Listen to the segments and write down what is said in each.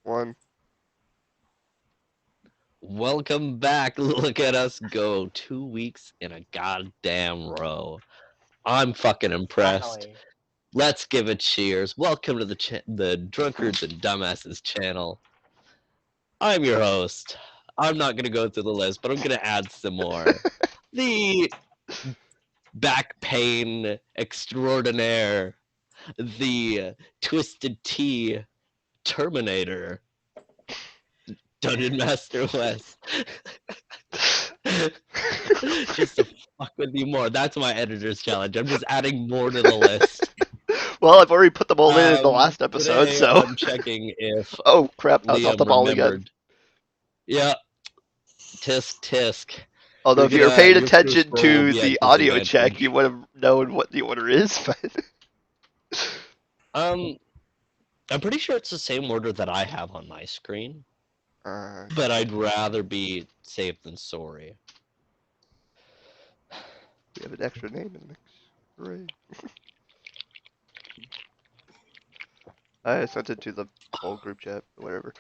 1. Welcome back. Look at us go 2 weeks in a goddamn row. I'm fucking impressed. Finally. Let's give it cheers. Welcome to the Drunkards and Dumbasses channel. I'm your host. I'm not going to go through the list, but I'm going to add some more. The back pain extraordinaire. The Twisted Tea Terminator. Dungeon Master West. Just to fuck with you more. That's my editor's challenge. I'm just adding more to the list. Well, I've already put them all in the last episode, Today so... I'm checking if Oh, crap, I Liam dropped the ball again. remembered. Yeah. Tisk. Although if you were paying attention to the audio check, disadvantage. you would have known what the order is, but... I'm pretty sure it's the same order that I have on my screen. But I'd rather be safe than sorry. We have an extra name in the mix. Hooray. I sent it to the whole group chat, whatever.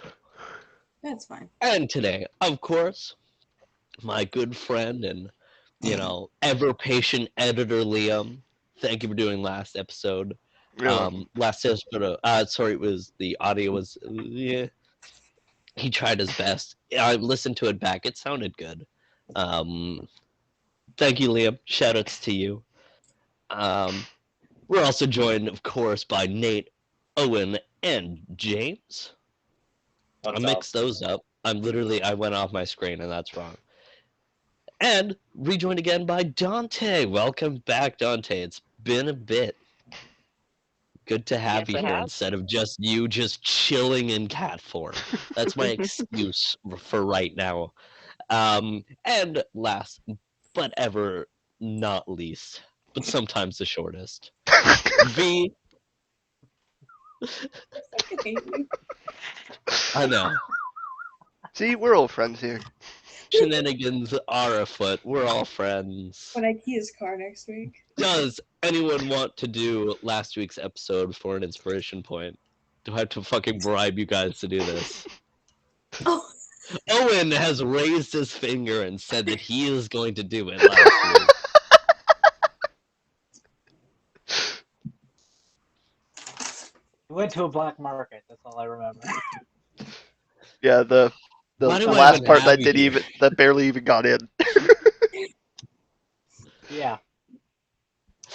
That's fine. And today, of course, my good friend and, ever patient editor Liam. Thank you for doing last episode. Last episode, sorry, it was the audio was. He tried his best. I listened to it back. It sounded good. Thank you, Liam. Shoutouts to you. We're also joined, of course, by Nate, Owen, and James. I mixed those up. I went off my screen, and that's wrong. And rejoined again by Dante. Welcome back, Dante. It's been a bit. Good to have you here instead of just chilling in cat form. That's my excuse for right now. And last but ever not least, but sometimes the shortest, V. I know. See, we're all friends here. Shenanigans are afoot. We're all friends. When I key his car next week. Does anyone want to do last week's episode for an inspiration point? Do I have to fucking bribe you guys to do this? Oh. Owen has raised his finger and said that he is going to do it last week. We went to a black market. That's all I remember. Yeah, the last part that barely even got in. Yeah.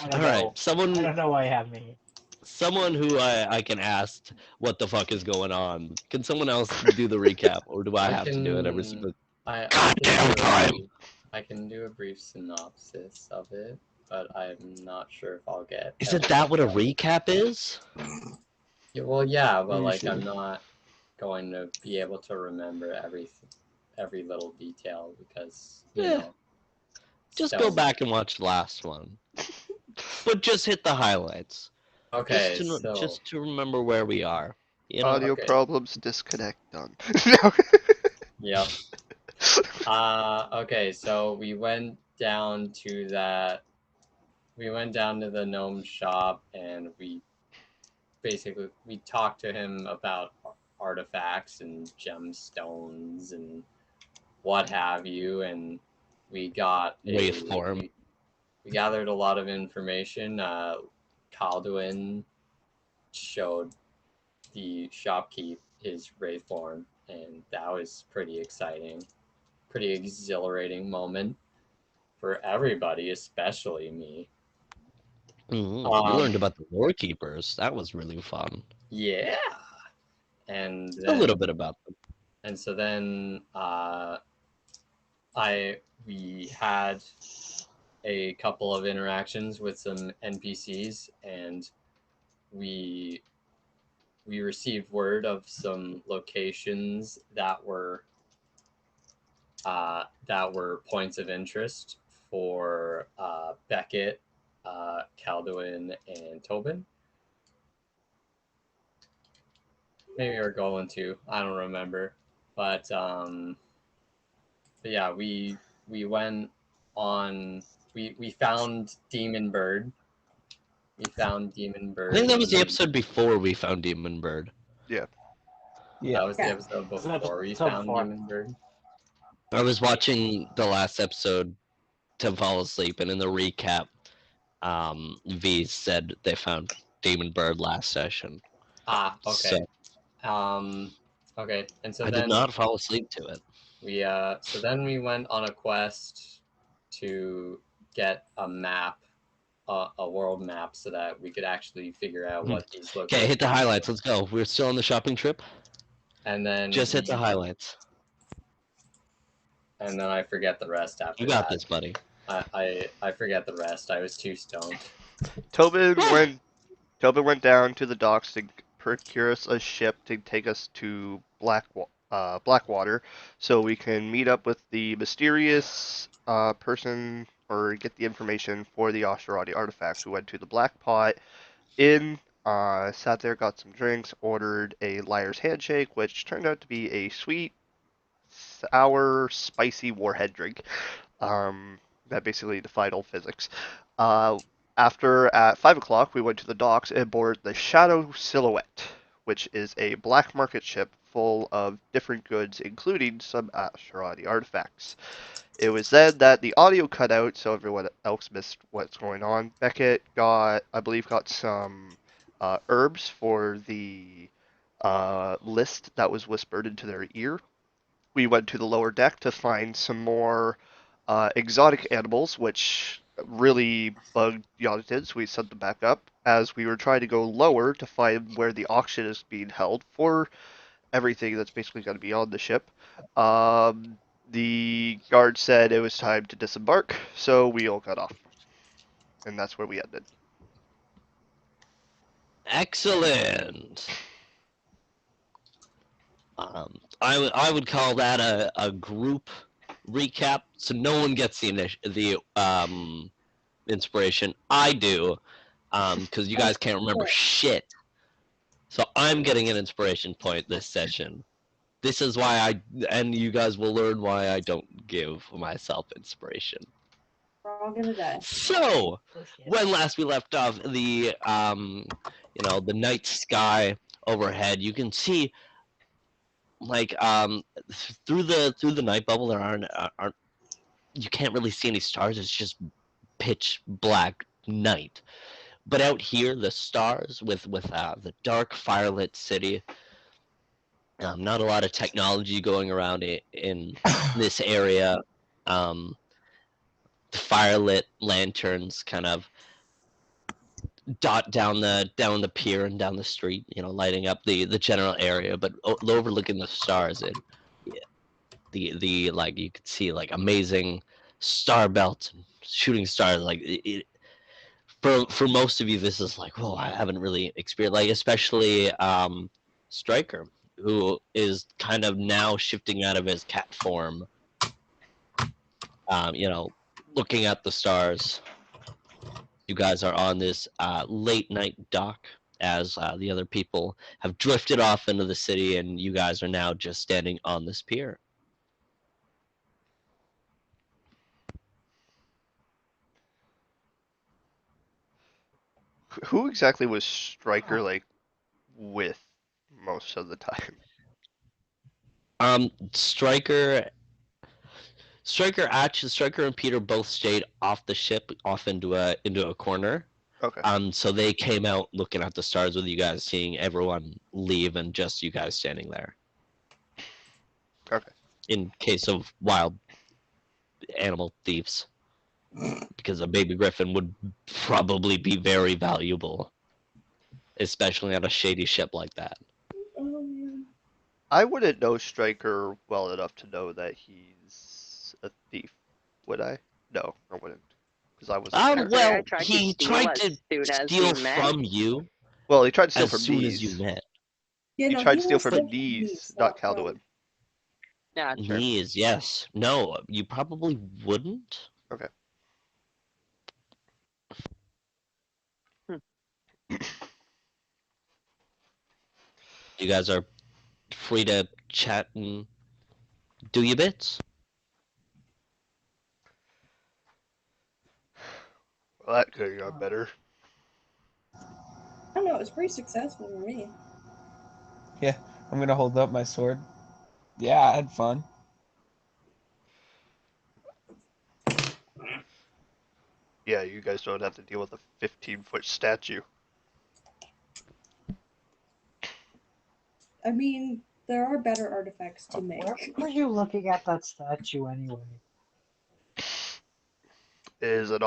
All right, I don't know why you have me. Someone who I can ask what the fuck is going on. Can someone else do the recap, or do I have to do it every single goddamn time? I can do a brief synopsis of it, but I'm not sure if I'll get. Isn't that what a recap is? Yeah, well, yeah, but like I'm not going to be able to remember every little detail because you know. Just go back and watch the last one, but just hit the highlights. Okay, just to remember where we are. Audio problems, disconnect, done. Yep. Okay, so we went down to the gnome shop and we talked to him about artifacts and gemstones and what have you, and we got waveform. We gathered a lot of information. Calduin showed the shopkeep his wraith form, and that was pretty exciting, pretty exhilarating moment for everybody, especially me. You learned about the lore keepers. That was really fun. Yeah, and a little bit about them. And so then we had a couple of interactions with some NPCs, and we received word of some locations that were points of interest for Beckett, Calduin, and Tobin. Maybe we're going to. I don't remember, but yeah, we went on. We found Demon Bird. I think that was the episode before we found Demon Bird. Yeah. Yeah. That was the Yeah. episode That's before we episode found 4. Demon Bird. I was watching the last episode to fall asleep, and in the recap, V said they found Demon Bird last session. Ah, okay. So Okay, and so I then did not fall asleep to it. we went on a quest to get a map, a world map, so that we could actually figure out what these look. Okay, hit the highlights. Let's go. We're still on the shopping trip. And then Just hit the highlights. And then I forget the rest after You got that. this, buddy. I forget the rest. I was too stoned. Tobin went down to the docks to procure us a ship to take us to Blackwater, so we can meet up with the mysterious person or get the information for the Oshirati artifacts. We went to the Black Pot Inn, sat there, got some drinks, ordered a liar's handshake, which turned out to be a sweet, sour, spicy warhead drink. That basically defied all physics. After, at 5 o'clock, we went to the docks and boarded the Shadow Silhouette, which is a black market ship full of different goods, including some Asherati artifacts. It was then that the audio cut out, so everyone else missed what's going on. Beckett got some herbs for the list that was whispered into their ear. We went to the lower deck to find some more exotic animals, which really bugged Jonathan, so we sent them back up. As we were trying to go lower to find where the auction is being held for everything that's basically going to be on the ship, the guard said it was time to disembark, so we all got off. And that's where we ended. Excellent. I would call that a group recap, so no one gets the inspiration. I do, because you guys can't remember shit. So I'm getting an inspiration point this session. This is why and you guys will learn why I don't give myself inspiration. We're all gonna die. So, when last we left off, the the night sky overhead, you can see like through the night bubble there aren't you can't really see any stars. It's just pitch black night. But out here, the stars with the dark firelit city. Not a lot of technology going around in this area. The firelit lanterns kind of dot down the pier and down the street, lighting up the general area, but overlooking the stars and the like you could see like amazing star belts and shooting stars. Like for most of you, this is like, whoa, I haven't really experienced, like, especially Stryker, who is kind of now shifting out of his cat form, looking at the stars. You guys are on this late night dock as the other people have drifted off into the city, and you guys are now just standing on this pier. Who exactly was Stryker like with most of the time? Stryker and Peter both stayed off the ship, off into a corner. Okay. So they came out looking at the stars with you guys, seeing everyone leave and just you guys standing there. Okay. In case of wild animal thieves, because a baby griffin would probably be very valuable, especially on a shady ship like that. Oh man. I wouldn't know Stryker well enough to know that he's a thief, would I? No, I wouldn't, because I was. Well, he tried to steal from you. Well, he tried to steal as from soon Knees. as you met. Yeah, He no, tried he to steal was from definitely Knees, not Calduin. Yeah, sure. Knees, yes. No, you probably wouldn't. Okay. You guys are free to chat and do your bits. Well, that could have got better. I don't know, it was pretty successful for me. Yeah, I'm gonna hold up my sword. Yeah, I had fun. Yeah, you guys don't have to deal with a 15-foot statue. I mean, there are better artifacts to make. Where were you looking at that statue anyway? It is an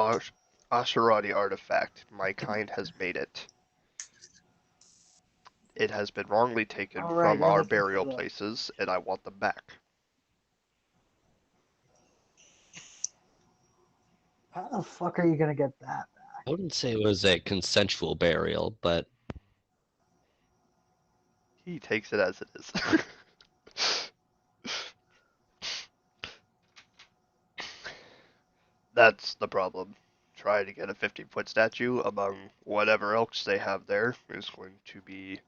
Asherati artifact. My kind has made it. It has been wrongly taken Alright, from you're our looking burial for the... places, and I want them back. How the fuck are you gonna get that? I wouldn't say it was a consensual burial, but He takes it as it is. That's the problem. Trying to get a 15-foot statue among whatever else they have there is going to be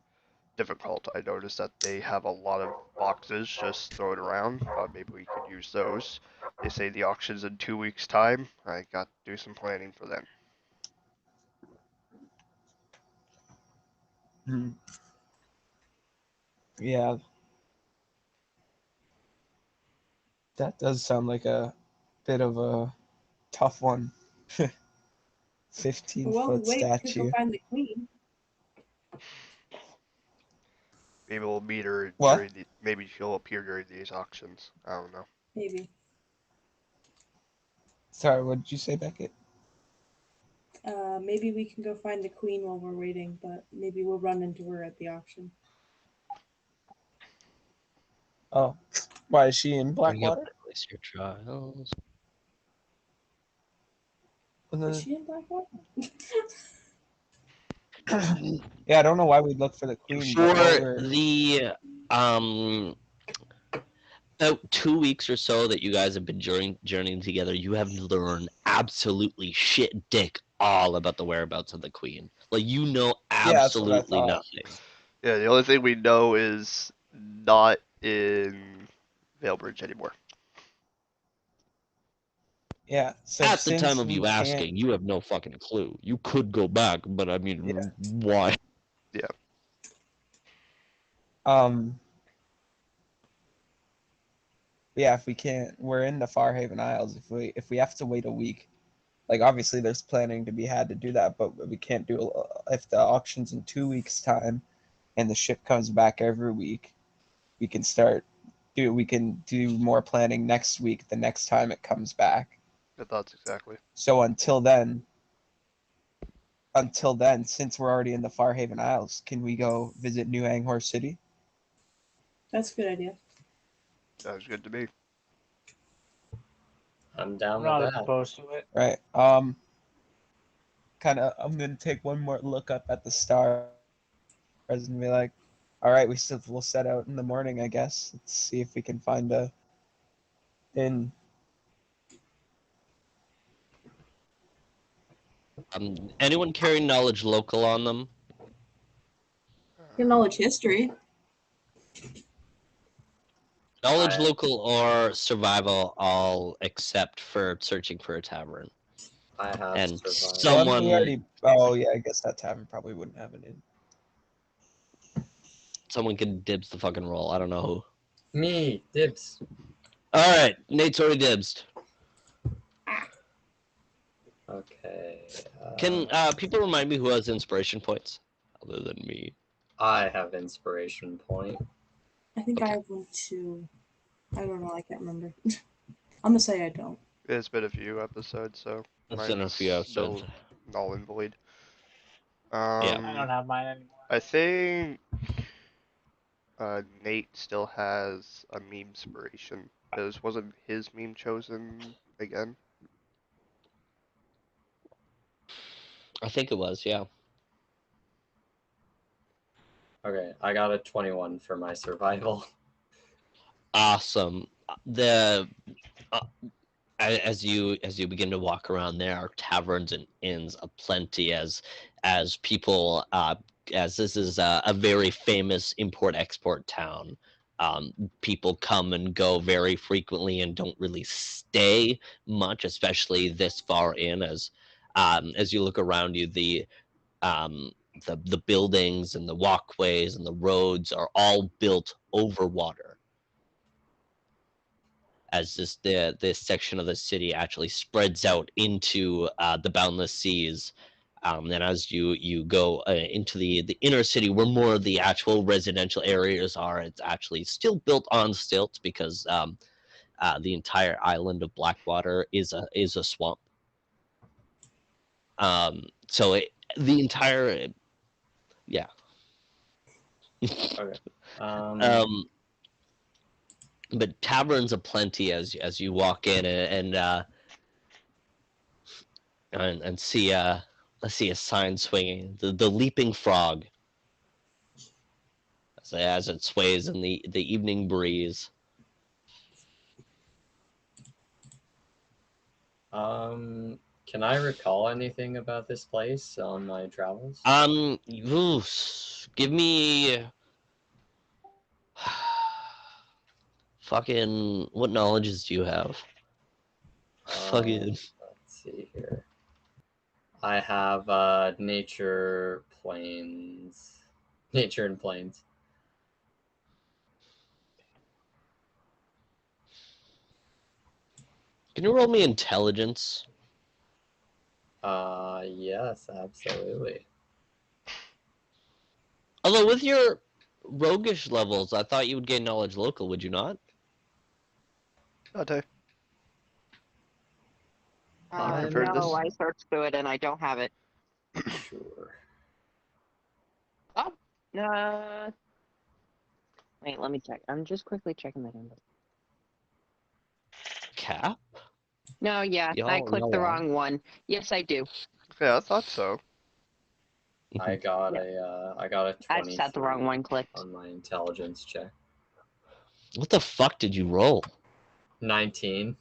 difficult. I noticed that they have a lot of boxes just thrown around. Thought maybe we could use those. They say the auction's in 2 weeks' time. I got to do some planning for them. Hmm. Yeah. That does sound like a bit of a tough one. 15-foot Well, wait, we could statue. go find the queen. Maybe we'll meet her What? during the. Maybe she'll appear during these auctions. I don't know. Maybe. Sorry, what did you say, Beckett? Maybe we can go find the queen while we're waiting, but maybe we'll run into her at the auction. Oh, why is she in bring up Blackwater? place your trials. Is she in Blackwater? Yeah, I don't know why we'd look for the queen, but while For we're the about 2 weeks or so that you guys have been journeying together, you have learned absolutely shit dick all about the whereabouts of the queen. Like, you know yeah, that's what I absolutely thought. nothing. Yeah, the only thing we know is not in Veilbridge anymore. Yeah, so At the time since of we you can't, asking, you have no fucking clue. You could go back, but I mean, Yeah. why? Yeah, if we can't, we're in the Farhaven Isles. If we have to wait a week, like obviously there's planning to be had to do that, but we can't do if the auction's in 2 weeks' time, and the ship comes back every week, we can do more planning next week. The next time it comes back. The thoughts exactly. So until then, since we're already in the Farhaven Isles, can we go visit New Anghor City? That's a good idea. Sounds good to me. I'm down I'm not with that. opposed to it. Right. I'm gonna take one more look up at the stars and be like, all right, we'll set out in the morning, I guess. Let's see if we can find a inn. Anyone carry knowledge local on them? Your knowledge history. Knowledge I- local or survival, all except for searching for a tavern. I have And survived. someone Oh yeah, I guess that tavern probably wouldn't have an inn. someone can dibs the fucking roll. I don't know who. Me, dibs. All right, Nate's already dibsed. Okay. Can people remind me who has inspiration points other than me? I have inspiration point. I think I have one too. I don't know. I can't remember. I'm gonna say I don't. It's been a few episodes, so It's been a few mine's episodes. null and void. Yeah. I don't have mine anymore. I think Nate still has a meme inspiration. Wasn't his meme chosen again? I think it was, yeah. Okay, I got a 21 for my survival. Awesome. The as you begin to walk around, there are taverns and inns aplenty as people as this is a very famous import-export town. People come and go very frequently and don't really stay much, especially this far in. As you look around you, the buildings and the walkways and the roads are all built over water. As this section of the city actually spreads out into the boundless seas. And as you go into the inner city where more of the actual residential areas are, it's actually still built on stilts because the entire island of Blackwater is a swamp. So the entire yeah. Okay. But taverns aplenty as you walk in and see a sign swinging, the leaping frog, as it sways in the evening breeze. Can I recall anything about this place on my travels? Give me fucking what knowledges do you have? Fucking Let's see here. I have nature and plains. can you roll me intelligence? Yes, absolutely. Although with your roguish levels, I thought you would gain knowledge local, would you not? Okay. I've heard No, this. I searched through it and I don't have it. Sure. Oh, wait, let me check. I'm just quickly checking the handbook. Cap? No, yeah, I clicked the wrong one. Yes, I do. Yeah, I thought so. I got a 23 I just had the wrong one clicked. on my intelligence check. What the fuck did you roll? 19.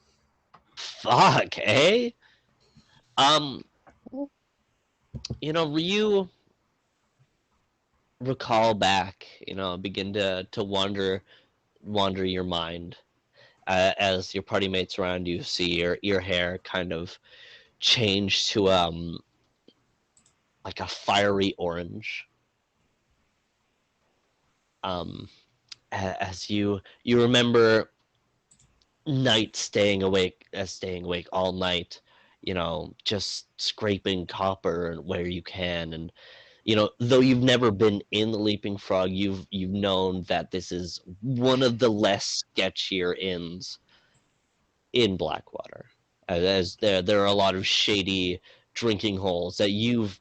Fuck, eh? Ryu recall back, begin to wander your mind as your party mates around you see your hair kind of change to like a fiery orange. As you remember nights staying awake all night, just scraping copper where you can, and though you've never been in the Leaping Frog, you've known that this is one of the less sketchier inns in Blackwater, as there are a lot of shady drinking holes that you've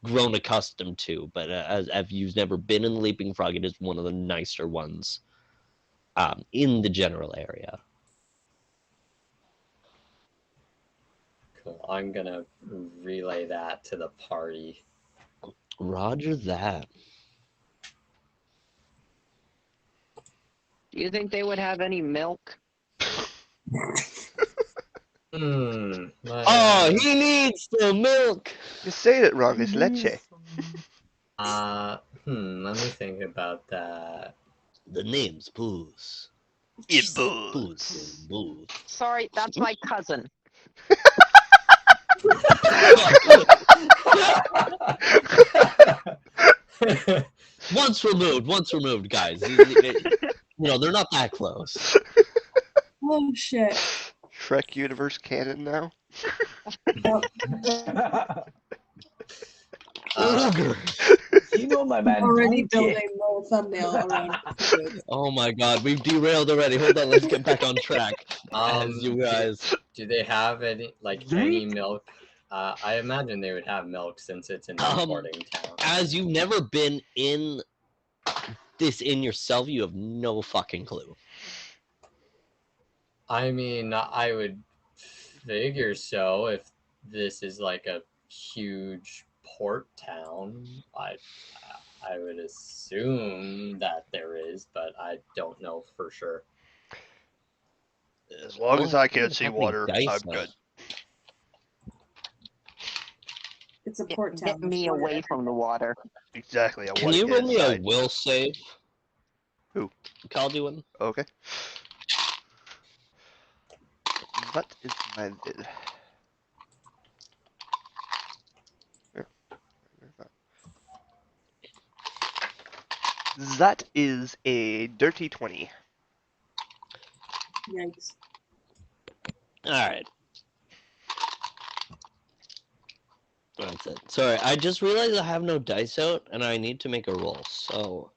grown accustomed to, but as you've never been in the Leaping Frog, it is one of the nicer ones in the general area. Cool. I'm gonna relay that to the party. Roger that. Do you think they would have any milk? Oh, he needs some milk. You say it wrong. It's leche. Let me think about that. The name's Booze. It Booze. Booze. Sorry, that's my cousin. Once removed, guys. They're not that close. Oh shit. Shrek universe canon now. Ogre. You know my man. Already Donkey. building the thumbnail around it. Oh my god, we've derailed already. Hold on, let's get back on track. As you guys. Do they have any milk? I imagine they would have milk since it's an importing town. As you've never been in this inn yourself, you have no fucking clue. I mean, I would figure so if this is like a huge port town. I would assume that there is, but I don't know for sure. As long as I can't see water, I'm good. It's a port town. Get me away from the water. Exactly. Can you roll me a will save? Who? Calduin? Okay. What is my bid? Here. That is a dirty 20. Yikes. All right. That's it. Sorry, I just realized I have no dice out, and I need to make a roll. So,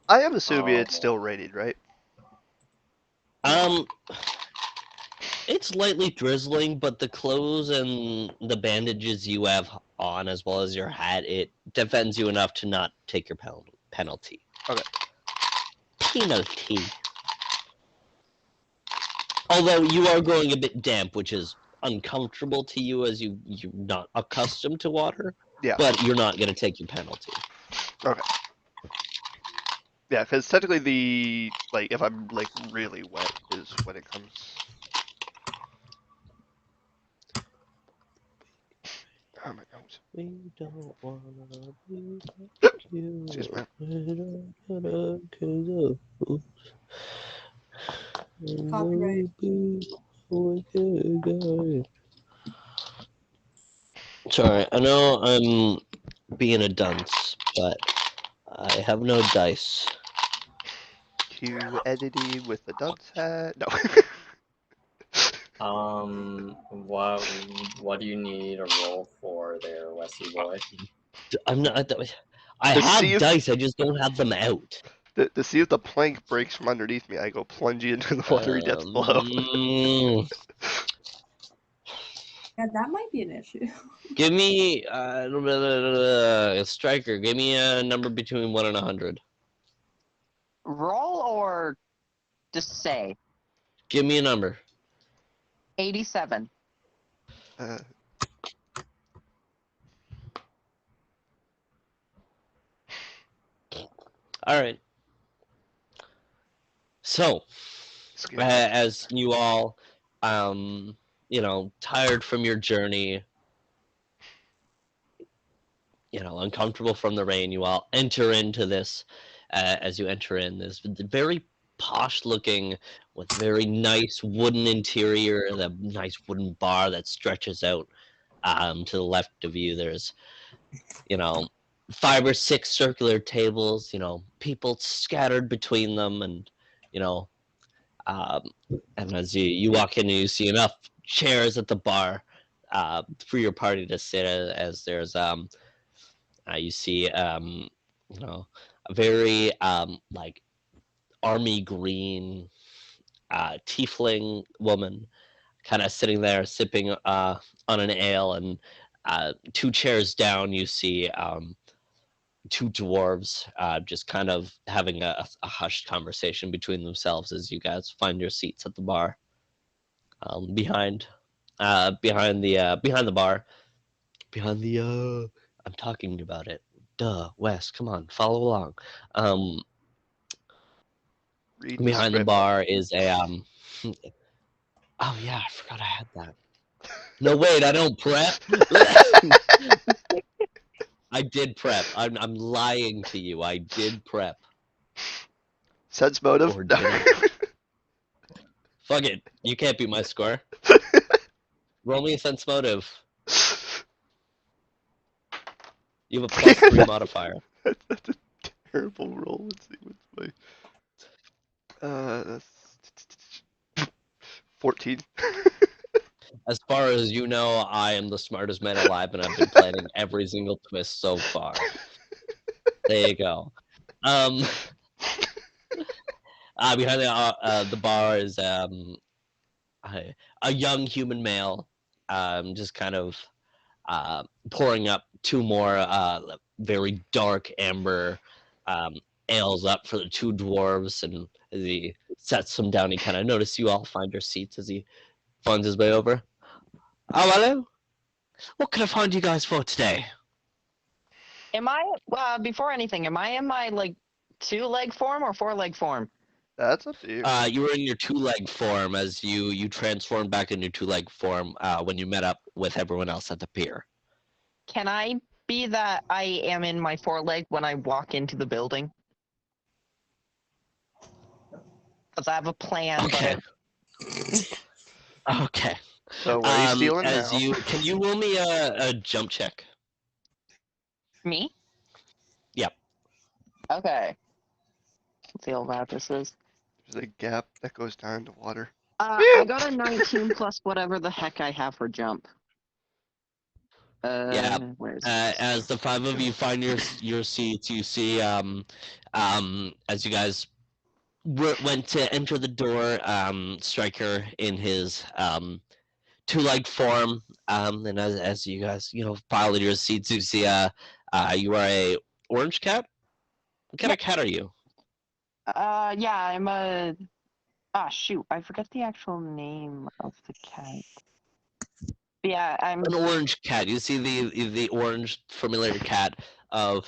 I am assuming Oh. it's still rated, right? it's lightly drizzling, but the clothes and the bandages you have on, as well as your hat, it defends you enough to not take your penalty. Okay. Penalty. Although you are growing a bit damp, which is uncomfortable to you as you're not accustomed to water. Yeah. But you're not going to take your penalty. Okay. Yeah, because technically the, like, if I'm, like, really wet is when it comes. Oh, my nose. We don't wanna be you. Excuse me. Copyright. Sorry, I know I'm being a dunce, but I have no dice. Cue editing with the dunce hat. No. What do you need a roll for there, Wesley boy? I'm not. I To have see if- dice. I just don't have them out. to see if the plank breaks from underneath me, I go plunging into the watery depths below. Yeah, that might be an issue. Give me Striker. Give me a number between 1 and 100. Roll or just say? Give me a number. 87. All right. So, as you all, tired from your journey, uncomfortable from the rain, you all enter into this. As you enter in, this very posh-looking, with very nice wooden interior, the nice wooden bar that stretches out to the left of you. There's, 5 or 6 circular tables, people scattered between them, and and as you walk in, you see enough chairs at the bar for your party to sit as there's you see a very like army green tiefling woman kind of sitting there sipping on an ale, and 2 chairs down you see 2 dwarves just kind of having a hushed conversation between themselves as you guys find your seats at the bar. Behind the bar, behind the I'm talking about it. Duh, Wes, come on, follow along. Behind the bar is a oh yeah, I forgot I had that. No, wait, I don't prep. I did prep. I'm lying to you. I did prep. Sense motive? Or did I? Fuck it. You can't beat my score. Roll me a sense motive. You have a +3 modifier. That's a terrible roll. Let's see what's my. That's 14. As far as you know, I am the smartest man alive, and I've been planning every single twist so far. There you go. Behind the bar is a young human male, just kind of pouring up 2 more very dark amber ales up for the 2 dwarves, and as he sets them down, he kind of notices you all find your seats as he finds his way over. Oh, hello. What can I find you guys for today? Am I, before anything, am I in my, 2-leg form or 4-leg form? That's up to you. You were in your 2-leg form as you transformed back into 2-leg form when you met up with everyone else at the pier. Can I be that I am in my 4-leg when I walk into the building? Because I have a plan. Okay. Okay. So where are you stealing as now? can you roll me a jump check? Me? Yep. Okay. Let's see how loud this is. There's a gap that goes down into water. I got a 19 plus whatever the heck I have for jump. Yeah. Where is it? As the five of you find your seats, you see as you guys went to enter the door, Striker in his two-legged form, and as you guys piled your seats, you see you are a orange cat. What kind of cat are you? Yeah, I'm a. Ah, shoot! I forget the actual name of the cat. Yeah, I'm. An orange cat. You see the orange familiar cat of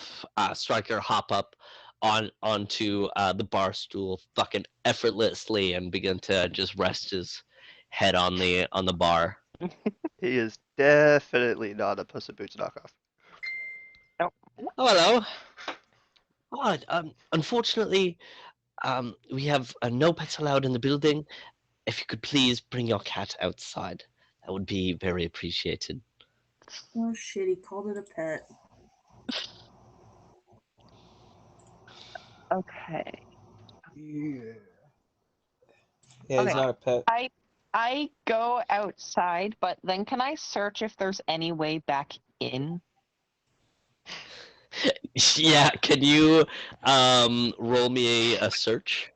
Striker hop up onto the bar stool fucking effortlessly and begin to just rest his head on the bar. He is definitely not a Puss in Boots knockoff. Oh, hello. Oh, unfortunately, we have no pets allowed in the building. If you could please bring your cat outside, that would be very appreciated. Oh shit, he called it a pet. Okay. Yeah, Okay. he's not a pet. I go outside, but then can I search if there's any way back in? Yeah, can you roll me a search?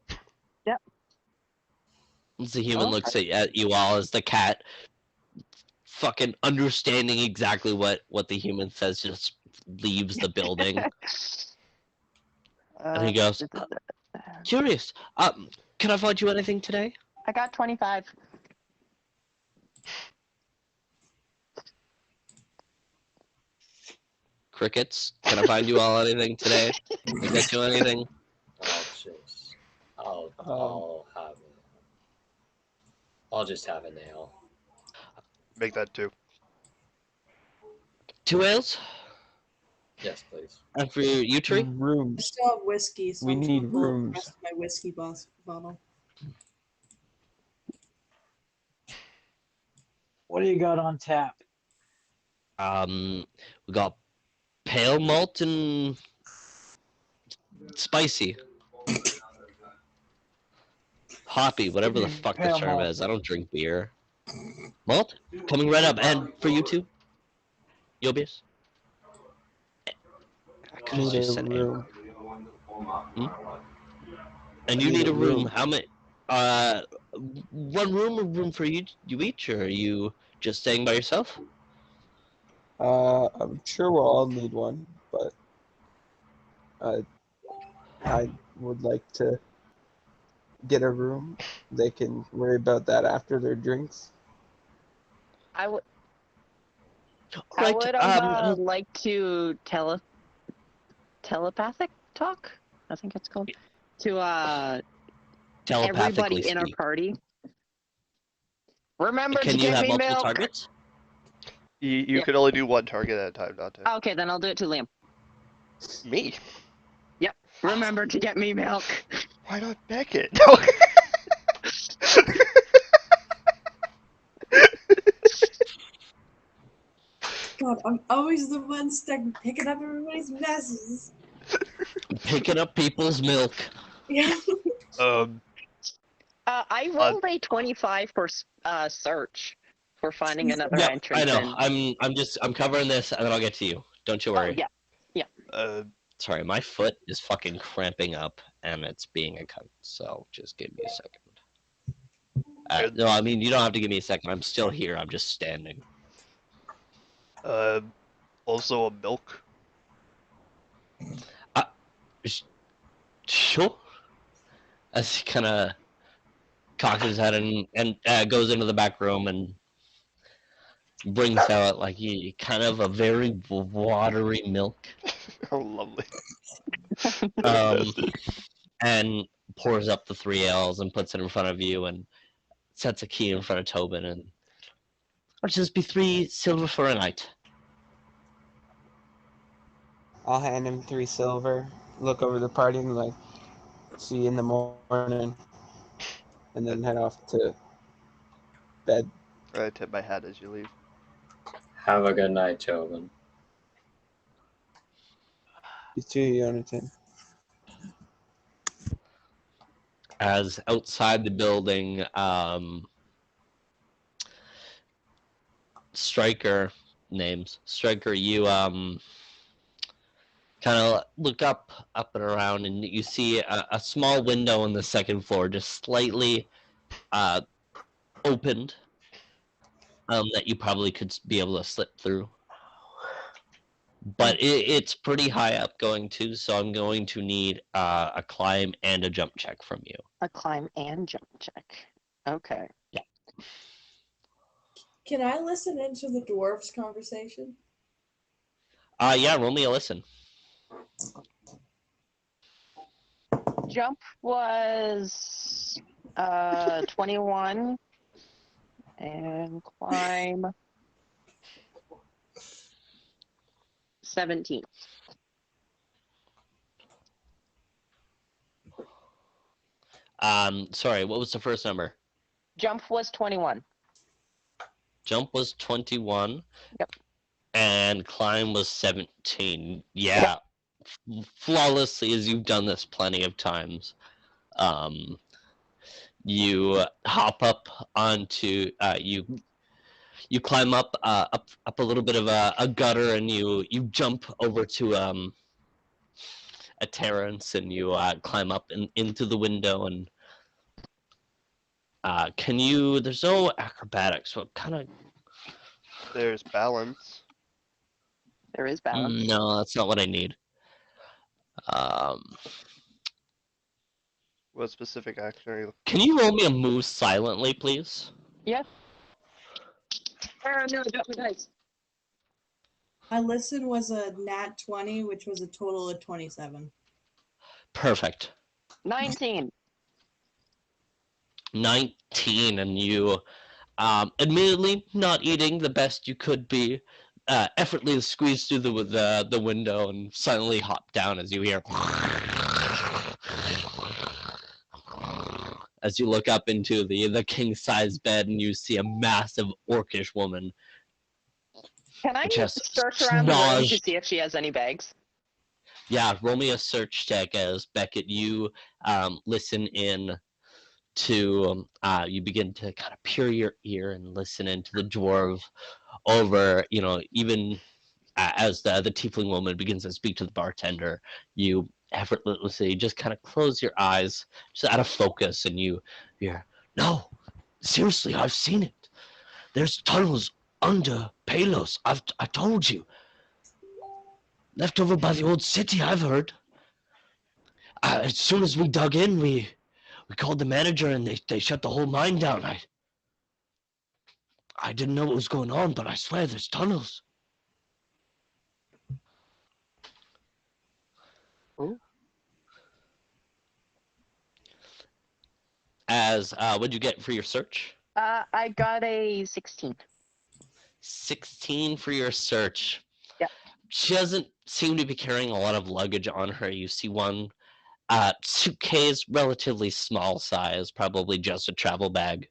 Yep. The human looks at you all as the cat, fucking understanding exactly what the human says, just leaves the building. And he goes, curious. Can I find you anything today? I got 25. Crickets. Can I find you all anything today? Can I get you anything? I'll just have a nail. Make that 2. 2 ales? Yes, please. And for you, Tree? I Rooms. still have whiskey, so We I'm just need gonna pull up the rooms. rest of my whiskey bottle. What do you got on tap? We got pale malt and spicy. Hoppy, whatever the fuck the Pale term malt. is. I don't drink beer. Malt? Coming right up. And for you two? Yobius? I could have Need just a said room. And you need a room. How many? One room or room for you each, or are you just staying by yourself? I'm sure we'll all need one, but I would like to get a room. They can worry about that after their drinks. I would Right. like to telepathic talk. I think it's called to Telepathically everybody in our speak. party. Remember Can to you get have me multiple milk. targets? You Yep. can only do one target at a time, not 2. Okay, then I'll do it to Liam. Me? Remember to get me milk. Why not Beckett? No. God, I'm always the one stuck picking up everybody's messes. Picking up people's milk. Yeah. I rolled a 25 for search for finding another Yep, entrance. I know. I'm covering this, and then I'll get to you. Don't you worry. Oh, yeah. Sorry, my foot is fucking cramping up, and it's being a cunt. So just give me a second. No, I mean you don't have to give me a second. I'm still here. I'm just standing. Also a milk. Sure. As he kind of cocks his head and goes into the back room and brings out like kind of a very watery milk. Oh, lovely. And pours up the 3 ales and puts it in front of you and sets a key in front of Tobin and it'll just be 3 silver for a night. I'll hand him 3 silver, look over the party and like, see you in the morning, and then head off to bed. I tip my hat as you leave. Have a good night, Tobin. You too, Jonathan. as outside the building, Striker, you kind of look up and around, and you see a small window on the second floor, just slightly opened, that you probably could be able to slip through. But it's pretty high up going to, so I'm going to need a climb and a jump check from you. A climb and jump check. Okay. Yeah. Can I listen into the dwarves' conversation? Yeah, roll me a listen. Jump was 21 and climb 17. Sorry, what was the first number? Jump was 21. Jump was 21. Yep. And climb was 17. Yeah. Flawlessly, as you've done this plenty of times. You hop up onto you climb up a little bit of a gutter, and you jump over to a terrace, and you climb up into the window, and there's no acrobatics, what kind of... There's balance. There is balance. No, that's not what I need. What specific action are you? Can you roll me a move silently, please? Yes. Oh no, I got my dice. My listen was a nat 20, which was a total of 27. Perfect. 19. 19, and you, admittedly, not eating the best you could be, effortlessly squeeze through the window and silently hop down as you hear... As you look up into the king-size bed, and you see a massive orcish woman. Can I Just search around the room to snodged. see if she has any bags? Yeah, roll me a search check as Beckett, you listen in to, you begin to kind of peer your ear and listen into the dwarf over, even as the tiefling woman begins to speak to the bartender, you effortlessly just kind of close your eyes, just out of focus, and you hear, no, seriously, I've seen it. There's tunnels under Palos. I told you. Left over by the old city, I've heard. As soon as we dug in, we called the manager, and they shut the whole mine down. I didn't know what was going on, but I swear there's tunnels. Ooh. As what'd you get for your search? I got a 16. 16 for your search. Yep. She doesn't seem to be carrying a lot of luggage on her. You see one suitcase, relatively small size, probably just a travel bag.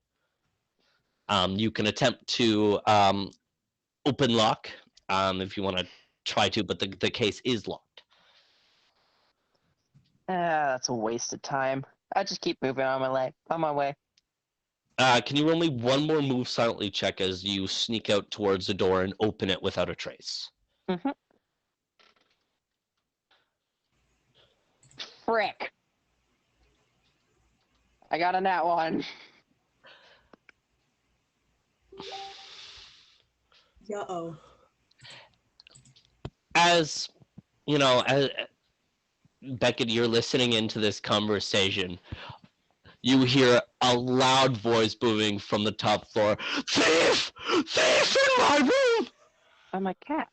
You can attempt to open lock if you want to try to, but the case is locked. That's a waste of time. I'll just keep moving on my way. Can you roll me one more move silently check as you sneak out towards the door and open it without a trace? Mm-hmm. Frick. I got a nat 1. Uh-oh. As Beckett, you're listening into this conversation, you hear a loud voice booming from the top floor. Thief! Thief in my room! I'm a cat.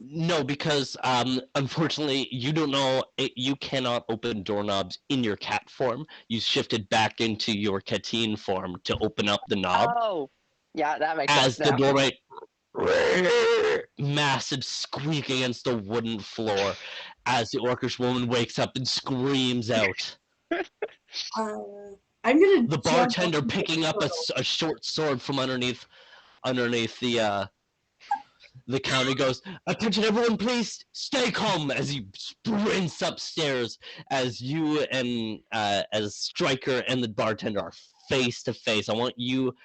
No, because unfortunately you don't know you cannot open doorknobs in your cat form. You shifted back into your catine form to open up the knob. Oh, yeah, that makes as sense. the doorway massive squeak against the wooden floor as the orcish woman wakes up and screams out. I'm gonna. The bartender picking up a short sword from underneath the The counter goes, "Attention everyone, please stay calm," as he sprints upstairs as you and as Stryker and the bartender are face to face. I want you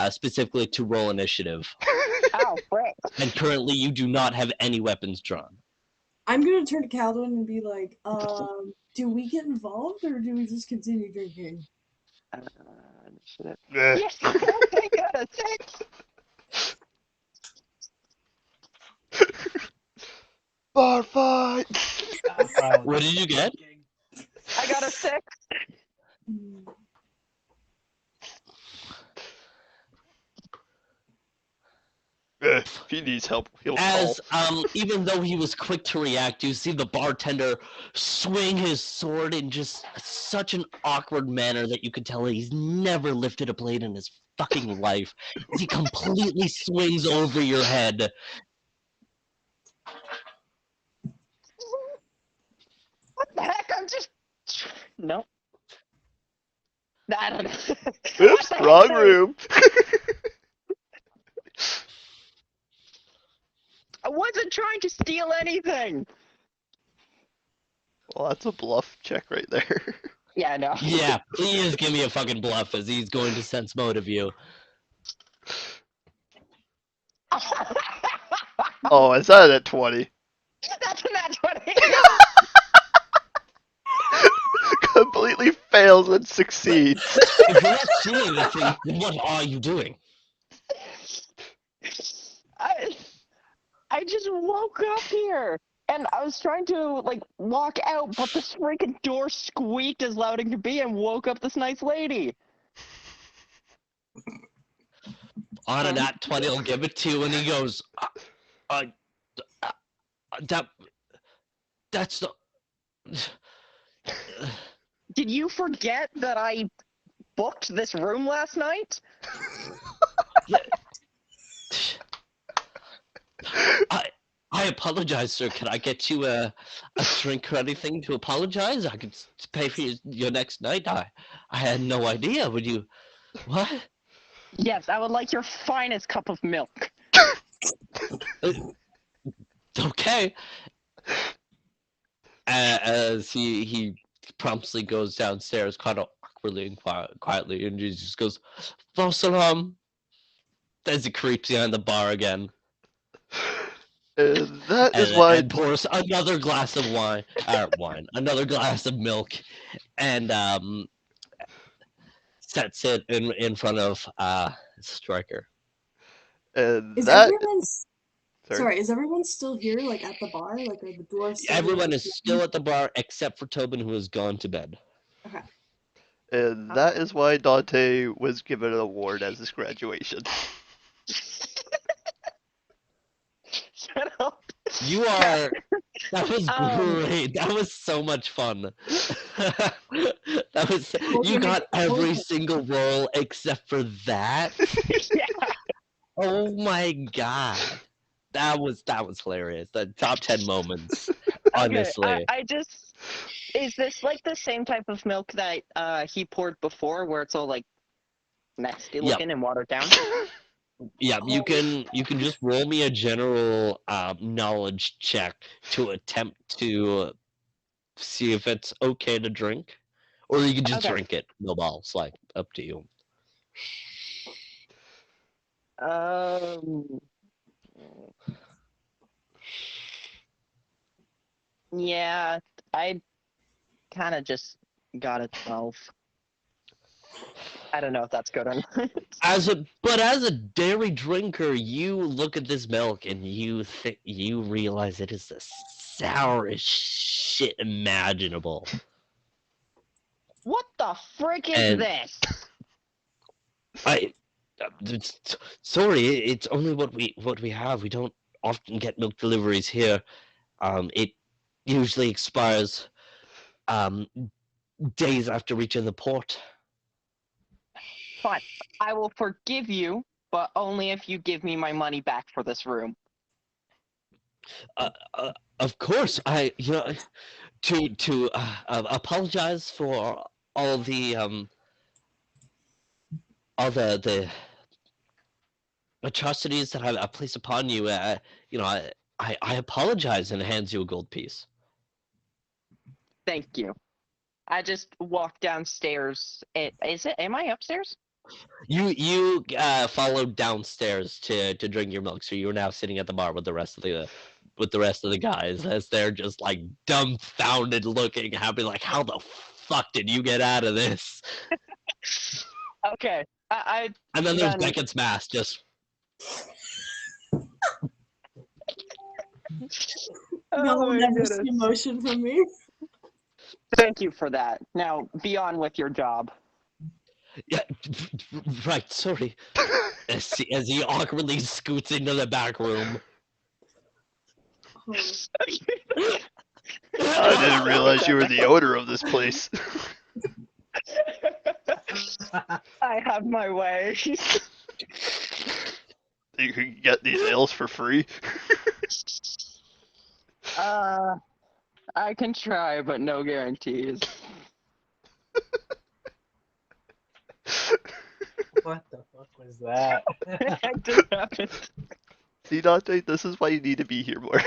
specifically to roll initiative. Ow, frick. And currently you do not have any weapons drawn. I'm gonna turn to Calvin and be like, do we get involved or do we just continue drinking? Initiative. Eh. Yes, I got a 6. Bar fight! What did you get? I got a 6. If he needs help, he'll As call. even though he was quick to react, you see the bartender swing his sword in just such an awkward manner that you could tell he's never lifted a blade in his fucking life. As he completely swings over your head. What the heck? I'm just. No. I don't know. Oops, What the wrong heck? room. I wasn't trying to steal anything. Well, that's a bluff check right there. Yeah, I know. Yeah, please give me a fucking bluff as he's going to sense motive of you. Oh, is that at 20? That's a nat 20. Completely fails and succeeds. If you're not seeing anything, then what are you doing? I just woke up here and I was trying to like walk out, but this freaking door squeaked as loud as could be and woke up this nice lady. On a nat 20, I'll give it to you, and he goes, that's the... Did you forget that I booked this room last night? I apologize, sir. Can I get you a drink or anything to apologize? I could pay for your next night. I had no idea. Would you... What? Yes, I would like your finest cup of milk. Okay. As he promptly goes downstairs, kind of awkwardly and quietly, and he just goes, "Salam." As he creeps behind the bar again. And that is why... And pours another glass of another glass of milk, and sets it in front of Stryker. And Is that... everyone Sorry. sorry, is everyone still here, like at the bar? Like are the doors still Everyone like, is still at the bar except for Tobin, who has gone to bed. Okay. And that is why Dante was given an award as his graduation. Shut up. You are... That was great. That was so much fun. That was... You got every single roll except for that? Yeah. Oh my god. That was hilarious. The top 10 moments. Honestly. Okay, I just... Is this like the same type of milk that he poured before, where it's all like nasty looking and watered down? Yeah, you can just roll me a general knowledge check to attempt to see if it's okay to drink, or you can just drink it. No balls, like up to you. Yeah, I kind of just got a 12. I don't know if that's good or not. As a dairy drinker, you look at this milk and you realize it is the sourest shit imaginable. What the frick is this? Sorry, it's only what we have. We don't often get milk deliveries here. It usually expires days after reaching the port. Fine, I will forgive you, but only if you give me my money back for this room. Of course, to apologize for all the atrocities that I place upon you, I apologize and hands you a gold piece. Thank you. I just walked downstairs. Am I upstairs? You followed downstairs to drink your milk, so you're now sitting at the bar with the rest of the guys as they're just like dumbfounded looking, happy like, how the fuck did you get out of this? Okay. And then there's Then- Beckett's mask just No Oh one my ever see goodness. emotion from me. Thank you for that. Now, be on with your job. yeah, right, sorry. As he awkwardly scoots into the back room. Oh, I didn't realize you were the owner of this place. I have my way. You can get these ales for free. I can try, but no guarantees. What the fuck was that? It just happened. See, Dante, this is why you need to be here more.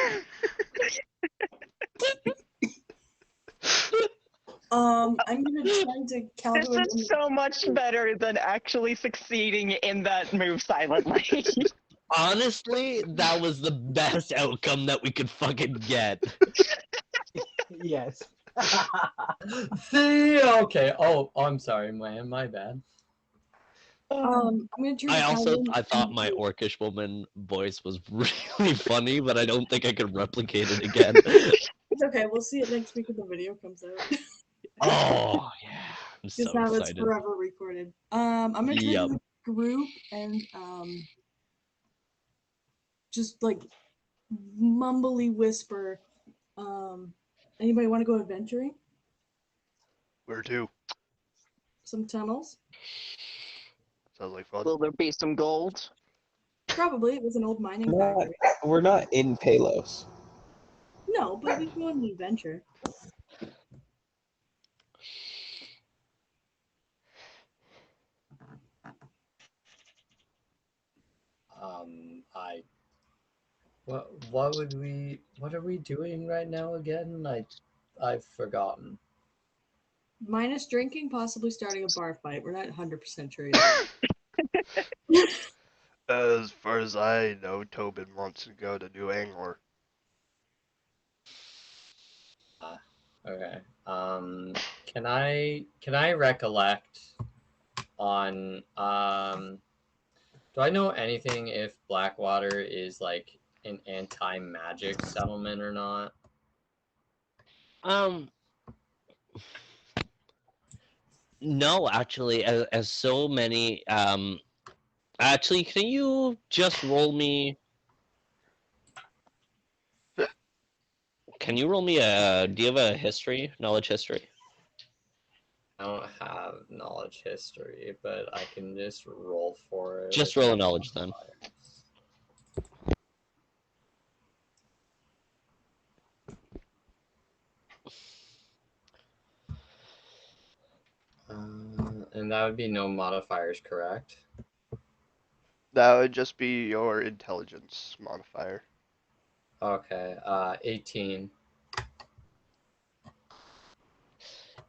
I'm gonna try to counter This is so much better than actually succeeding in that move silently. Honestly, that was the best outcome that we could fucking get. Yes. See, okay. Oh, I'm sorry, man. My bad. I'm gonna try to I thought my orcish woman voice was really funny, but I don't think I could replicate it again. It's okay, we'll see it next week when the video comes out. Oh yeah, I'm Because so now it's excited. forever recorded. I'm gonna try Yep. to group and just like mumbly whisper. Anybody want to go adventuring? Where to? Some tunnels? Sounds like fun. Will there be some gold? Probably. It was an old mining Not, factory. we're not in Palos. No, but we go on an adventure. What are we doing right now again? I've forgotten. Minus drinking, possibly starting a bar fight. We're not 100% sure yet. As far as I know, Tobin wants to go to New Anghor. Okay. Can I recollect on do I know anything if Blackwater is like an anti-magic settlement or not? No, actually, as so many. Actually, can you just roll me? Can you roll me a? Do you have a knowledge history? I don't have knowledge history, but I can just roll for it. Just roll a knowledge then. And that would be no modifiers, correct? That would just be your intelligence modifier. Okay, 18.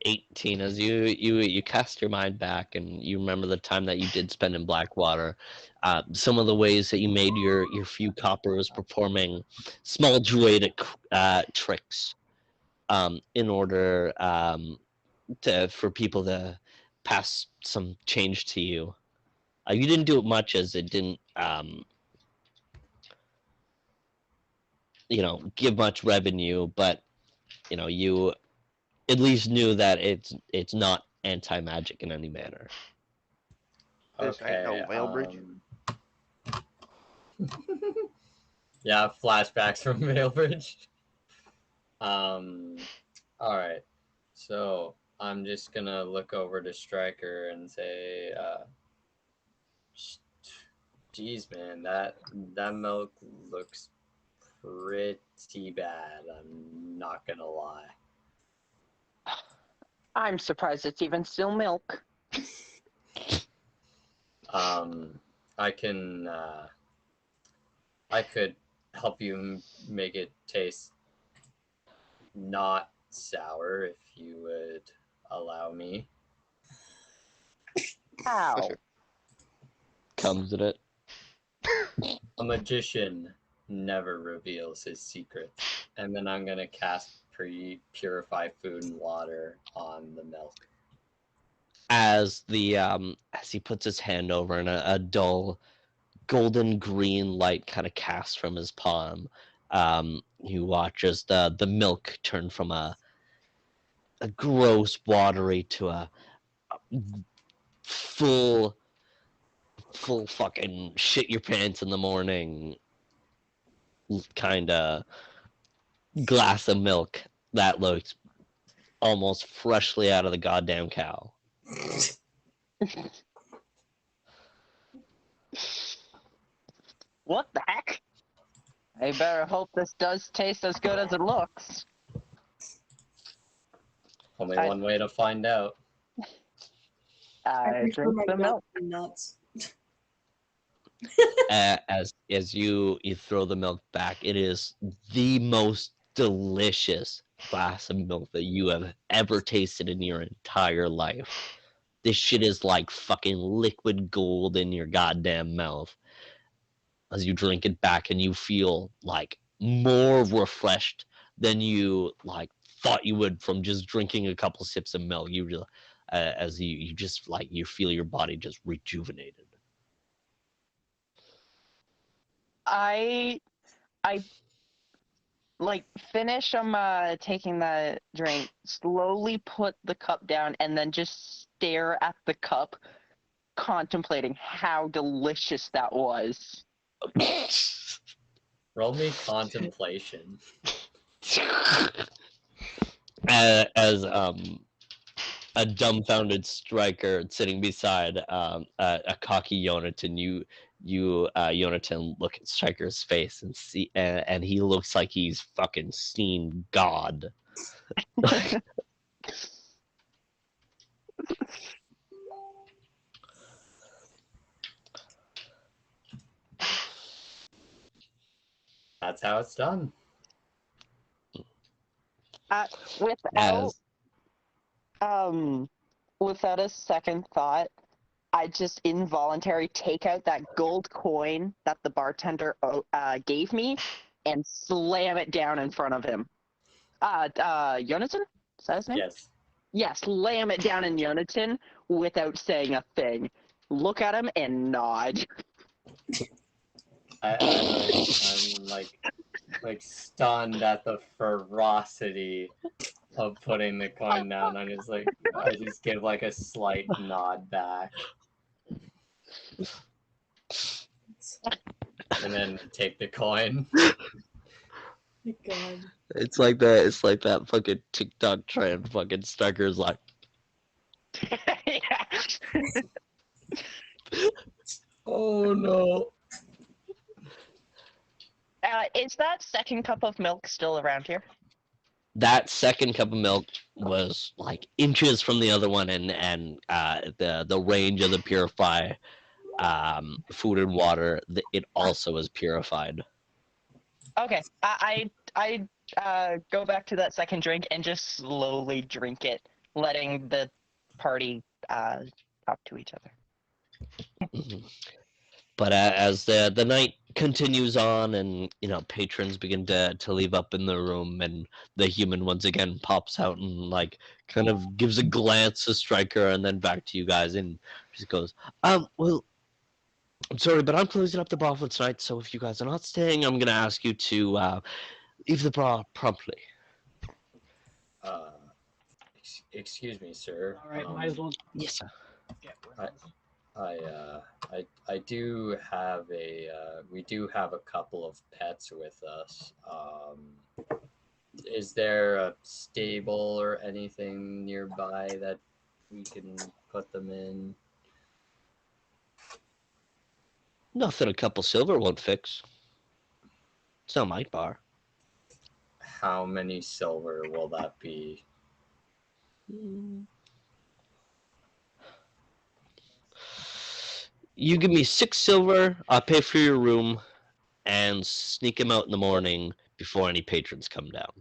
18. As you cast your mind back and you remember the time that you did spend in Blackwater, some of the ways that you made your few coppers performing small druidic tricks in order for people to pass some change to you. You didn't do it much as it didn't give much revenue, but you at least knew that it's not anti-magic in any manner. This ain't no Okay. whale bridge. Yeah, flashbacks from Veilbridge. All right. So I'm just gonna look over to Stryker and say, "Geez, man, that milk looks pretty bad. I'm not gonna lie." I'm surprised it's even still milk. I can I could help you make it taste not sour if you would allow me. Ow. Comes at it. A magician never reveals his secrets. And then I'm gonna cast purify food and water on the milk. As he puts his hand over and a dull golden green light kind of casts from his palm, you watch as the milk turn from a gross watery to a full fucking shit your pants in the morning kind of glass of milk that looks almost freshly out of the goddamn cow. What the heck? I better hope this does taste as good as it looks. Only one way to find out. I prefer Drink my the milk. and nuts. As you throw the milk back, it is the most delicious glass of milk that you have ever tasted in your entire life. This shit is like fucking liquid gold in your goddamn mouth as you drink it back, and you feel like more refreshed than you like thought you would from just drinking a couple sips of milk. You as you just like you feel your body just rejuvenated. I like finish taking the drink, slowly put the cup down, and then just stare at the cup, contemplating how delicious that was. Roll me contemplation. As a dumbfounded striker sitting beside a cocky Yonatan, Yonatan look at Striker's face and see, and he looks like he's fucking seen God. That's how it's done. Without a second thought, I just involuntarily take out that gold coin that the bartender gave me and slam it down in front of him. Jonathan? Is that his name? Yes. Yeah, slam it down in Jonathan without saying a thing. Look at him and nod. I'm like stunned at the ferocity of putting the coin down. I just give like a slight nod back. And then take the coin. My God. It's like that fucking TikTok trend. Fucking Striker's like, Oh no. Is that second cup of milk still around here? that second cup of milk was like inches from the other one, and the range of the purify food and water, it also is purified. Okay, I go back to that second drink and just slowly drink it, letting the party talk to each other. But as the night continues on, and patrons begin to leave up in the room, and the human once again pops out and like kind of gives a glance to Stryker and then back to you guys, and just goes, well, I'm sorry, but I'm closing up the bar for tonight, so if you guys are not staying, I'm gonna ask you to leave the bar promptly. Excuse me, sir. All right, might as well. Yes, sir. Get rid of them. I do have we do have a couple of pets with us. Is there a stable or anything nearby that we can put them in? Nothing a couple silver won't fix. It's not my bar. How many silver will that be? You give me 6 silver, I'll pay for your room, and sneak him out in the morning before any patrons come down.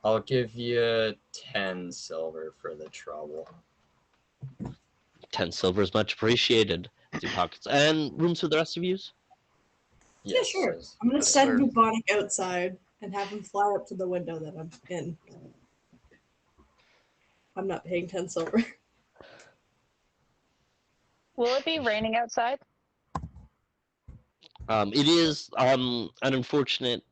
I'll give you 10 silver for the trouble. 10 silver is much appreciated. Empty pockets. And rooms for the rest of yous? Yeah, sure. I'm gonna Yes, send sir. Bubonic outside and have him fly up to the window that I'm in. I'm not paying 10 silver. Will it be raining outside? It is an unfortunate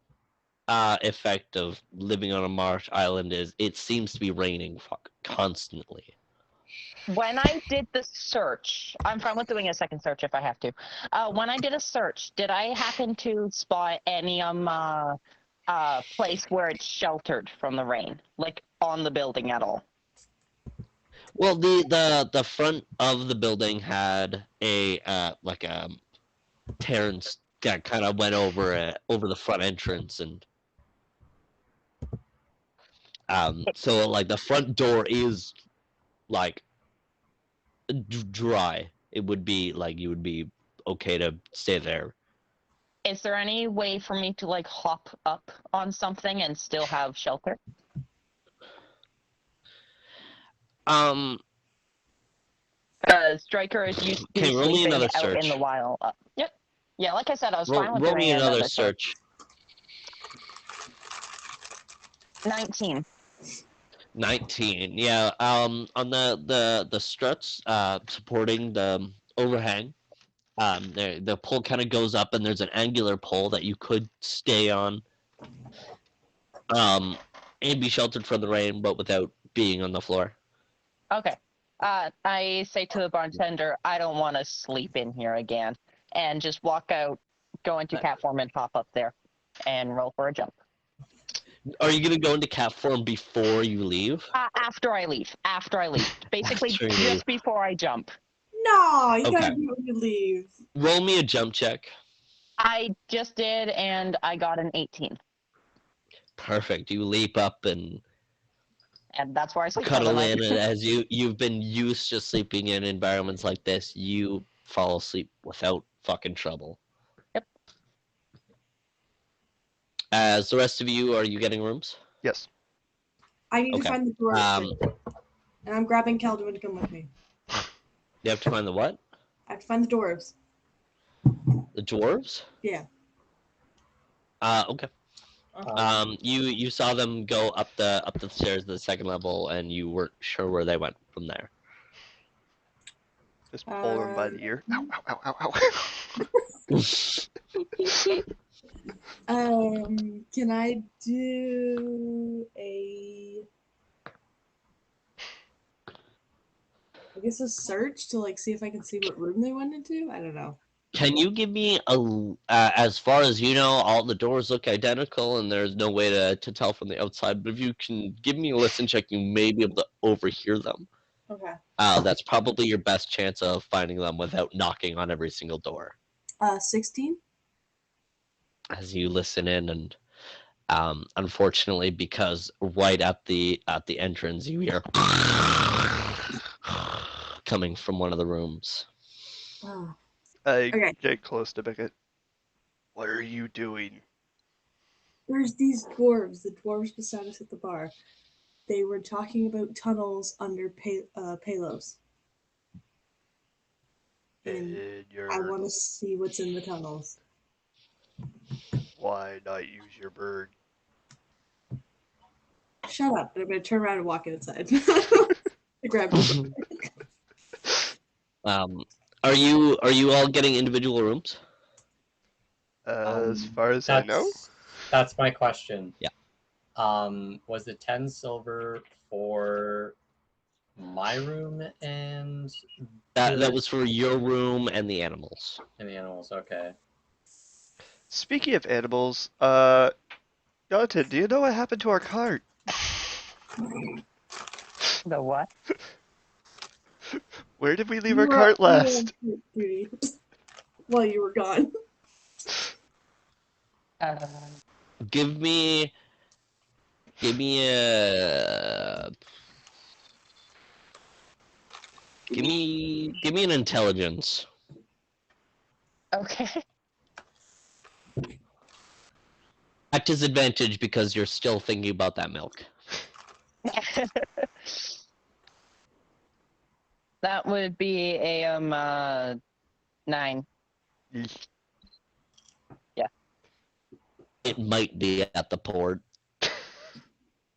effect of living on a marsh island is it seems to be raining constantly. When I did the search, I'm fine with doing a second search if I have to. When I did a search, did I happen to spot any place where it's sheltered from the rain, like on the building at all? Well, the front of the building had a like a Terrence that kind of went over the front entrance, and so like the front door is like dry. It would be like you would be okay to stay there. Is there any way for me to like hop up on something and still have shelter? Striker is used to Okay, roll me sleeping another out in the search. wild. Yep. Yeah, like I said, I was fine with Roll doing me another search. search. 19. 19. Yeah. On the struts supporting the overhang, the pole kind of goes up, and there's an angular pole that you could stay on. And be sheltered from the rain, but without being on the floor. Okay. I say to the bartender, I don't want to sleep in here again, and just walk out, go into cat form, and hop up there, and roll for a jump. Are you gonna go into cat form before you leave? After I leave. Basically, After you just leave. before I jump. No, you Okay. gotta do it when you leave. Roll me a jump check. I just did, and I got an 18. Perfect. You leap up and And that's where I sleep. cuddle in, and as you've been used to sleeping in environments like this, you fall asleep without fucking trouble. Yep. As the rest of you, are you getting rooms? Yes. I need Okay. to find the door. And I'm grabbing Calduin to come with me. You have to find the what? I have to find the dwarves. The dwarves? Yeah. Okay. You saw them go up the stairs to the second level, and you weren't sure where they went from there. Just pull him by the ear. Ow, ow, ow, ow, ow. Can I do I guess a search to like see if I can see what room they went into? I don't know. Can you give me as far as you know, all the doors look identical, and there's no way to tell from the outside. But if you can give me a listen check, you may be able to overhear them. Okay. That's probably your best chance of finding them without knocking on every single door. 16. As you listen in, and unfortunately, because right at the entrance, you hear coming from one of the rooms. Oh. I Okay. get close to Beckett. What are you doing? There's these dwarves, the dwarves beside us at the bar. They were talking about tunnels under Palos. And I want to see what's in the tunnels. Why not use your bird? Shut up. And I'm going to turn around and walk outside. I grab the Are you all getting individual rooms? As far as I know. That's my question. Yeah. Was the 10 silver for my room and That was for your room and the animals. the animals? Okay. Speaking of animals, Jonathan, do you know what happened to our cart? The what? Where did we leave our cart last? While you were gone. Give me a Give me an intelligence. Okay. At disadvantage because you're still thinking about that milk. That would be a 9. It might be at the port.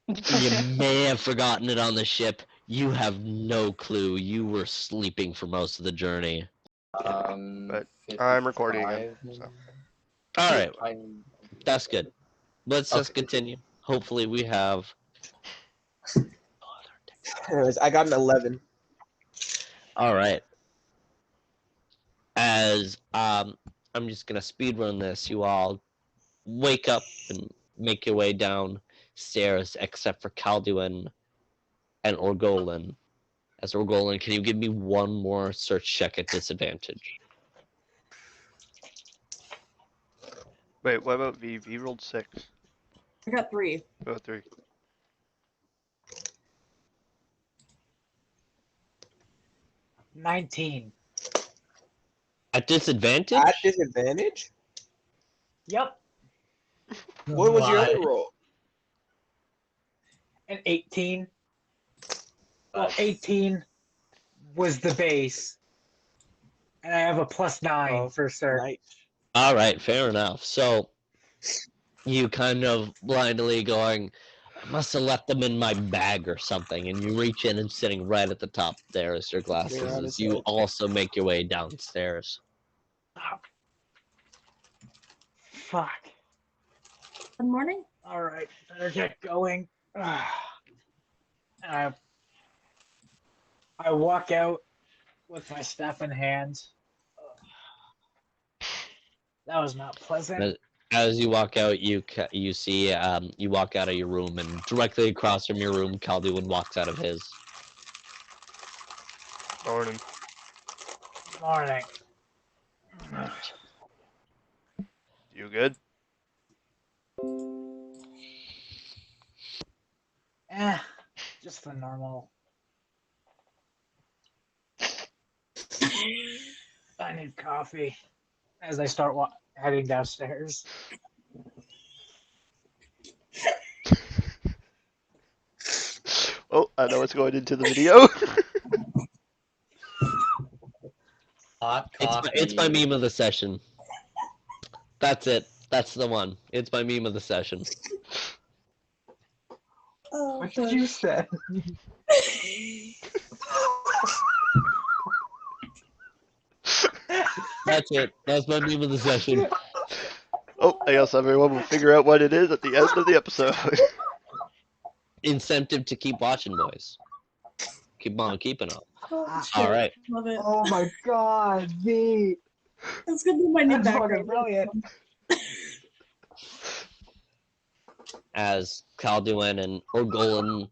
You may have forgotten it on the ship. You have no clue. You were sleeping for most of the journey. But I'm recording again, 55. so. All right, I'm that's good. Let's just Okay. continue. Hopefully, we have. Anyways, I got an 11. All right. As I'm just gonna speed run this. You all wake up and make your way downstairs, except for Calduin and Orgolan. As Orgolan, can you give me one more search check at disadvantage? Wait, what about V? V rolled 6. I got 3. Oh, 3. 19. At disadvantage? At disadvantage? Yep. What was your Why? other roll? An 18. Well, 18 was the base. And I have a +9 for search. Nice. All right, fair enough. So you kind of blindly going, I must have left them in my bag or something, and you reach in and sitting right at the top there is your glasses Yeah, as you that's also make your way downstairs. Fuck. Good morning. All right, better get going. I walk out with my staff in hand. That was not pleasant. As you walk out, you see you walk out of your room, and directly across from your room, Calduin walks out of his. Morning. Morning. You good? Just the normal. I need coffee as I start heading downstairs. Oh, I know what's going into the video. hot coffee. It's my meme of the session. That's it. That's the one. It's my meme of the session. Oh, What did you say? That's it. That's my meme of the session. Oh, I guess everyone will figure out what it is at the end of the episode. Incentive to keep watching, boys. Keep on keeping up. Oh, shit. All right. Love it. Oh my god, V. That's gonna be my new That's fucking background. brilliant. As Calduin and Orgolan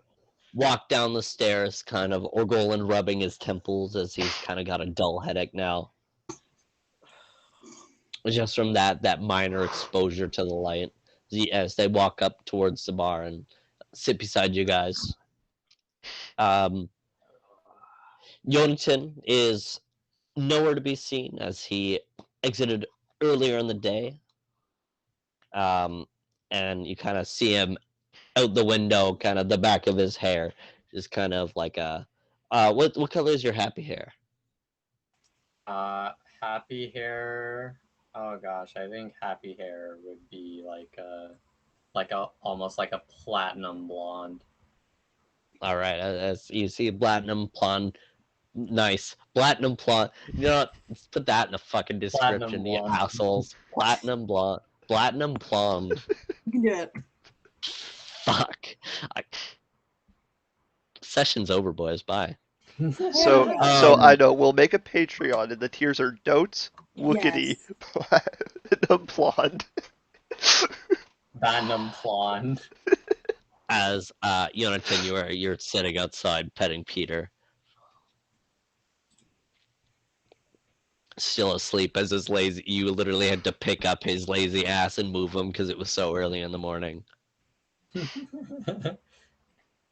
walk down the stairs, kind of Orgolan rubbing his temples as he's kind of got a dull headache now. Just from that minor exposure to the light. As they walk up towards the bar and sit beside you guys. Yonatan is nowhere to be seen as he exited earlier in the day. And you kind of see him out the window, kind of the back of his hair is kind of like a what color is your happy hair? Happy hair. Oh gosh, I think happy hair would be like a almost like a platinum blonde. All right, as you see, platinum blonde, nice platinum blonde. You know what? Let's put that in the fucking description, Platinum you blonde. assholes. Platinum blonde, platinum blonde. You can do it. Fuck. Session's over, boys. Bye. So I know we'll make a Patreon, and the tiers are Dotes, Wookity, Yes. Platinum Blonde. Platinum blonde. As Yonatan, you're sitting outside petting Peter, still asleep as his lazy. You literally had to pick up his lazy ass and move him because it was so early in the morning.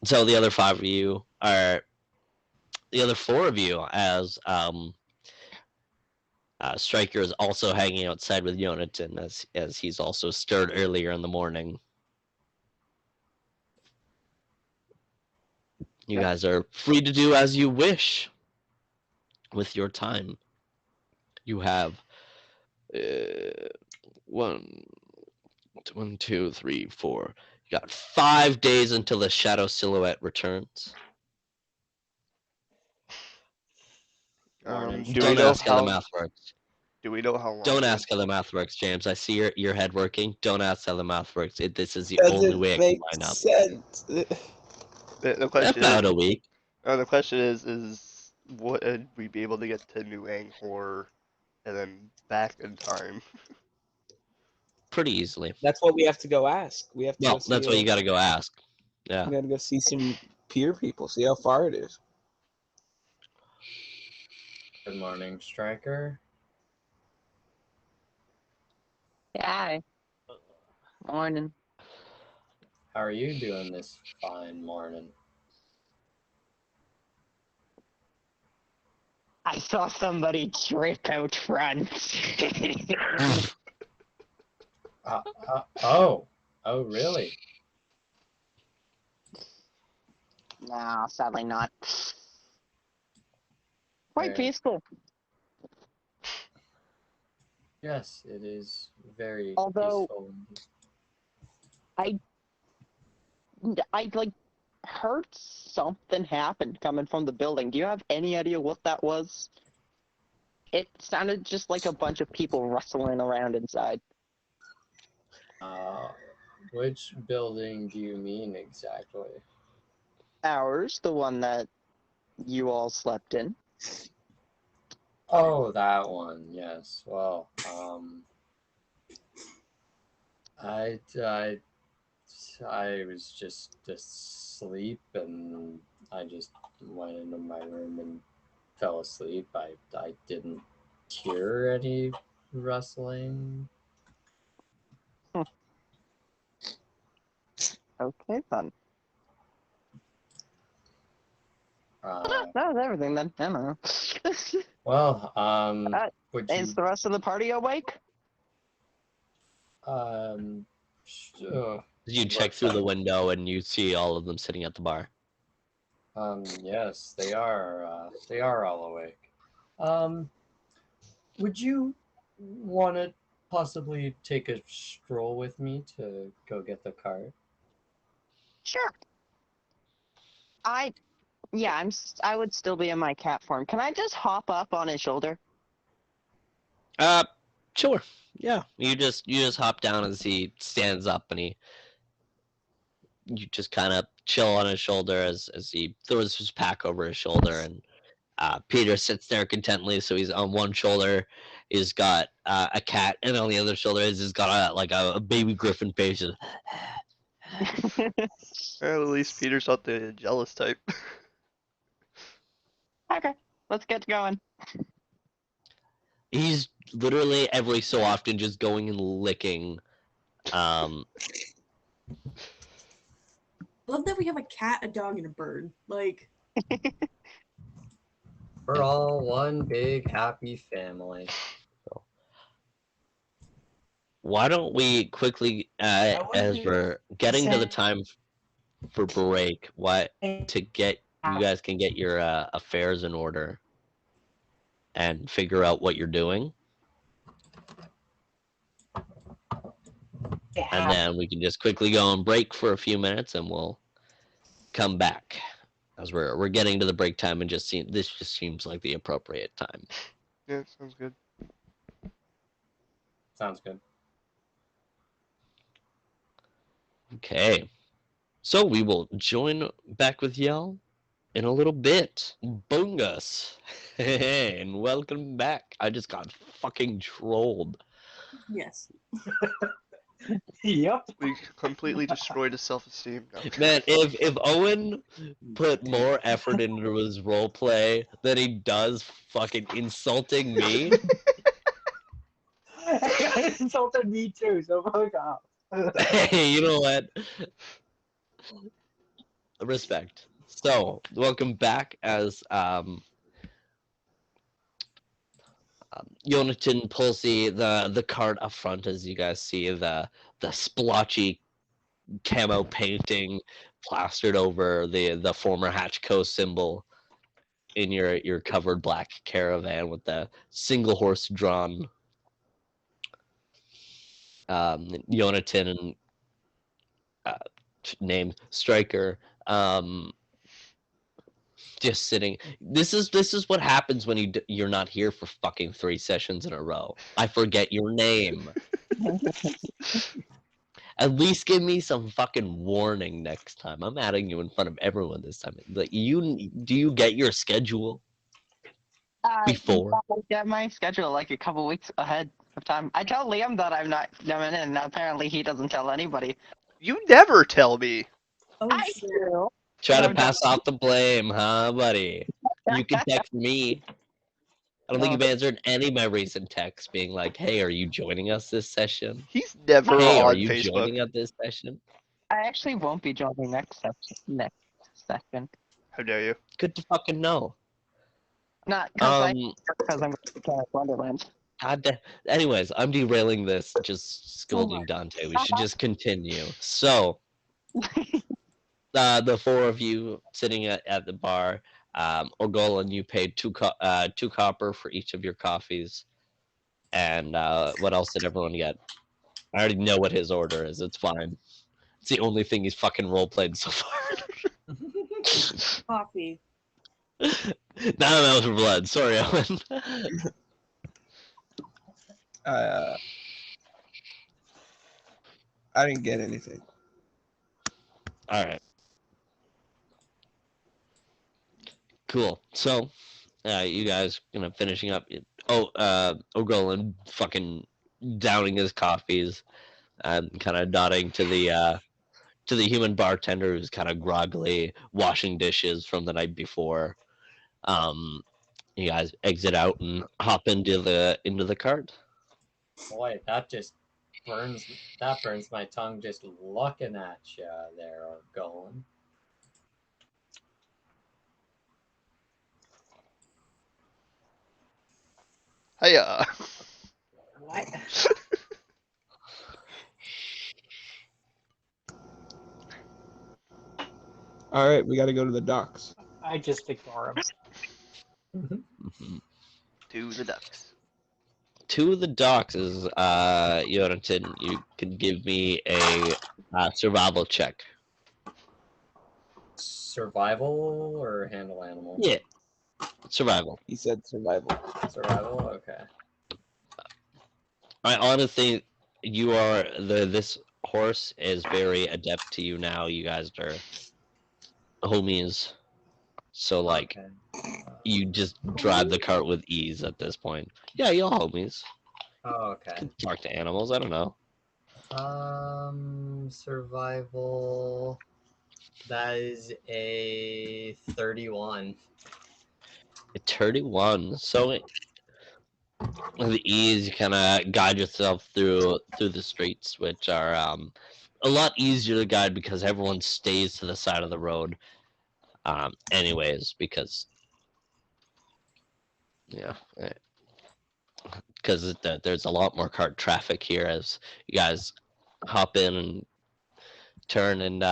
So the other 5 of you are the other four of you as Stryker is also hanging outside with Yonatan as he's also stirred earlier in the morning. You guys are free to do as you wish with your time. You have one, 2, 3, 4. You got 5 days until the shadow silhouette returns. Morning. Do we Don't know ask how the how? math works. Do we know how long? Don't it ask how is? the math works, James. I see your head working. Don't ask how the math works. This is the only Doesn't way it can make line up. sense. The question About is. a week. The question is would we be able to get to New Anghor and then back in time? Pretty easily. That's what we have to go ask. We have to go Well, see. that's what you got to go ask. Yeah. We gotta go see some peer people. See how far it is. Good morning, Stryker. Hi. Morning. How are you doing this fine morning? I saw somebody trip out front. Oh, really? No, sadly not. Quite Very- peaceful. Yes, it is very Although- peaceful. I like heard something happen coming from the building. Do you have any idea what that was? It sounded just like a bunch of people rustling around inside. Which building do you mean exactly? Ours, the one that you all slept in. Oh, that one. Yes. Well, I was just asleep and I just went into my room and fell asleep. I didn't hear any rustling. Okay, then. Uh, That was everything then. I don't know. well, would you Is the rest of the party awake? sure. You check through the window and you see all of them sitting at the bar. Yes, they are all awake. Would you want to possibly take a stroll with me to go get the cart? Sure. I would still be in my cat form. Can I just hop up on his shoulder? Sure. Yeah. You just hop down as he stands up and you just kind of chill on his shoulder as he throws his pack over his shoulder, and Peter sits there contently. So he's on one shoulder, he's got a cat, and on the other shoulder he's got a baby griffin face. Well, at least Peter's not the jealous type. Okay, let's get going. He's literally every so often just going and licking. I love that we have a cat, a dog, and a bird. Like, We're all one big happy family. Why don't we quickly, as we're getting to the time for break, to get you guys can get your affairs in order and figure out what you're doing, and then we can just quickly go on break for a few minutes, and we'll come back as we're getting to the break time, and this just seems like the appropriate time. Yeah, sounds good. Sounds good. Okay, so we will join back with y'all in a little bit. Bungus. And welcome back. I just got fucking trolled. yes. Yep. We completely destroyed his self-esteem. No. Man, if Owen put more effort into his role play than he does fucking insulting me, It insulted me too, so fuck off. hey, you know what? Respect. So, welcome back as Jonathan pulls the cart up front as you guys see the splotchy camo painting plastered over the former Hatchco symbol in your covered black caravan with the single horse drawn Jonathan and named Striker just sitting. This is what happens when you're not here for fucking 3 sessions in a row. I forget your name. At least give me some fucking warning next time. I'm adding you in front of everyone this time. Like, do you get your schedule before? I get my schedule like a couple weeks ahead of time. I tell Liam that I'm not coming in, and apparently he doesn't tell anybody. You never tell me. Oh, I shit. do. Try to No, pass off the blame, huh, buddy? You can text me. I don't think you've answered any of my recent texts being like, hey, are you joining us this session? He's never Hey, are on you Facebook. joining us this session? I actually won't be joining next session. How dare you? Good to fucking know. Not because I'm going to Wonderland. Anyways, I'm derailing this, just scolding Dante. We should just continue. So, the 4 of you sitting at the bar, Ogolan, you paid 2 copper for each of your coffees. And what else did everyone get? I already know what his order is. It's fine. It's the only thing he's fucking role-played so far. Coffee. None of that was for blood. Sorry, Owen. I didn't get anything. All right. Cool. So, you guys finishing up. Ogolan fucking downing his coffees and kind of nodding to the human bartender who's kind of groggily washing dishes from the night before. You guys exit out and hop into the cart. Boy, that burns my tongue just looking at you there, going. Hiya. What? All right, we got to go to the docks. I just ignore him. To the ducks. To the docks is Jonathan. You can give me a survival check. Survival or handle animal? Yeah, survival. He said survival. Survival, okay. I honestly, this horse is very adept to you now. You guys are homies, so like Okay. you just drive the cart with ease at this point. Yeah, y'all homies. Oh, okay. Can talk to animals. I don't know. Survival. That is a 31. A 31. So with ease, you kind of guide yourself through the streets, which are a lot easier to guide because everyone stays to the side of the road. Anyways, because because there's a lot more cart traffic here as you guys hop in and turn, and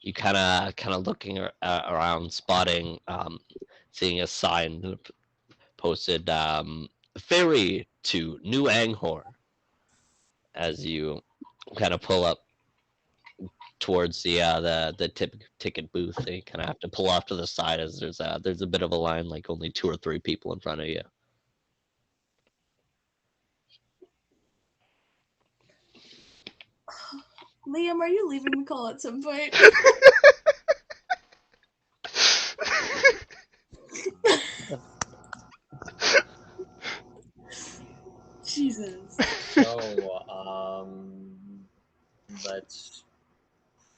you kind of looking around, spotting, seeing a sign posted, ferry to New Anghor, as you kind of pull up towards the ticket booth. They kind of have to pull off to the side as there's a bit of a line, like only 2 or 3 people in front of you. Liam, are you leaving the call at some point? Jesus. So, let's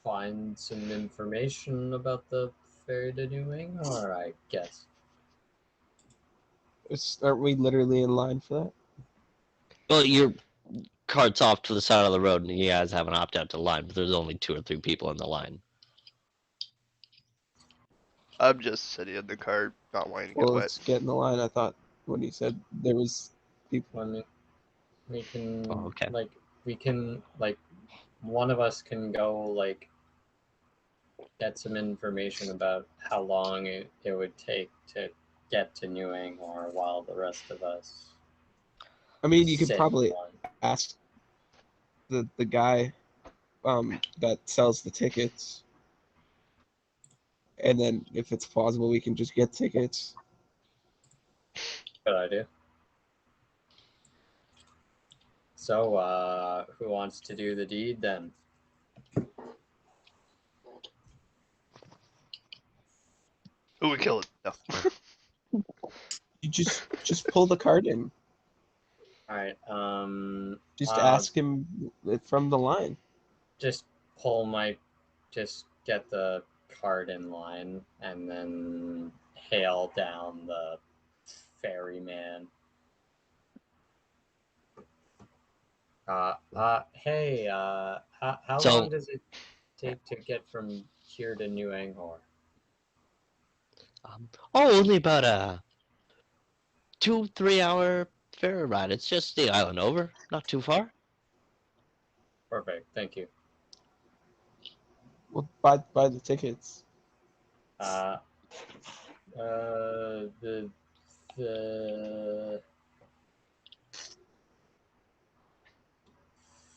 find some information about the ferry to New Anghor, I guess. Aren't we literally in line for that? Well, your cart's off to the side of the road, and you guys have an opt out to line, but there's only 2 or 3 people in the line. I'm just sitting in the car, not wanting to get Well, wet. let's get in the line. I thought when he said there was people. When we can, Oh, okay. one of us can go, like, get some information about how long it would take to get to New Anghor while the rest of us I mean, you could sit probably on. ask the guy that sells the tickets, and then if it's plausible, we can just get tickets. Good idea. So, who wants to do the deed then? Who would kill it? No. You just pull the card in. All right. Just ask him from the line. Just get the card in line and then hail down the ferryman. Hey, how So- long does it take to get from here to New Anghor? Only about a 2-3 hour ferry ride. It's just the island over, not too far. Perfect, thank you. Well, buy the tickets. The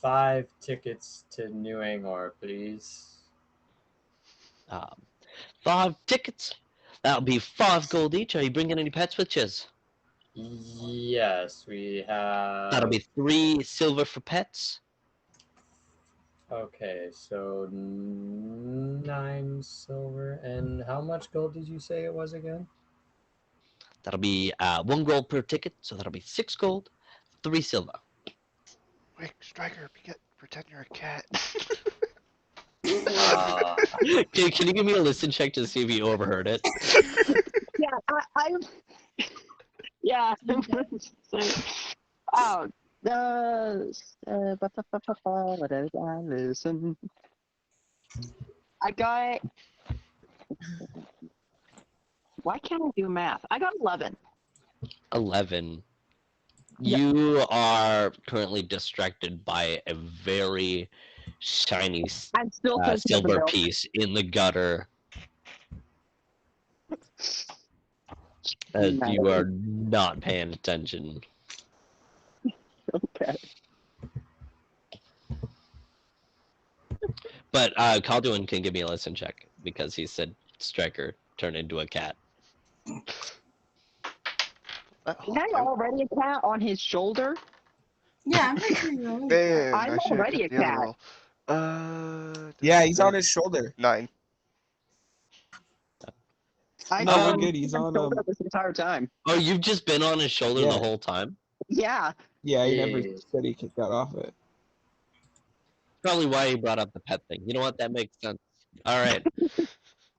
5 tickets to New Anghor, please. 5 tickets. That'll be 5 gold each. Are you bringing any pets with you? Yes, we have. That'll be 3 silver for pets. Okay, so 9 silver. And how much gold did you say it was again? That'll be 1 gold per ticket, so that'll be 6 gold, 3 silver. Wait, Striker, pretend you're a cat. Can you give me a listen check to see if you overheard it? Yeah, yeah. Oh, what did I listen? I got. Why can't I do math? I got 11. 11. Yeah. You are currently distracted by a very shiny I'm still thinking of the silver bill. piece in the gutter. As Nice. you are not paying attention. Okay. But Calduin can give me a listen check because he said Striker turned into a cat. Isn't I already a cat on his shoulder? Yeah, I'm pretty sure you're already. Man, I'm I should have already kept a the other cat. roll. Yeah, he's on his shoulder. 9. I've No, we're been good. He's on shoulder this entire time. Oh, you've just been on his shoulder Yeah. the whole time? Yeah. Yeah, he never Yeah. said he got off it. Probably why he brought up the pet thing. You know what? That makes sense. All right.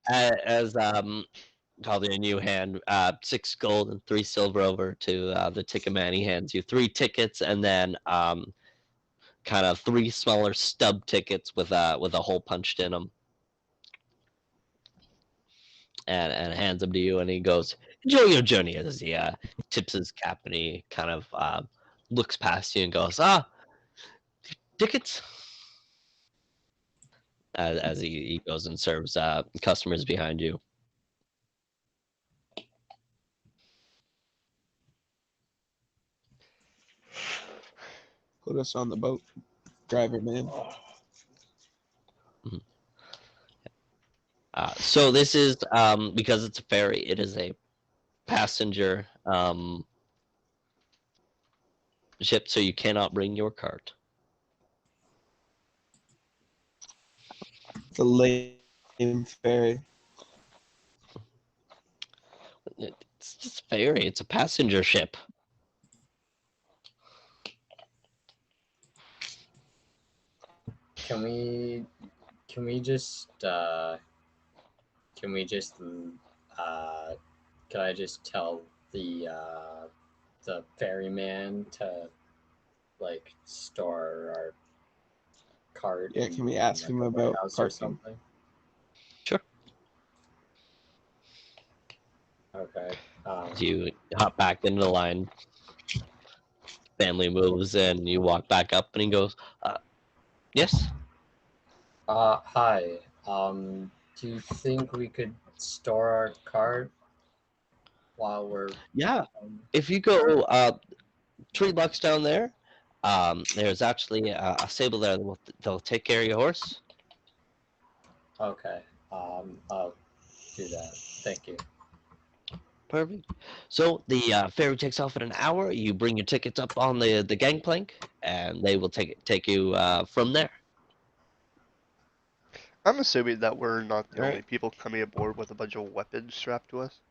As Calduin, you hand 6 gold and 3 silver over to the ticket man. He hands you 3 tickets and then kind of 3 smaller stub tickets with a hole punched in them. And hands them to you, and he goes, "Enjoy your journey." As he tips his cap, and he kind of looks past you and goes, tickets. As he goes and serves customers behind you. Put us on the boat, driver man. So this is because it's a ferry. It is a passenger ship, so you cannot bring your cart. It's a lame ferry. It's just a ferry. It's a passenger ship. Can we just can I just tell the ferryman to, like, store our cart? Yeah, can we in, ask like, him a about warehouse or parking? something? Sure. Okay. You hop back into the line. Family moves in. You walk back up, and he goes, "Yes." Hi. Do you think we could store our cart while we're Yeah. um, If you go 3 blocks down there, there's actually a stable there. They'll take care of your horse. okay. I'll do that. Thank you. Perfect. So the ferry takes off in an hour. You bring your tickets up on the gangplank, and they will take you from there. I'm assuming that we're not the All only right. people coming aboard with a bunch of weapons strapped to us.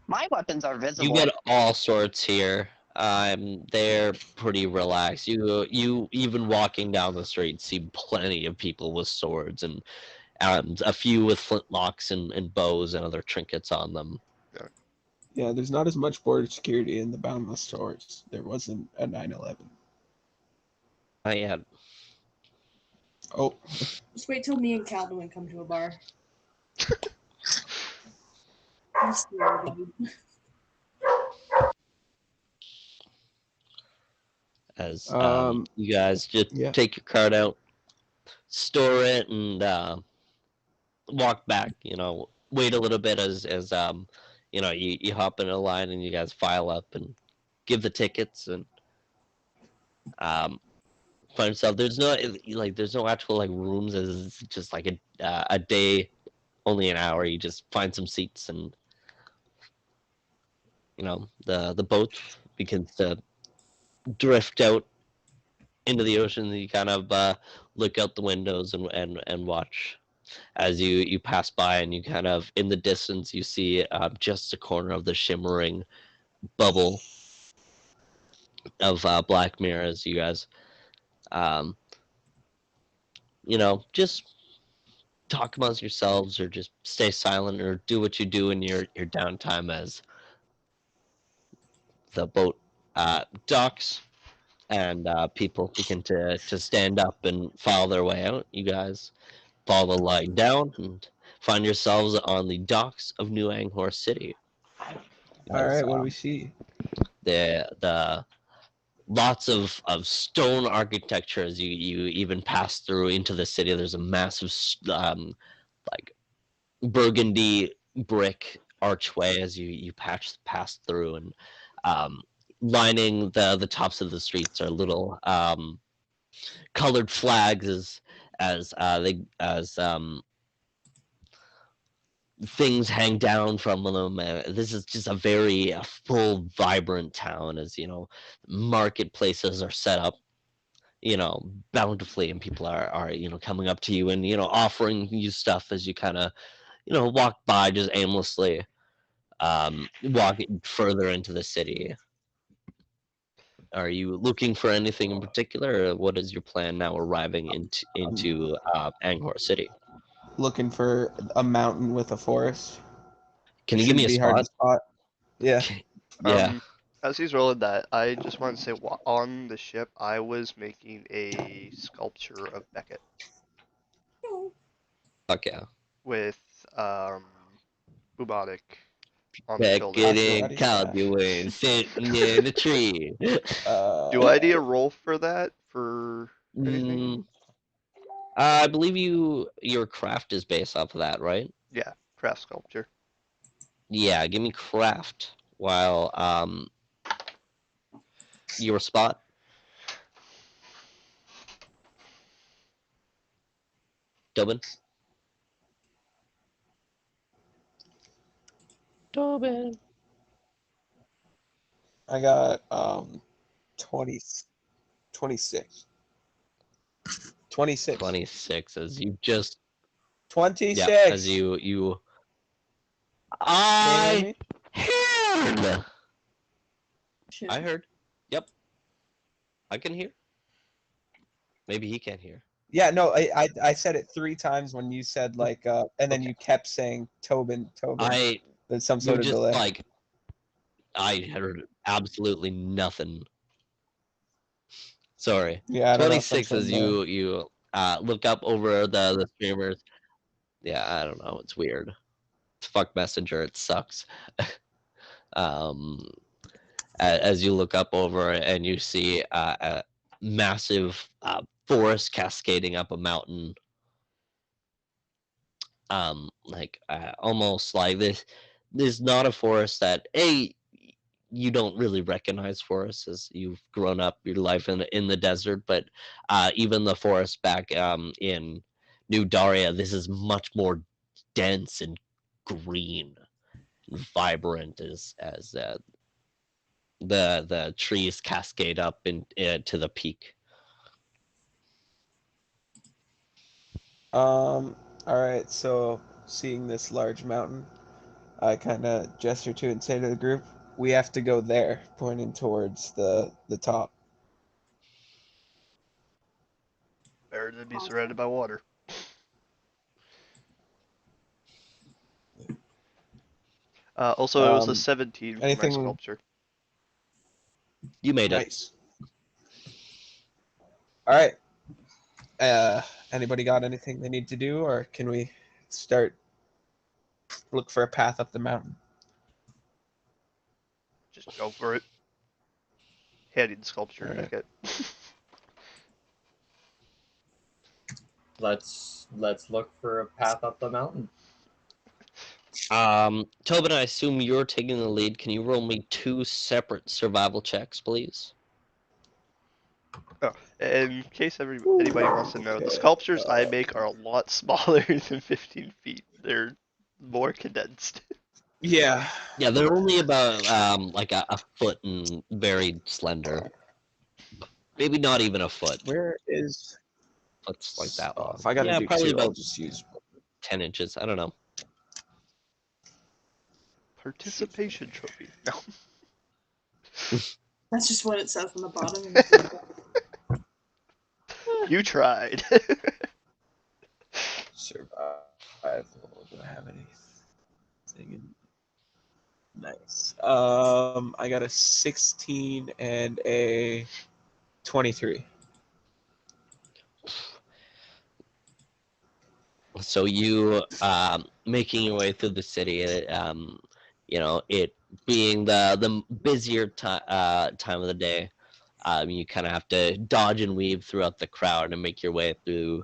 My weapons are You visible. get all sorts here. They're pretty relaxed. You even walking down the street see plenty of people with swords and a few with flintlocks and bows and other trinkets on them. Yeah, there's not as much border security in the Boundless stores. There wasn't a 9/11. Yeah, Oh, Just wait till me and Calvin come to a bar. I'm scared, dude. as you yeah. guys just take your card out, store it, and walk back. Wait a little bit as you hop in a line and you guys file up and give the tickets and find yourself. There's no actual like rooms. It's just like a day, only an hour. You just find some seats and the boat begins to drift out into the ocean. You kind of look out the windows and watch as you pass by, and you kind of in the distance you see just a corner of the shimmering bubble of Black Mirror as you guys um, just talk amongst yourselves or just stay silent or do what you do in your downtime as the boat docks and people begin to stand up and file their way out. You guys follow the line down and find yourselves on the docks of New Anghor City. All right, what do we see? The lots of stone architecture as you even pass through into the city. There's a massive like burgundy brick archway as you pass through, and lining the tops of the streets are little colored flags as things hang down from them. This is just a very full, vibrant town. As marketplaces are set up, bountifully, and people are coming up to you and offering you stuff as you kind of walk by just aimlessly, walking further into the city. Are you looking for anything in particular, or what is your plan now arriving into Anghor City? Looking for a mountain with a forest. Can you give me Shouldn't a be hard to spot? spot. Yeah. Yeah. As he's rolling that, I just want to say on the ship, I was making a sculpture of Beckett No. Fuck yeah. with bubonic on the shoulder. Beckett and Maserati stash. Calduin sitting in a tree. Do I need a roll for that? For anything? Mm, I believe your craft is based off of that, right? Yeah, craft sculpture. Yeah, give me craft while your spot. Tobin. Tobin. I got 20, 26. 26. 26 as you just 26. yeah, as you Can you I hear me? heard. Shit. I heard. Yep. I can hear. Maybe he can't hear. Yeah, no, I said it 3 times when you said like and then Okay. you kept saying Tobin. There's some You sort of just delay. like I heard absolutely nothing. Sorry. Yeah, I don't know. 26 as you look up over the streamers. Yeah, I don't know. It's weird. fuck Messenger. It sucks. As you look up over and you see a massive forest cascading up a mountain. Almost like this. This is not a forest that you don't really recognize forests as you've grown up your life in the desert, but even the forest back in New Daria, this is much more dense and green, and vibrant as the trees cascade up to the peak. All right. So seeing this large mountain, I kind of gesture to and say to the group, "We have to go there," pointing towards the top. Better than be surrounded by water. Also, it was a 17 for my anything- sculpture. You made it. Nice. All right. Anybody got anything they need to do, or can we start look for a path up the mountain? Just go for it. Handing the sculpture All right. back Let's look for a path up the mountain. Tobin, I assume you're taking the lead. Can you roll me 2 separate survival checks, please? Oh, in case anybody wants to know, the sculptures I make are a lot smaller than 15 feet. They're more condensed. Yeah. Yeah, they're only about like a foot and very slender. Maybe not even a foot. Where is? It's like that long. If I gotta Yeah, do probably 2, I'll about just use. 10 inches. I don't know. Participation trophy. No. That's just what it says on the bottom. You tried. Survival. Do I have anything? Nice. I got a 16 and a 23. So you making your way through the city, it being the busier time of the day, you kind of have to dodge and weave throughout the crowd and make your way through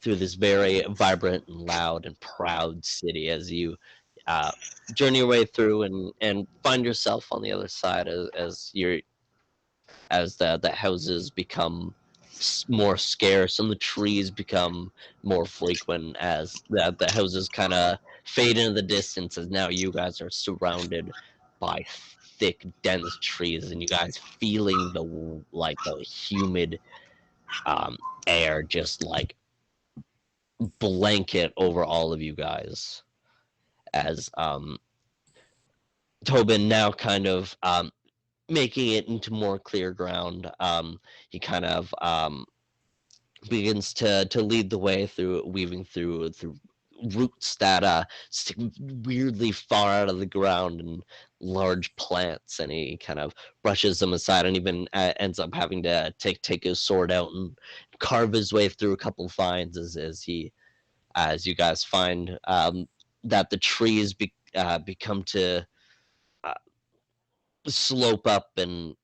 this very vibrant and loud and proud city as you journey your way through and find yourself on the other side as the houses become more scarce and the trees become more frequent as the houses kind of fade into the distance as now you guys are surrounded by thick dense trees and you guys feeling the humid air just like blanket over all of you guys as Tobin now kind of making it into more clear ground. He kind of begins to lead the way through weaving through roots that stick weirdly far out of the ground and large plants, and he kind of brushes them aside and even ends up having to take his sword out and carve his way through a couple vines as you guys find that the trees become to slope up and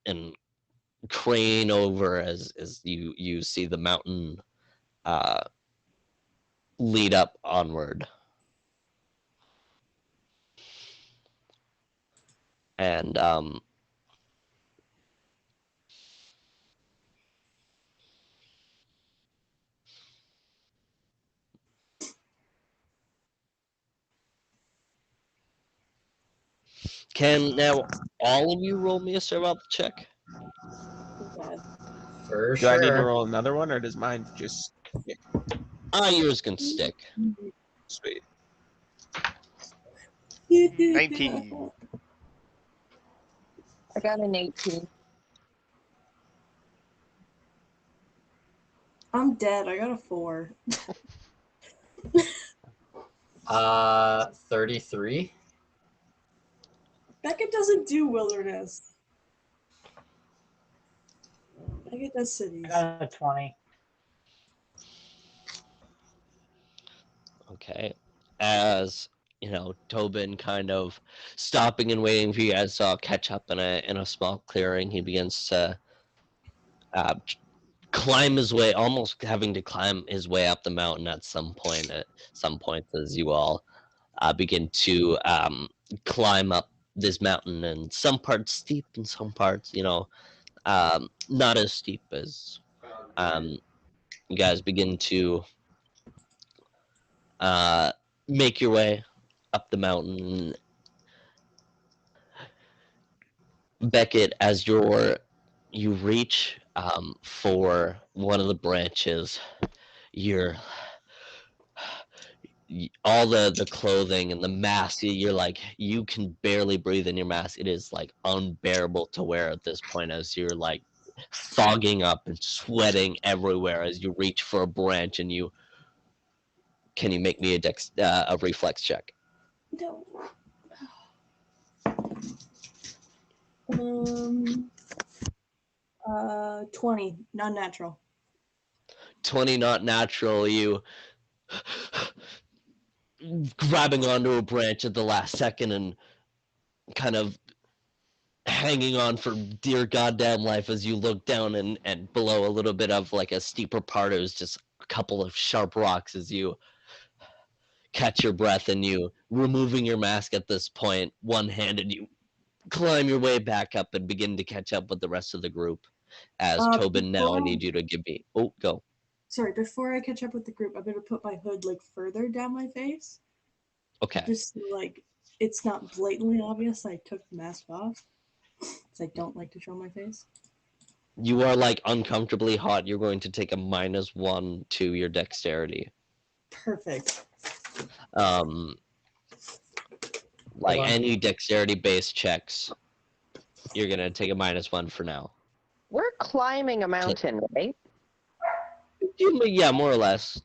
crane over as you see the mountain uh, lead up onward. And can now all of you roll me a survival check? For Do sure. I need to roll another one, or does mine just? Yours can stick. Sweet. 19. I got an 18. I'm dead. I got a 4. 33. Becca doesn't do wilderness. Becca does cities. I got a 20. Okay. As Tobin kind of stopping and waiting for you guys to all catch up in a small clearing. He begins to climb his way, almost having to climb his way up the mountain at some point. At some point, as you all begin to climb up this mountain, and some parts steep, and some parts, not as steep as you guys begin to make your way up the mountain. Beckett, as you reach for one of the branches, you're all the clothing and the mask, you're like, you can barely breathe in your mask. It is like unbearable to wear at this point, as you're like fogging up and sweating everywhere as you reach for a branch. And can you make me a reflex check? No. 20, non-natural. 20 not natural. You grabbing onto a branch at the last second and kind of hanging on for dear goddamn life as you look down, and below a little bit of like a steeper part is just a couple of sharp rocks. As you catch your breath and you removing your mask at this point, one-handed, you climb your way back up and begin to catch up with the rest of the group. As Tobin, now I need you to give me... Oh, go. Sorry, before I catch up with the group, I'm going to put my hood like further down my face. Okay. Just so, like, it's not blatantly obvious I took the mask off. Because I don't like to show my face. You are like uncomfortably hot. You're going to take a -1 to your dexterity. Perfect. Like any dexterity-based checks, you're gonna take a -1 for now. We're climbing a mountain, right? Yeah, more or less.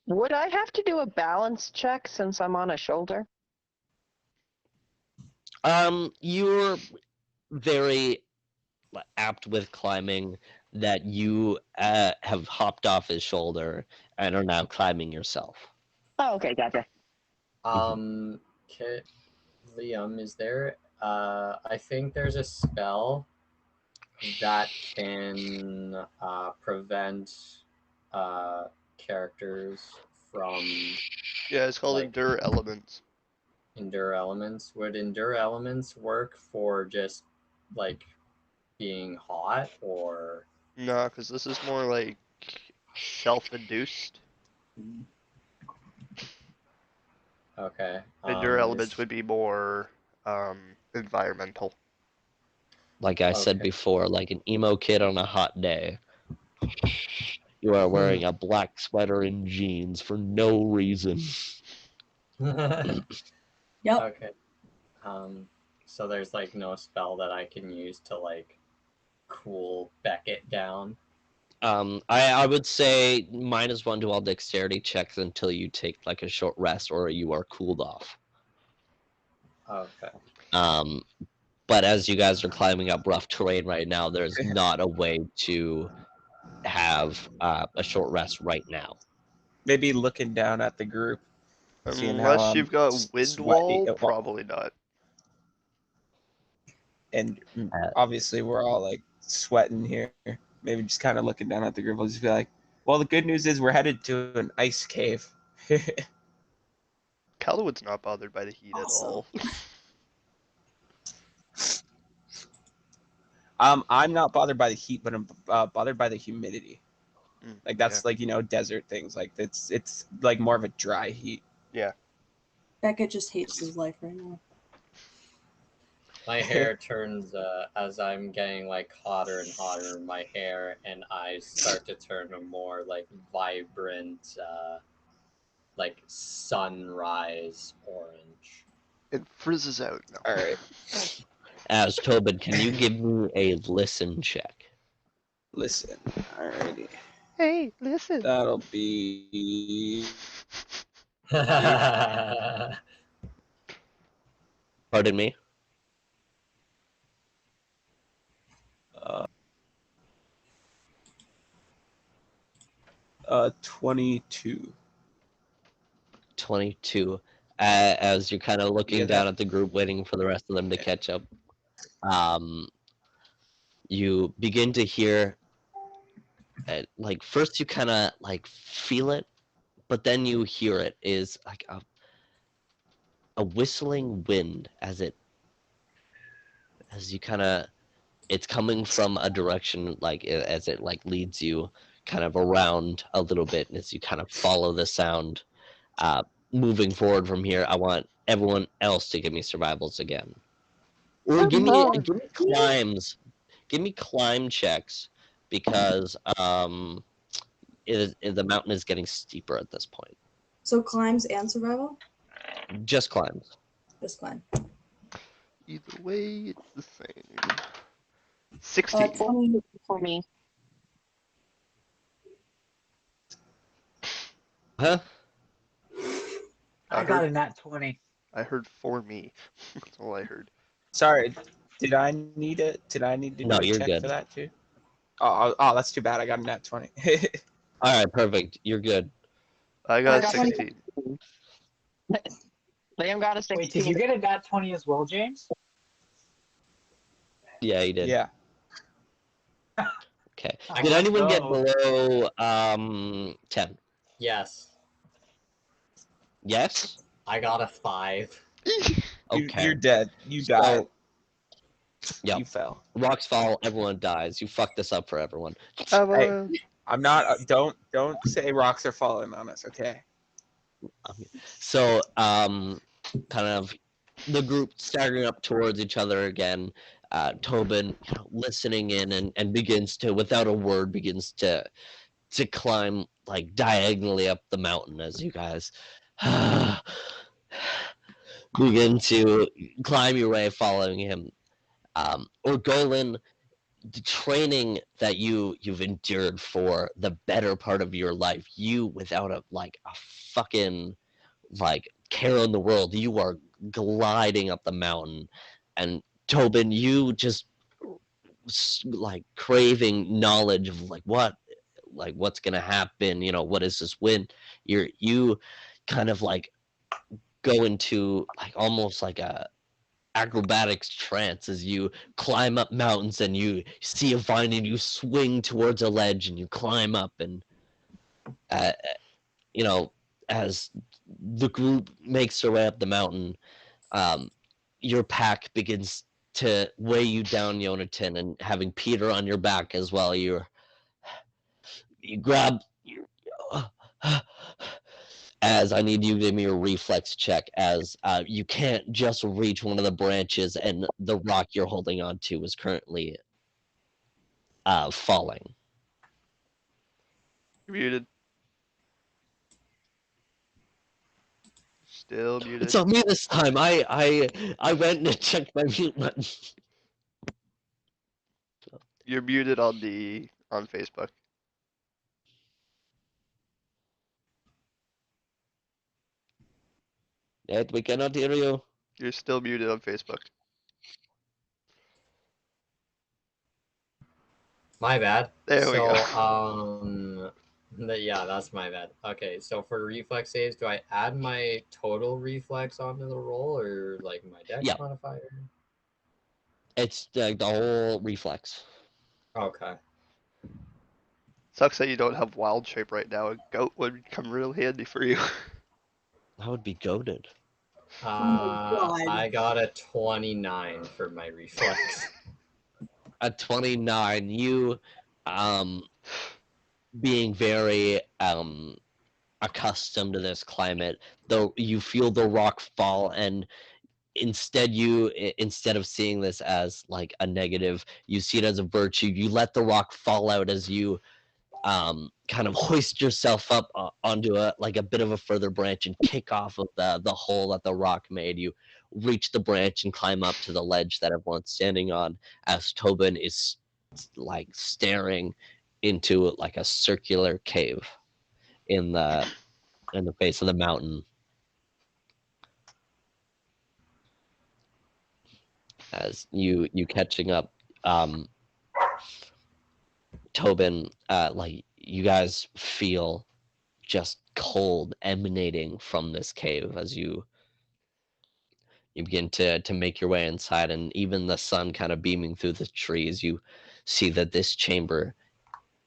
Would I have to do a balance check since I'm on a shoulder? You're very apt with climbing that you have hopped off his shoulder and are now climbing yourself. Oh, okay, gotcha. Liam, is there? I think there's a spell that can prevent characters from. Yeah, it's called Endure Elements. Endure Elements. Would Endure Elements work for just like being hot, or? No, because this is more like self-induced. Okay. Endure Elements would be more environmental. Like I said before, like an emo kid on a hot day. You are wearing a black sweater and jeans for no reason. Yep. Okay. So there's like no spell that I can use to like cool Beckett down. I would say -1 to all dexterity checks until you take like a short rest or you are cooled off. Okay. But as you guys are climbing up rough terrain right now, there's not a way to have a short rest right now. Maybe looking down at the group. Unless you've got wind wall, probably not. And obviously we're all like sweating here. Maybe just kind of looking down at the group. I'll just be like, well, the good news is we're headed to an ice cave. Callowwood's not bothered by the heat at all. I'm not bothered by the heat, but I'm bothered by the humidity. Like that's like, desert things. Like it's like more of a dry heat. Yeah. Becca just hates his life right now. My hair turns as I'm getting like hotter and hotter. My hair and eyes start to turn a more like vibrant, like sunrise orange. It frizzes out. No. All right. As Tobin, can you give me a listen check? Listen. Alrighty. Hey, listen. That'll be. Pardon me? 22. 22. as you're kind of looking Yeah, down that- at the group, waiting for the rest of them to catch up. You begin to hear, like first you kind of like feel it, but then you hear it is like a whistling wind as you kind of it's coming from a direction like as it like leads you kind of around a little bit, and as you kind of follow the sound moving forward from here. I want everyone else to give me survivals again, or give me climbs. Give me climb checks because the mountain is getting steeper at this point. So climbs and survival? Just climbs. Just climb. Either way, it's the same. 16. 20 for me. Huh? I got a nat 20. I heard for me. That's all I heard. Sorry, did I need to No, do a you're check good. for that too? Oh, that's too bad. I got a nat 20. All right, perfect. You're good. I got I got 16. Liam got a 16. Wait, did you get a nat 20 as well, James? Yeah, you did. Yeah. Okay. I Did anyone get know. below 10? Yes. Yes? I got a 5. Okay. You're dead. You died. Yep. You fell. Rocks fall, everyone dies. You fucked this up for everyone. Hey, I'm not. Don't say rocks are falling on us. Okay. So, kind of the group staggering up towards each other again. Tobin, listening in and begins to, without a word, begins to climb like diagonally up the mountain as you guys begin to climb your way, following him. Or Golan, the training that you've endured for the better part of your life, you without a fucking care in the world, you are gliding up the mountain, and Tobin, you just like craving knowledge of what's gonna happen, what is this wind. You kind of like go into like almost like a acrobatics trance as you climb up mountains, and you see a vine and you swing towards a ledge and you climb up, and as the group makes their way up the mountain, your pack begins to weigh you down, Yonatan, and having Peter on your back as well, you grab as I need you to give me a reflex check, as you can't just reach one of the branches, and the rock you're holding on to is currently falling. You're muted. Still muted. It's on me this time. I went and checked my mute button. You're muted on Facebook. Ed, we cannot hear you. You're still muted on Facebook. My bad. There we go. Yeah, that's my bad. Okay, so for reflex saves, do I add my total reflex onto the roll, or like my dex Yeah. modifier? It's the whole reflex. Okay. Sucks that you don't have wild shape right now. A goat would come real handy for you. That would be goaded. God. I got a 29 for my reflex. At 29, you being very accustomed to this climate, though you feel the rock fall, and instead of seeing this as like a negative, you see it as a virtue. You let the rock fall out as you kind of hoist yourself up onto a bit of a further branch and kick off of the hole that the rock made. You reach the branch and climb up to the ledge that everyone's standing on, as Tobin is like staring into like a circular cave in the face of the mountain. As you catching up, Tobin, like you guys feel just cold emanating from this cave as you You begin to make your way inside, and even the sun kind of beaming through the trees, you see that this chamber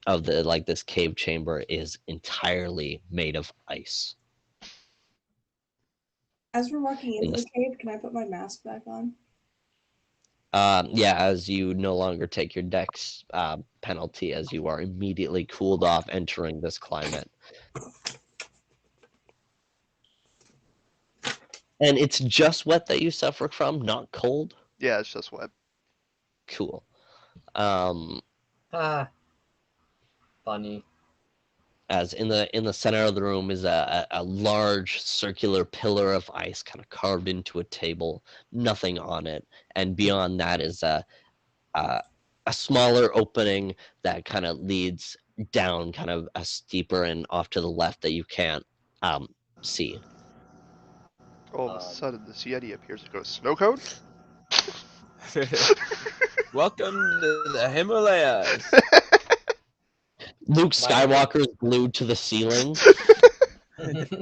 of this cave chamber is entirely made of ice. As we're walking In into the the cave, can I put my mask back on? Yeah, as you no longer take your dex penalty, as you are immediately cooled off entering this climate. And it's just wet that you suffer from, not cold? Yeah, it's just wet. Cool. Ah, funny. As in the center of the room is a large circular pillar of ice kind of carved into a table, nothing on it. And beyond that is a smaller opening that kind of leads down kind of a steeper and off to the left that you can't see. All of a sudden, this Yeti appears and goes, snow cone? Welcome to the Himalayas. Luke Skywalker is glued to the ceiling.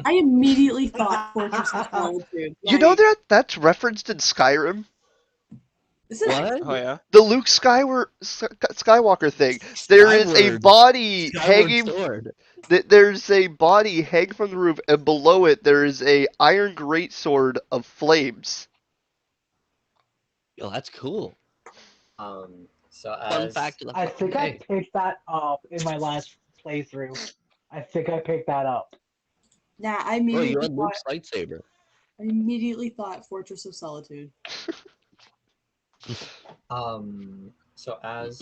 I immediately thought Fortress of Solitude. You know that's referenced in Skyrim? Is it What? Oh yeah. The Luke Skywalker thing. There is a Skyward. body Skyward hanging. Sword. There's a body hanging from the roof, and below it there is a iron greatsword of flames. Yo, that's cool. So Fun as fact of the I fucking think I cave. picked that up in my last playthrough. I think I picked that up. Nah, Oh, you immediately had Luke's lightsaber. I immediately thought Fortress of Solitude. so as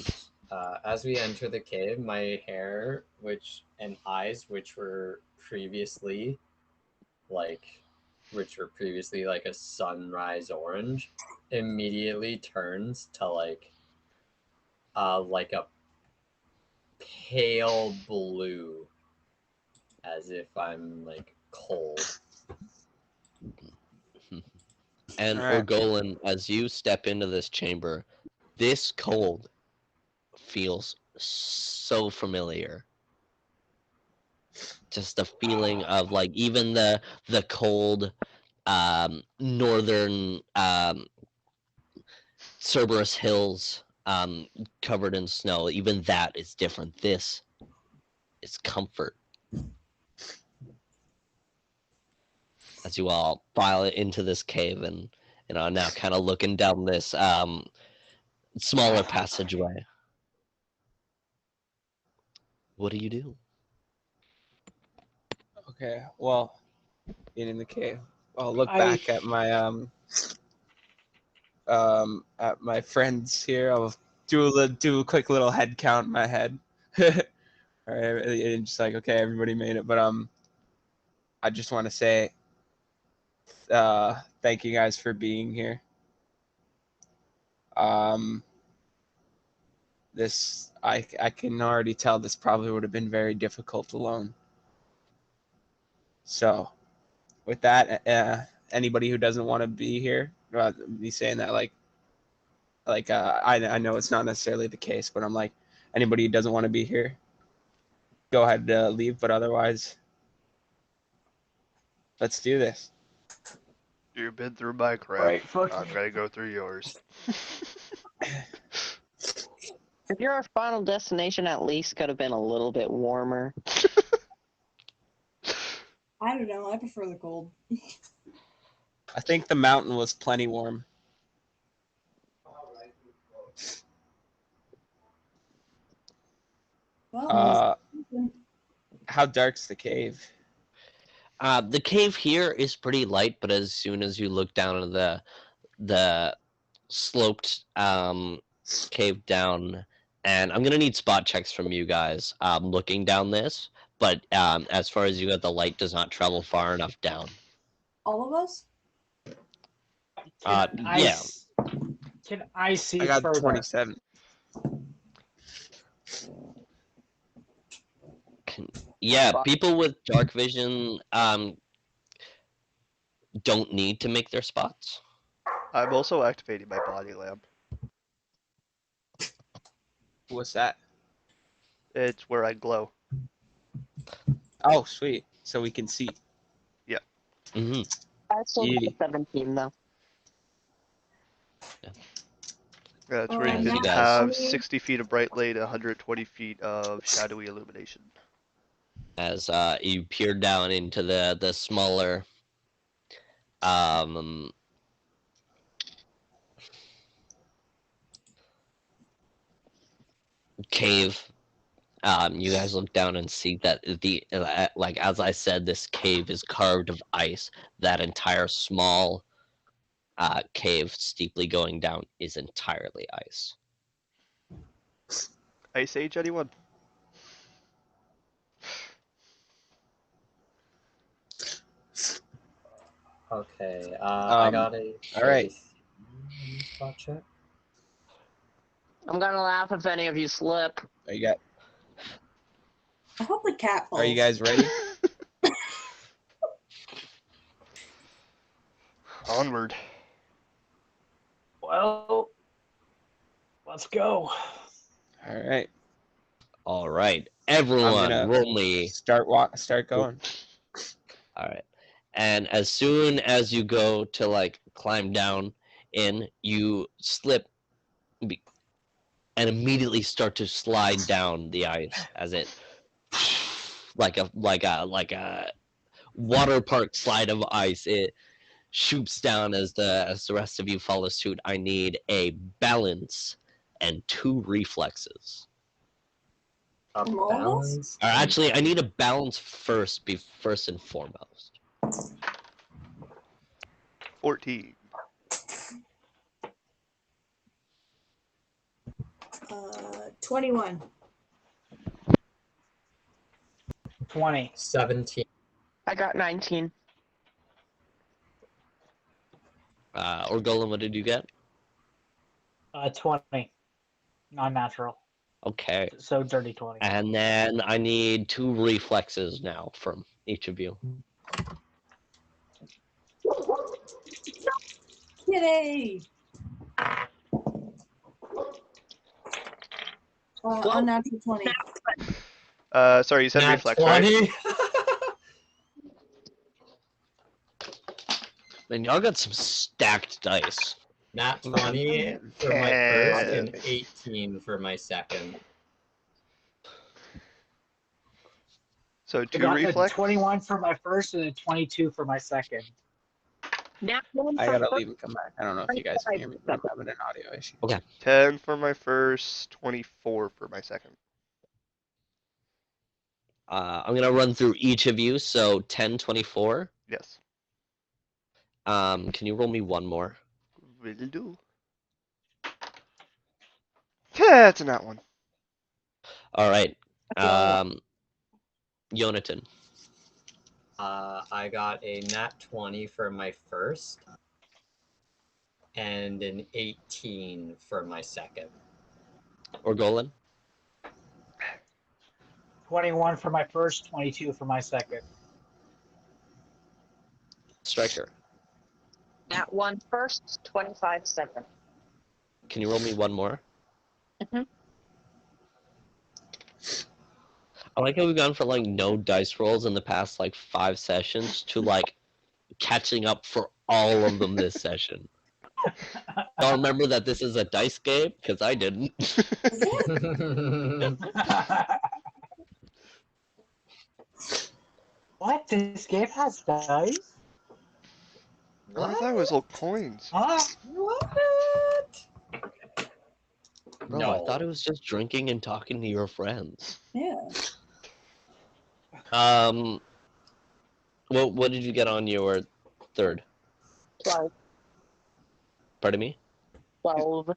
we enter the cave, my hair and eyes which were previously like a sunrise orange immediately turns to like a pale blue, as if I'm like cold. And Alright. Orgolan, as you step into this chamber, this cold feels so familiar. Just the feeling of like even the cold northern Cerberus hills covered in snow, even that is different. This is comfort. As you all file into this cave and now kind of looking down this smaller passageway. What do you do? Okay. Well, in the cave, I'll look back at my friends here. I'll do a quick little head count in my head. All right, and just like, okay, everybody made it. But I just want to say thank you guys for being here. This I can already tell this probably would have been very difficult alone. So with that, anybody who doesn't want to be here, me saying that I know it's not necessarily the case, but I'm like, anybody who doesn't want to be here, go ahead leave. But otherwise, let's do this. You've been through my crap. Right, fuck I'm gonna go through yours. If your final destination at least could have been a little bit warmer. I don't know. I prefer the cold. I think the mountain was plenty warm. Well, How dark's the cave? The cave here is pretty light, but as soon as you look down into the sloped cave down, and I'm gonna need spot checks from you guys looking down this, but as far as you go, the light does not travel far enough down. all of us? Yeah. Can I see I got further? 27. Yeah, people with dark vision don't need to make their spots. I'm also activating my body lamp. What's that? It's where I glow. Oh, sweet. So we can see. Mm-hmm. I still got Yeah. 17 though. That's where you As can you guys- have 60 feet of bright light, 120 feet of shadowy illumination. As you peer down into the smaller cave, you guys look down and see that like as I said, this cave is carved of ice. That entire small cave steeply going down is entirely ice. Ice Age, anyone? Okay, I got a. all right. Spot check. I'm gonna laugh if any of you slip. Are you got? I hope the cat falls. Are you guys ready? Onward. Well, let's go. All right. All right, I'm everyone, gonna roll me. start going. All right, and as soon as you go to like climb down in, you slip and immediately start to slide down the ice as it like a water park slide of ice. It shoots down as the rest of you follow suit. I need a balance and 2 reflexes. A From all of us? balance. Or actually, I need a balance first and foremost. 14. 21. 20. 17. I got 19. Or Golem, what did you get? 20. Non-natural. Okay. So dirty 20. And then I need 2 reflexes now from each of you. Yay! Unnatural 20. Sorry, you said Nat reflex, right? 20. Man, y'all got some stacked dice. Nat 20 for my first and 10. 18 for my second. So I 2 got a reflex? 21 for my first and a 22 for my second. Nat one I for gotta first. leave and come back. I don't know if you guys can hear me, but I'm having an audio issue. Okay. 10 for my first, 24 for my second. I'm going to run through each of you. So 10, 24. Yes. Can you roll me one more? Will do. Yeah, it's a nat one. All right. Yonatan. I got a nat 20 for my first and an 18 for my second. Or Golan. 21 for my first, 22 for my second. Striker. Nat 1 first, 25 second. Can you roll me one more? Mhm. I like how we've gone from like no dice rolls in the past like 5 sessions to like catching up for all of them this session. Y'all remember that this is a dice game? Because I didn't. What? This game has dice? Oh, I thought it was all coins. Huh? What? Bro, No. I thought it was just drinking and talking to your friends. Yeah. What did you get on your third? 12. Pardon me? 12.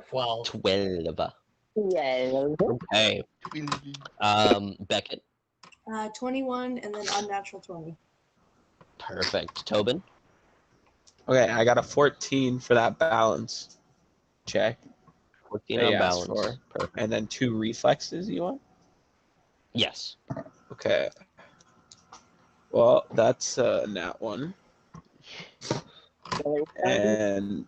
12. 12. 12. Okay. Beckett. 21 and then unnatural 20. Perfect. Tobin. Okay, I got a 14 for that balance check. 14 that on you asked balance. for. Perfect. And then 2 reflexes you want? Yes. Okay. Well, that's a nat 1. And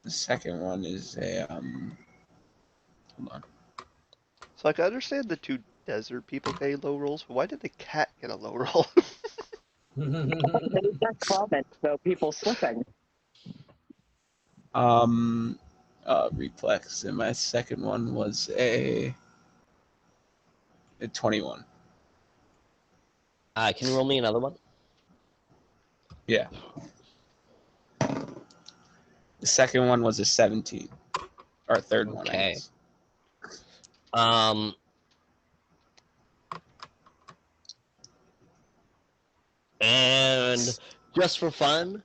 the second one is a hold on. So I can understand the 2 desert people getting low rolls, but why did the cat get a low roll? There's that comment about people slipping. Reflex, and my second one was a 21. Can you roll me another one? Yeah. The second one was a 17. Or third one, I Okay. guess. And just for fun,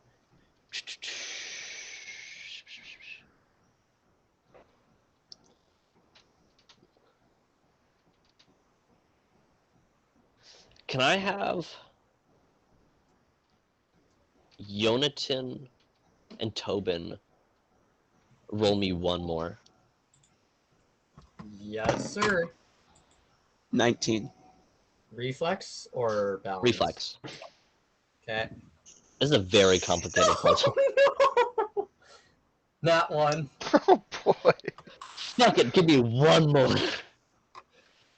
can I have Yonatan and Tobin roll me one more? Yes, sir. 19. Reflex or balance? Reflex. Okay. This is a very complicated puzzle. No! Not one. Oh boy. Fuck it, give me one more.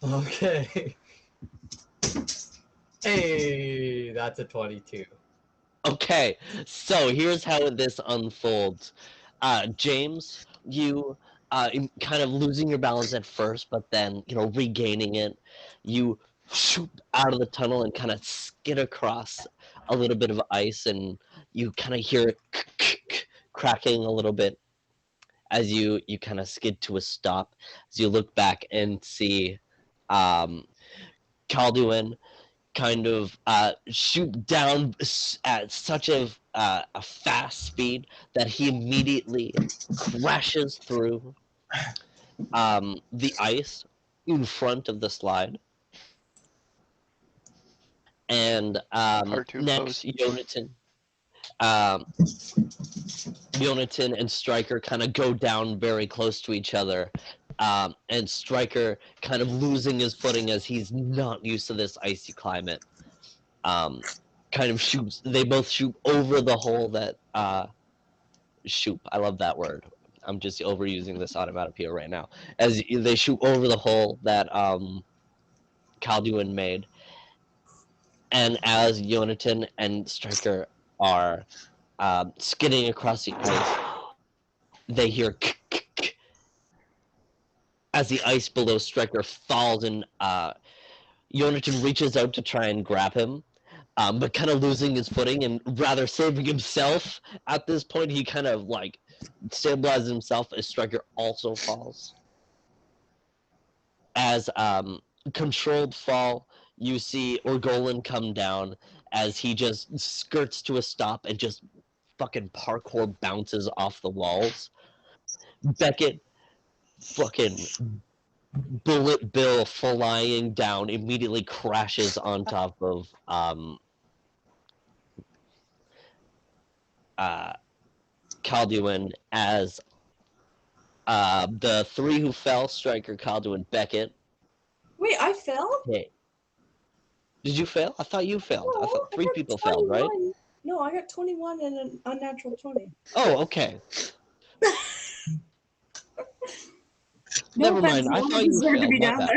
Okay. Hey, that's a 22. Okay, so here's how this unfolds. James, you kind of losing your balance at first, but then regaining it. You shoot out of the tunnel and kind of skid across a little bit of ice, and you kind of hear it cracking a little bit as you kind of skid to a stop. As you look back and see Calduin kind of shoot down at such a fast speed that he immediately crashes through the ice in front of the slide. And Cartoon next, pose. Yonatan and Stryker kind of go down very close to each other. And Stryker kind of losing his footing as he's not used to this icy climate. Kind of shoots. They both shoot over the hole that shoot. I love that word. I'm just overusing this onomatopoeia right now. As they shoot over the hole that Calduin made, and as Yonatan and Stryker are skidding across the ice, they hear as the ice below Stryker falls, and Yonatan reaches out to try and grab him. But kind of losing his footing and rather saving himself at this point, he kind of like stabilizes himself as Stryker also falls. As controlled fall, you see Orgolan come down as he just skirts to a stop and just fucking parkour bounces off the walls. Beckett fucking bullet bill flying down immediately crashes on top of Calduin as the three who fell, Stryker, Calduin, Beckett. Wait, I fell? Okay. Did you fail? I thought you failed. No, I thought I three got people failed, right? 21. No, I got 21 and an unnatural 20. Oh, okay. No Never offense, mind. I no one thought you deserved to failed. be My down bad.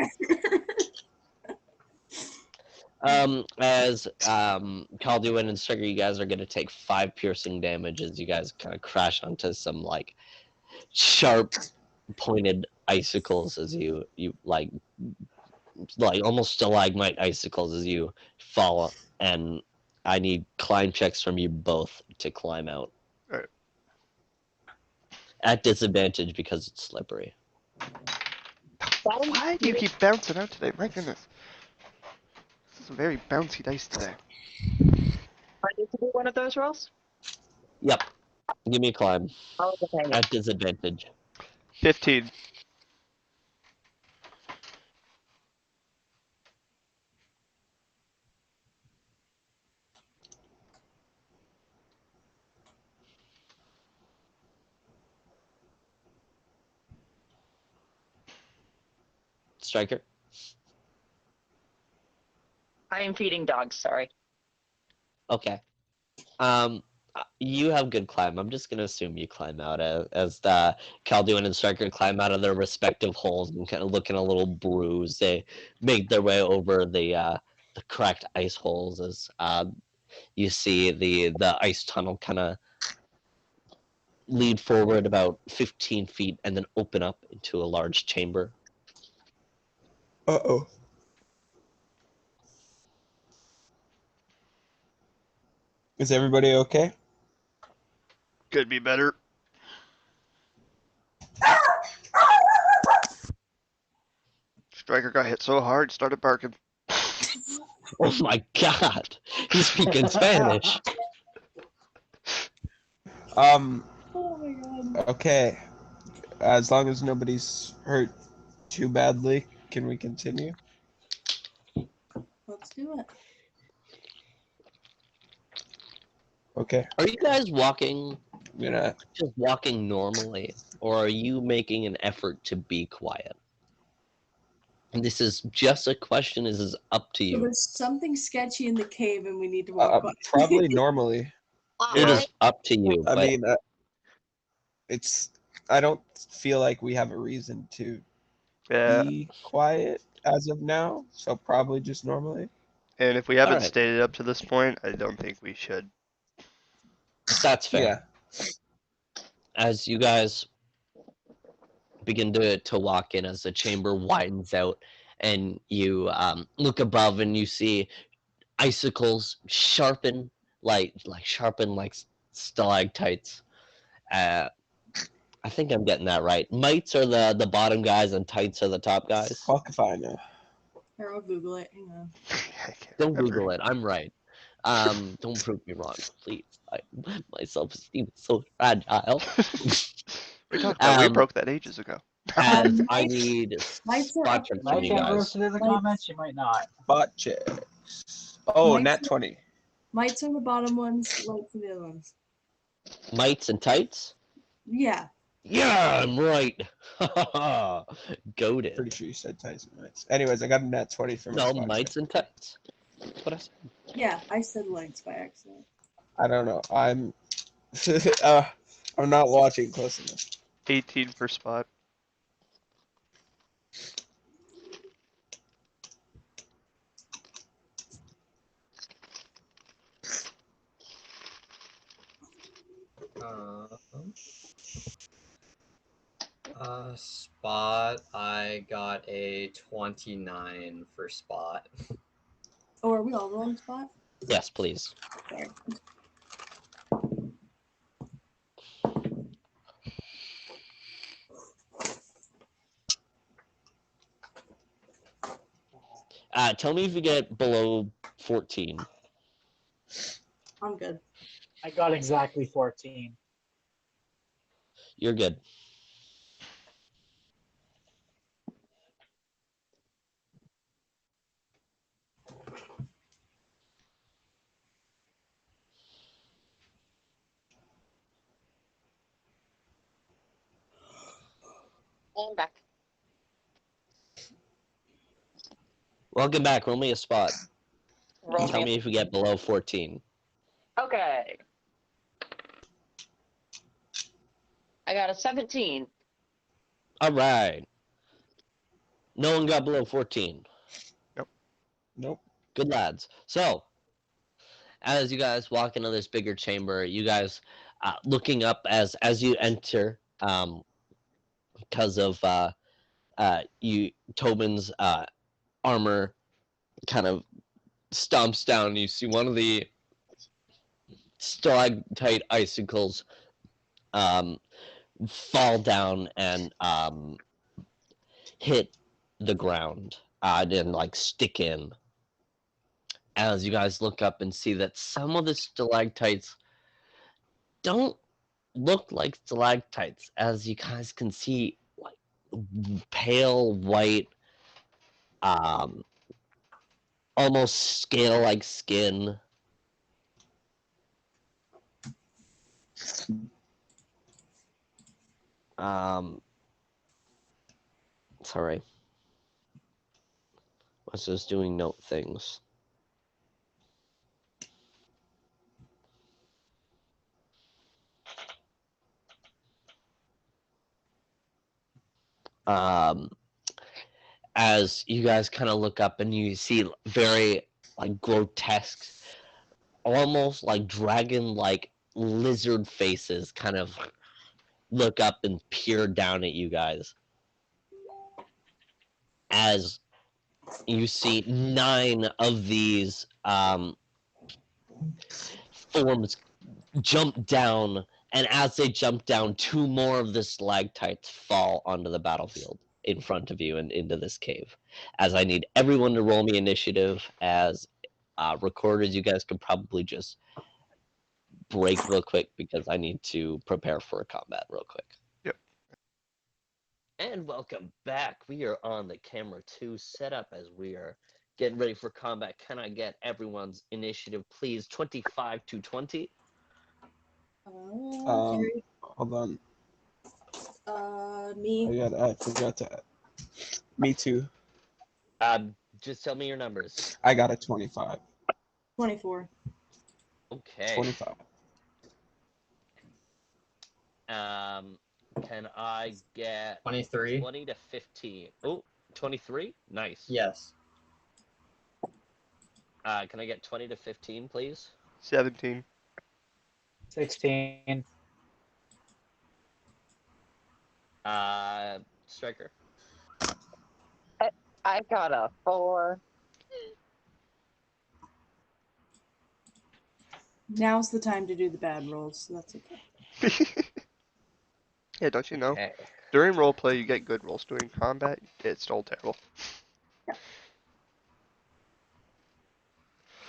there. As Calduin and Stryker, you guys are gonna take 5 piercing damage as you guys kind of crash onto some like sharp pointed icicles as you like almost stalagmite icicles as you fall, and I need climb checks from you both to climb out. All right. At disadvantage because it's slippery. Why do you keep bouncing out today? My goodness. This is a very bouncy dice today. I need to do one of those rolls? Yep. Give me a climb. Oh, okay. At disadvantage. 15. Stryker? I am feeding dogs, sorry. Okay. You have good climb. I'm just gonna assume you climb out as the Calduin and Stryker climb out of their respective holes and kind of looking a little bruised. They make their way over the cracked ice holes as you see the ice tunnel kind of lead forward about 15 feet and then open up into a large chamber. Uh-oh. Is everybody okay? Could be better. Striker got hit so hard, started barking. Oh my god! He's speaking Spanish! Oh my god. Okay. As long as nobody's hurt too badly, can we continue? Let's do it. Okay. Are you guys walking, I'm gonna... just walking normally, or are you making an effort to be quiet? And this is just a question, this is up to So you. there's something sketchy in the cave and we need to walk by. Probably normally. It Yeah. is up to you, I but mean, it's... I don't feel like we have a reason to Yeah, be quiet as of now, so probably just normally. and if we haven't Alright. stated up to this point, I don't think we should. that's fair. Yeah. As you guys begin to walk in, as the chamber widens out, and you look above and you see icicles sharpen like stalactites. I think I'm getting that right. Mites are the bottom guys and tights are the top guys. Fuck if I know. Here, I'll Google it. Hang on. I can't Don't remember. Google it. I'm right. Don't prove me wrong, please. My self-esteem is so fragile. We talked about we Um, broke that ages ago. As I Mites- need mites are spot up checks Might from you get guys. roasted in the comments, you might not. Bot checks. Oh, Might- nat 20. Mites are the bottom ones, lights are the other ones. Mites and tights? Yeah. Yeah, I'm right. Goated. Pretty sure you said Tyson Mites. Anyways, I got a nat 20 for my No, spot mites check. and tights. That's what I said. Yeah, I said lights by accident. I don't know. I'm I'm not watching close enough. 18 per spot. Spot, I got a 29 for spot. Oh, are we all rolling spot? Yes, please. Sorry. Tell me if you get below 14. I'm good. I got exactly 14. You're good. And back. Welcome back. Roll me a spot. Roll Tell me. me if you get below 14. Okay. I got a 17. All right. No one got below 14. Nope. Good lads. So, as you guys walk into this bigger chamber, you guys looking up as you enter, because of Tobin's armor kind of stomps down. You see one of the stalactite icicles fall down and hit the ground and like stick in. As you guys look up and see that some of the stalactites don't look like stalactites, as you guys can see, like pale white, almost scale-like skin. Sorry. I was just doing note things. As you guys kind of look up and you see very like grotesque, almost like dragon-like lizard faces kind of look up and peer down at you guys as you see 9 of these forms jump down, and as they jump down, 2 more of the stalactites fall onto the battlefield in front of you and into this cave. As I need everyone to roll me initiative, as recorders, you guys could probably just break real quick because I need to prepare for a combat real quick. Yep. And welcome back. We are on the camera 2 setup as we are getting ready for combat. Can I get everyone's initiative, please? 25 to 20. Okay. Hold on. Me. I forgot to. Me too. Just tell me your numbers. I got a 25. 24. Okay. 25. Can I get 23? 20 to 15? Oh, 23? Nice. Yes. Can I get 20 to 15, please? 17. 16. Striker. I got a 4. Now's the time to do the bad rolls, so that's okay. Yeah, don't you know? Okay. During roleplay, you get good rolls. During combat, it's all terrible.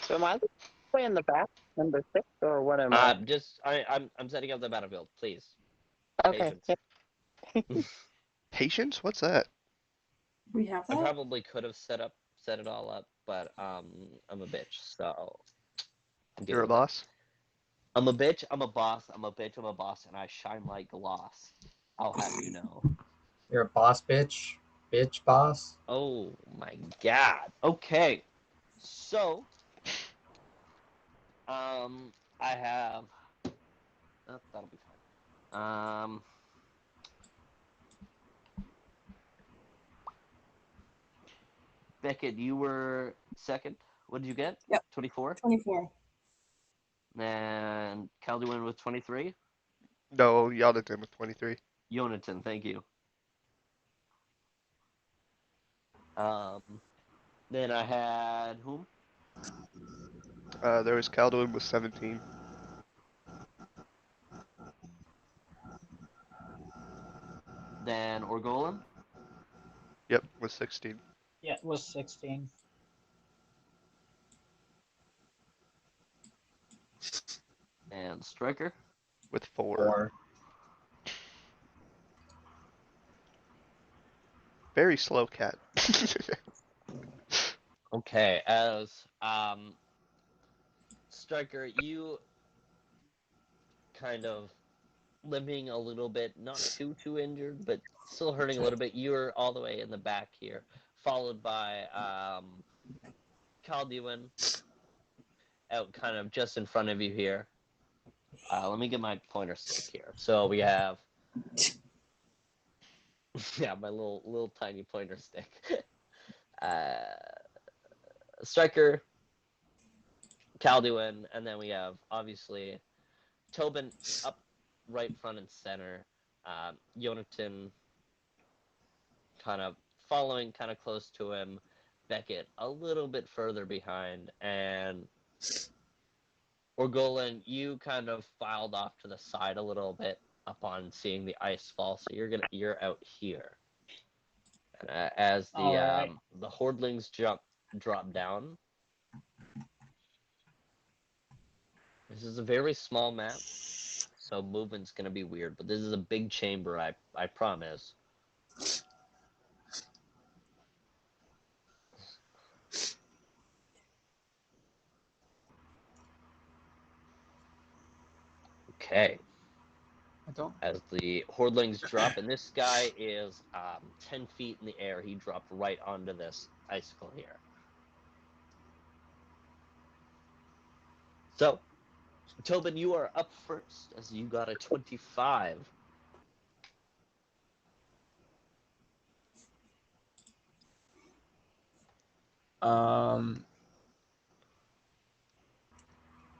So am I the way in the back, number 6, or what am I? I'm setting up the battlefield, please. Okay. Patience. Patience? What's that? We have I that? probably could have set it all up, but I'm a bitch, so I'm You're a dealing with it. boss? I'm a bitch, I'm a boss, I'm a bitch, I'm a boss, and I shine like gloss. I'll have you know. You're a boss bitch? Bitch boss? Oh my god. Okay. So, I have. Oh, that'll be fine. Beckett, you were second. What did you get? Yep. 24? 24. And Calduin with 23? No, Yaldatin with 23. Yonatan, thank you. Then I had whom? There was Calduin with 17. Then Orgolan? Yep, with 16. Yeah, it was 16. And Striker? With 4. 4. Very slow cat. Okay, as Striker, you kind of limping a little bit, not too injured, but still hurting a little bit. You're all the way in the back here, followed by Calduin out kind of just in front of you here. Let me get my pointer stick here. So we have yeah, my little tiny pointer stick. Striker, Calduin, and then we have obviously Tobin up right front and center. Yonatan kind of following kind of close to him. Beckett a little bit further behind, and Orgolan, you kind of filed off to the side a little bit upon seeing the ice fall, so you're out here. And as the Alright. the hordlings drop down, this is a very small map, so movement's gonna be weird. But this is a big chamber, I promise. Okay. I don't. As the hordlings drop, and this guy is 10 feet in the air. He dropped right onto this icicle here. So, Tobin, you are up first, as you got a 25.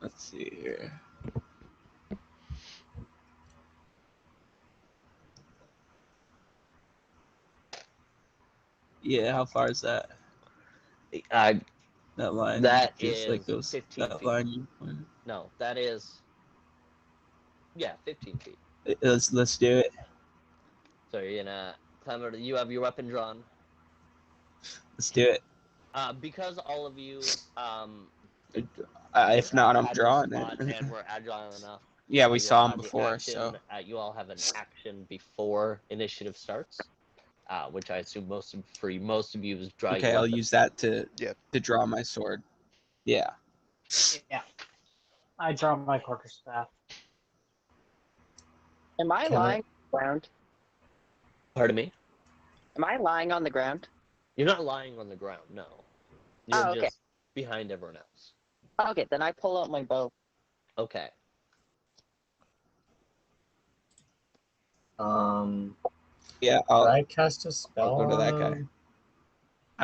Let's see here. Yeah, how far is that? I That line? That Just like is those. 15 That feet. line you pointed. No, that is 15 feet. Let's do it. So you're gonna climb over. You have your weapon drawn. Let's do it. Because all of you If not, I'm had this drawing spot it. and were agile enough. Yeah, we you all saw him have the before, action, so. You all have an action before initiative starts, which I assume most of you is draw Okay, your I'll weapon. use that to Yeah. draw my sword. Yeah. Yeah. I draw my quarterstaff. Am I Can I- lying on the ground? Pardon me? Am I lying on the ground? You're not lying on the ground, no. You're Oh, okay. just behind everyone else. Okay, then I pull out my bow. Okay. Yeah, Did I cast a spell? I'll go to that guy.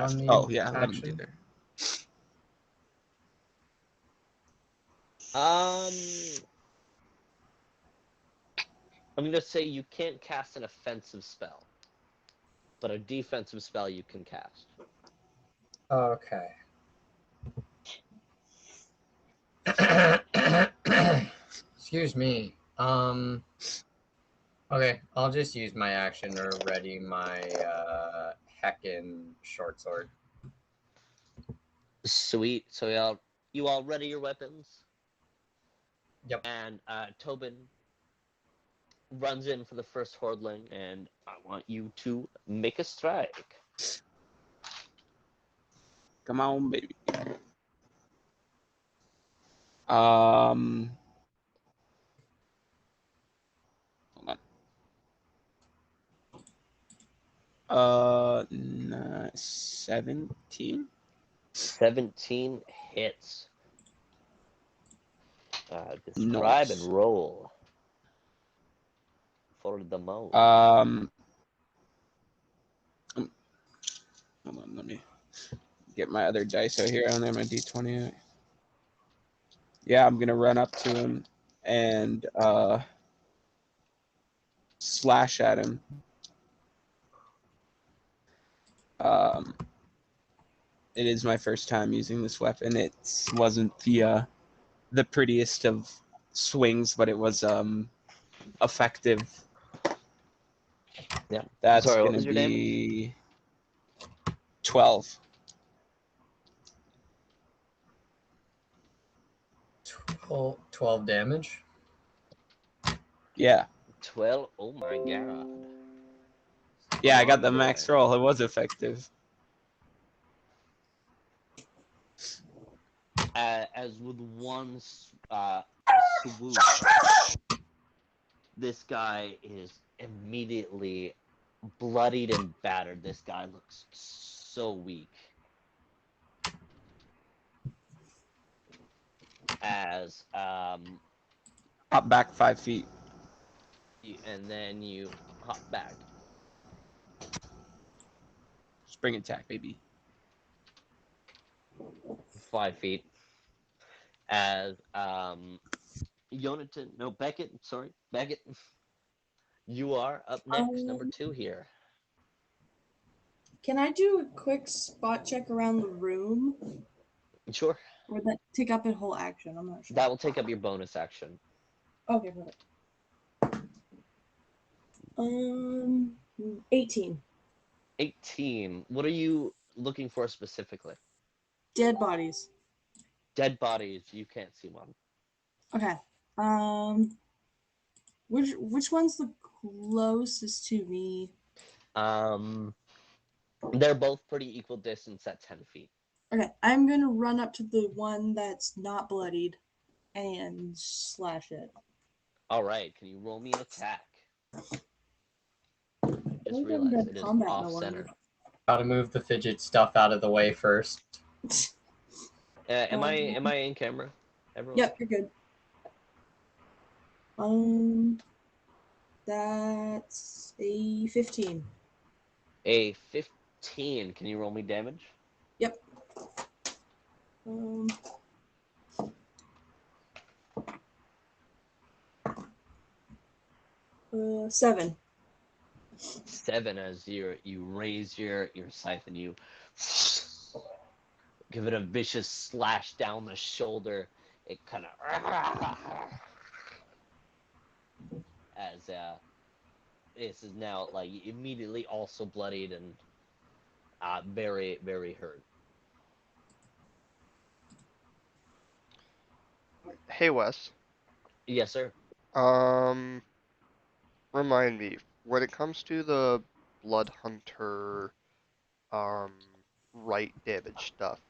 On the Oh, yeah, let me do action? that. I'm gonna say you can't cast an offensive spell, but a defensive spell you can cast. Okay. Excuse me. Okay, I'll just use my action to ready my heckin' short sword. Sweet. So you all ready your weapons? Yep. And Tobin runs in for the first hordling, and I want you to make a strike. Come on, baby. Hold on. 17? 17 hits. Describe Nice. and roll for the mode. Hold on, let me get my other dice out here. I only have my D20 out. Yeah, I'm gonna run up to him and slash at him. It is my first time using this weapon. It wasn't the prettiest of swings, but it was effective. Yeah. That's Sorry, what gonna was your damage? be 12. 12 damage? Yeah. 12. Oh my god. Yeah, I got the Strong max boy. roll. It was effective. As with one swoop, this guy is immediately bloodied and battered. This guy looks so weak. As Hop back 5 feet. and then you hop back. Spring attack, baby. 5 feet. As Beckett, you are up next, number 2 here. Can I do a quick spot check around the room? Sure. Or would that take up a whole action? I'm not sure. That will take up your bonus action. Okay, perfect. 18. 18. What are you looking for specifically? Dead bodies. Dead bodies. You can't see one. Okay. Which one's the closest to me? They're both pretty equal distance at 10 feet. Okay, I'm gonna run up to the one that's not bloodied and slash it. All right. Can you roll me an attack? I Just think I've realized done it is combat off no center. longer. Gotta move the fidget stuff out of the way first. Am I in camera? Everyone? Yep, you're good. That's a 15. A 15. Can you roll me damage? Yep. 7. 7 as you raise your scythe and you give it a vicious slash down the shoulder. It kind of as this is now like immediately also bloodied and very very hurt. Hey Wes, Yes, sir. um, remind me, when it comes to the Blood Hunter, um, right damage stuff,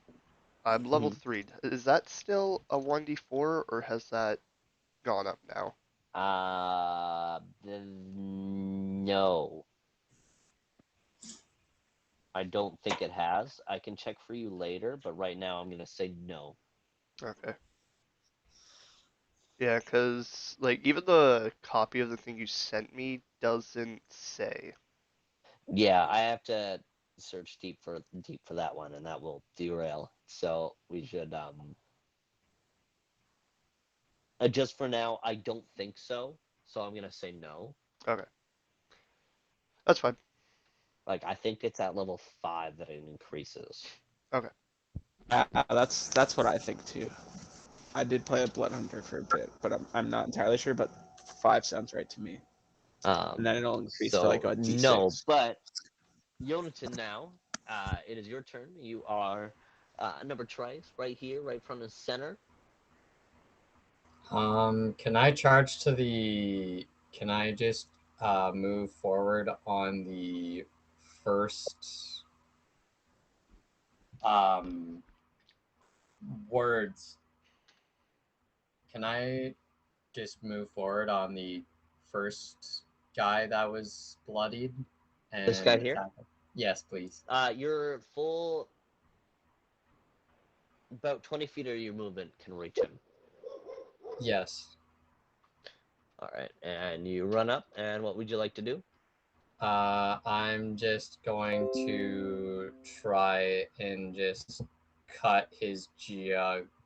I'm level Mhm. 3. Is that still a 1d4 or has that gone up now? No, I don't think it has. I can check for you later, but right now I'm gonna say no. Okay. Yeah, 'cause like even the copy of the thing you sent me doesn't say. Yeah, I have to search deep for that one, and that will derail. So we should just for now. I don't think so. So I'm gonna say no. Okay, that's fine. Like I think it's at level 5 that it increases. Okay. That's what I think too. I did play a Blood Hunter for a bit, but I'm not entirely sure. But 5 sounds right to me. And then it'll increase to like So a no, D6. but Yonatan now. It is your turn. You are number twice right here, right front and center. Can I charge to the? Can I just move forward on the first um words? Can I just move forward on the first guy that was bloodied This guy and here. attack him? Yes, please. Your full about 20 feet of your movement can reach him. Yes. All right, and you run up. And what would you like to do? I'm just going to try and just cut his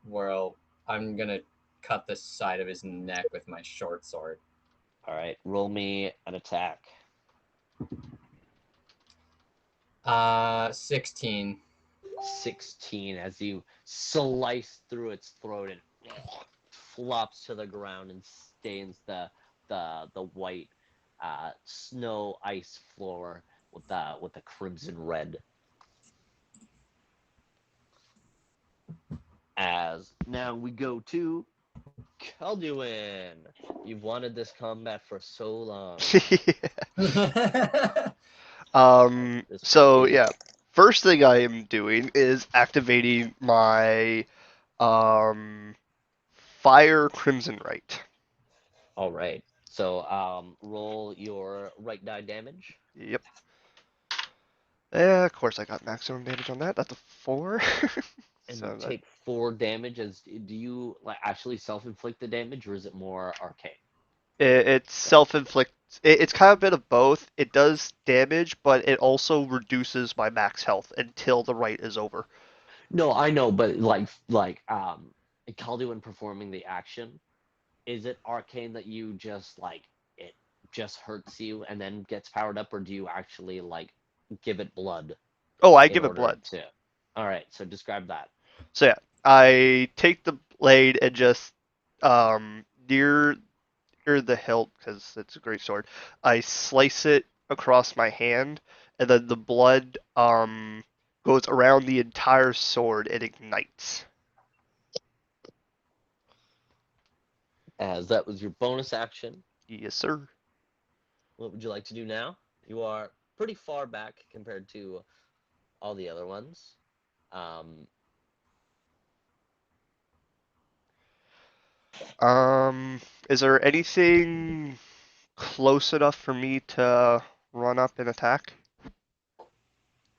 well, I'm gonna cut the side of his neck with my short sword. All right, roll me an attack. 16. 16 as you slice through its throat and flops to the ground and stains the white snow ice floor with the crimson red. As now we go to Calduin. You've wanted this combat for so long. So Is yeah, first thing I am doing is activating my um Fire Crimson Right. all right. So roll your right die damage. Yep. Yeah, of course I got maximum damage on that. That's a 4. And you So that take 4 damage. As do you like actually self-inflict the damage, or is it more arcane? it's self-inflict. It's kind of a bit of both. It does damage, but it also reduces my max health until the right is over. No, I know, but Calduin performing the action, is it arcane that you just like it just hurts you and then gets powered up, or do you actually like give it blood Oh, I in give it order blood. to? All right, so describe that. So yeah, I take the blade and just near the hilt because it's a great sword. I slice it across my hand, and then the blood goes around the entire sword and ignites. As that was your bonus action, Yes, sir. what would you like to do now? You are pretty far back compared to all the other ones. Um, Is there anything close enough for me to run up and attack?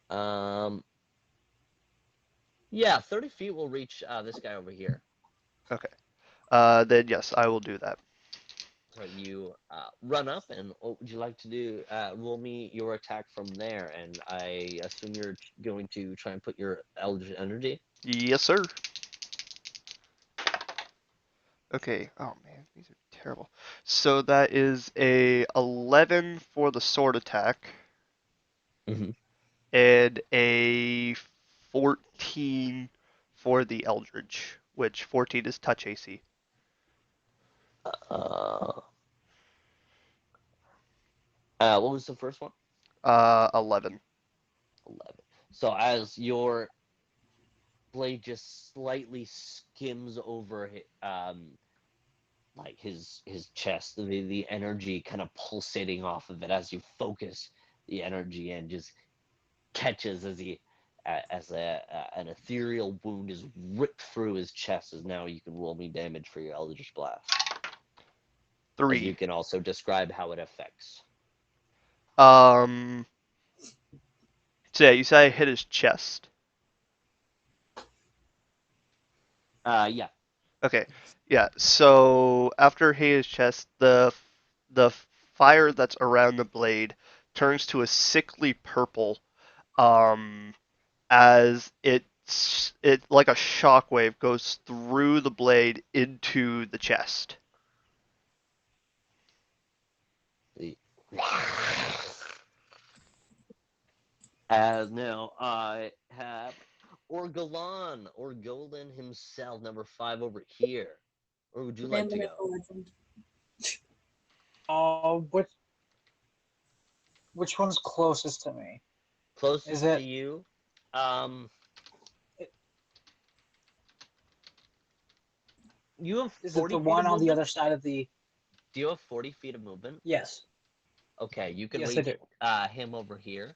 um, yeah, 30 feet will reach this guy over here. Okay. Then yes, I will do that. So you run up, and what would you like to do? Roll me your attack from there, and I assume you're going to try and put your eldritch energy. Yes, sir. Okay. Oh man, these are terrible. So that is a 11 for the sword attack Mhm. and a 14 for the Eldritch, which 14 is touch AC. Uh, what was the first one? 11. 11. So as your blade just slightly skims over like his chest, the energy kind of pulsating off of it as you focus the energy and just catches as he as an ethereal wound is ripped through his chest. As now you can roll me damage for your Eldritch Blast, as you 3. can also describe how it affects. Um. So yeah, you said I hit his chest. Yeah. Okay. Yeah. So after hitting his chest, the fire that's around the blade turns to a sickly purple. Um. As it like a shockwave goes through the blade into the chest. The As now I have Orgolan himself, number 5 over here. Where would you like And the to go? mythical legend. Which one's closest to me? Is Closest to it? you? Um, you have Is it 40 the feet of one on the movement? other side of the? Do you have 40 feet of movement? Yes. Okay, you can Yes, I reach do. him over here.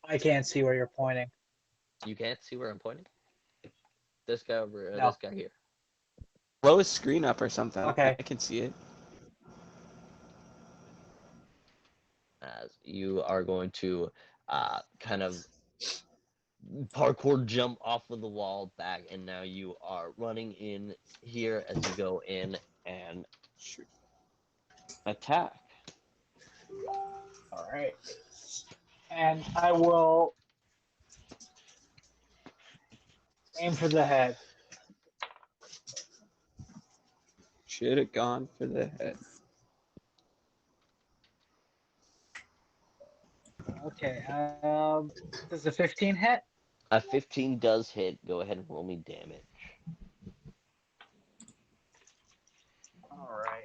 I can't see where you're pointing. You can't see where I'm pointing? This guy over, No. this guy here. Blow his screen up or something. Okay. I can see it. As you are going to kind of parkour jump off of the wall back, and now you are running in here as you go in and attack. All right. And I will aim for the head. Should have gone for the head. Okay. Does the 15 hit? A 15 does hit. Go ahead and roll me damage. All right.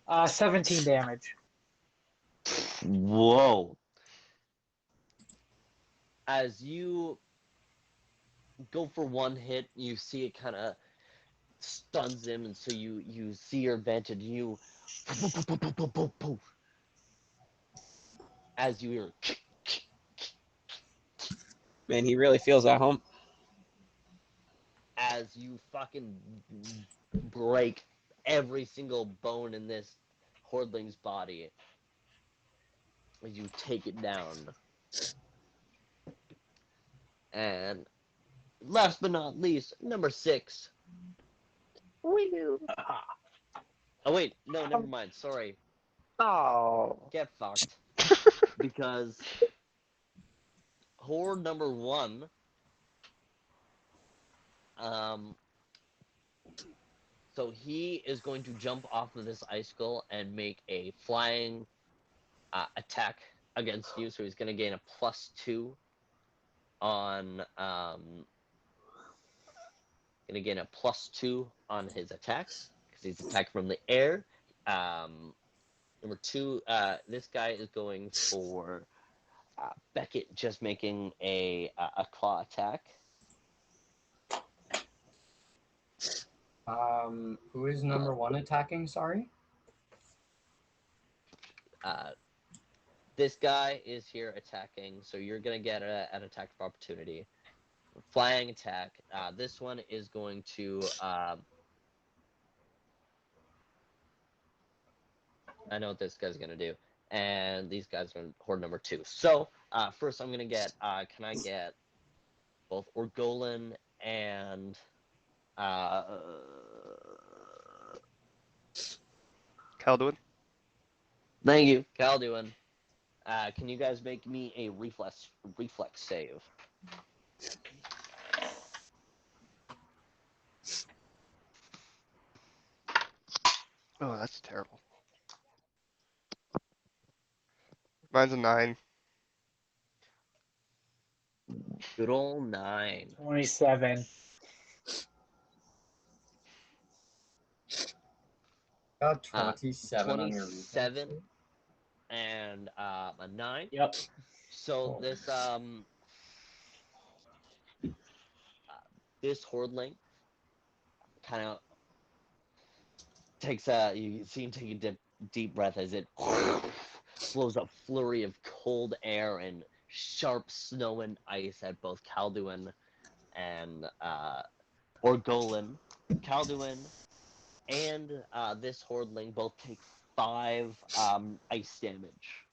Uh, 17 damage. Whoa. As you go for one hit, you see it kind of stuns him, and so you see your advantage. You as you hear Man, he really feels at home. as you fucking break every single bone in this hordling's body as you take it down. And last but not least, number 6. Woo. Oh wait, no, never mind. Sorry. Oh. Get fucked. Because horde number 1, so he is going to jump off of this icicle and make a flying attack against you. So he's going to gain a +2 on going to gain a +2 on his attacks because he's attacked from the air. Number 2, this guy is going for Beckett, just making a claw attack. Who is number 1 attacking? Sorry. This guy is here attacking, so you're gonna get an attack of opportunity. Flying attack. This one is going to. I know what this guy's gonna do, and these guys are horde number 2. So first, I'm gonna get. Can I get both Orgolan and Calduin? thank you, Calduin. Can you guys make me a reflex save? Oh, that's terrible. Mine's a 9. Good old 9. 27. Got 27 on your 27 reflex. and a 9. Yep. So this hordling kind of takes you see him take a deep breath as it blows a flurry of cold air and sharp snow and ice at both Calduin and Orgolan. Calduin and this hordling both take 5 ice damage.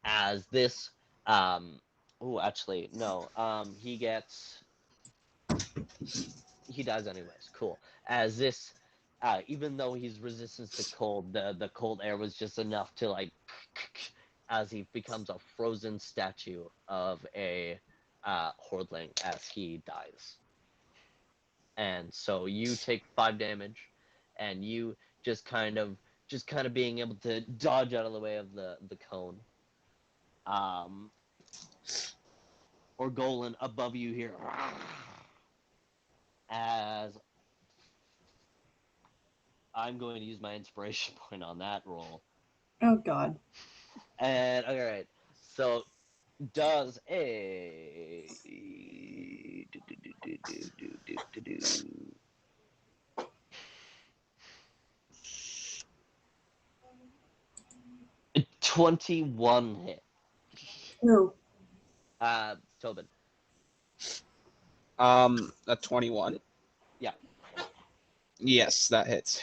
As this actually no, he dies anyways. Cool. As this even though he's resistant to cold, the cold air was just enough to like as he becomes a frozen statue of a hordling as he dies. And so you take 5 damage, and you just kind of being able to dodge out of the way of the cone. Orgolan above you here, as I'm going to use my inspiration point on that roll. Oh God. And all right, so does a 21 hit. No. Tobin. A 21. Yeah. Yes, that hits.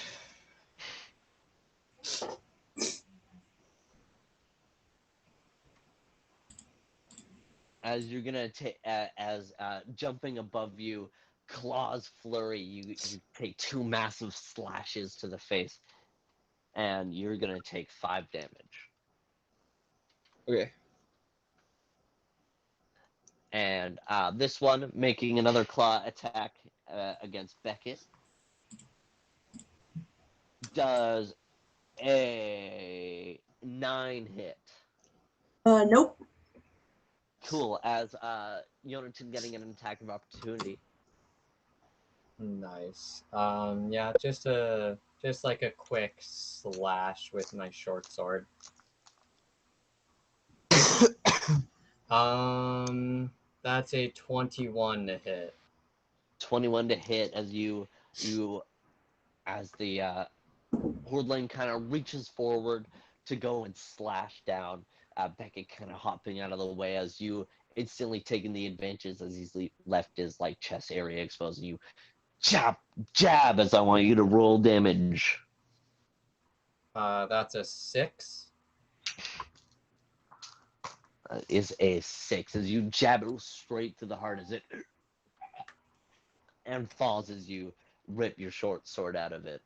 As you're gonna take, jumping above you, claws flurry. You take 2 massive slashes to the face, and you're gonna take 5 damage. Okay. And this one making another claw attack against Beckett does a 9 hit. Nope. Cool. As Yonatan getting an attack of opportunity. Nice. Yeah, just like a quick slash with my short sword. That's a 21 to hit. 21 to hit as as the hordling kind of reaches forward to go and slash down. Beckett kind of hopping out of the way as you instantly taking the advantage as he's left his like chest area exposed. And you jab as I want you to roll damage. That's a 6. Is a 6 as you jab it straight to the heart as it and falls as you rip your short sword out of it.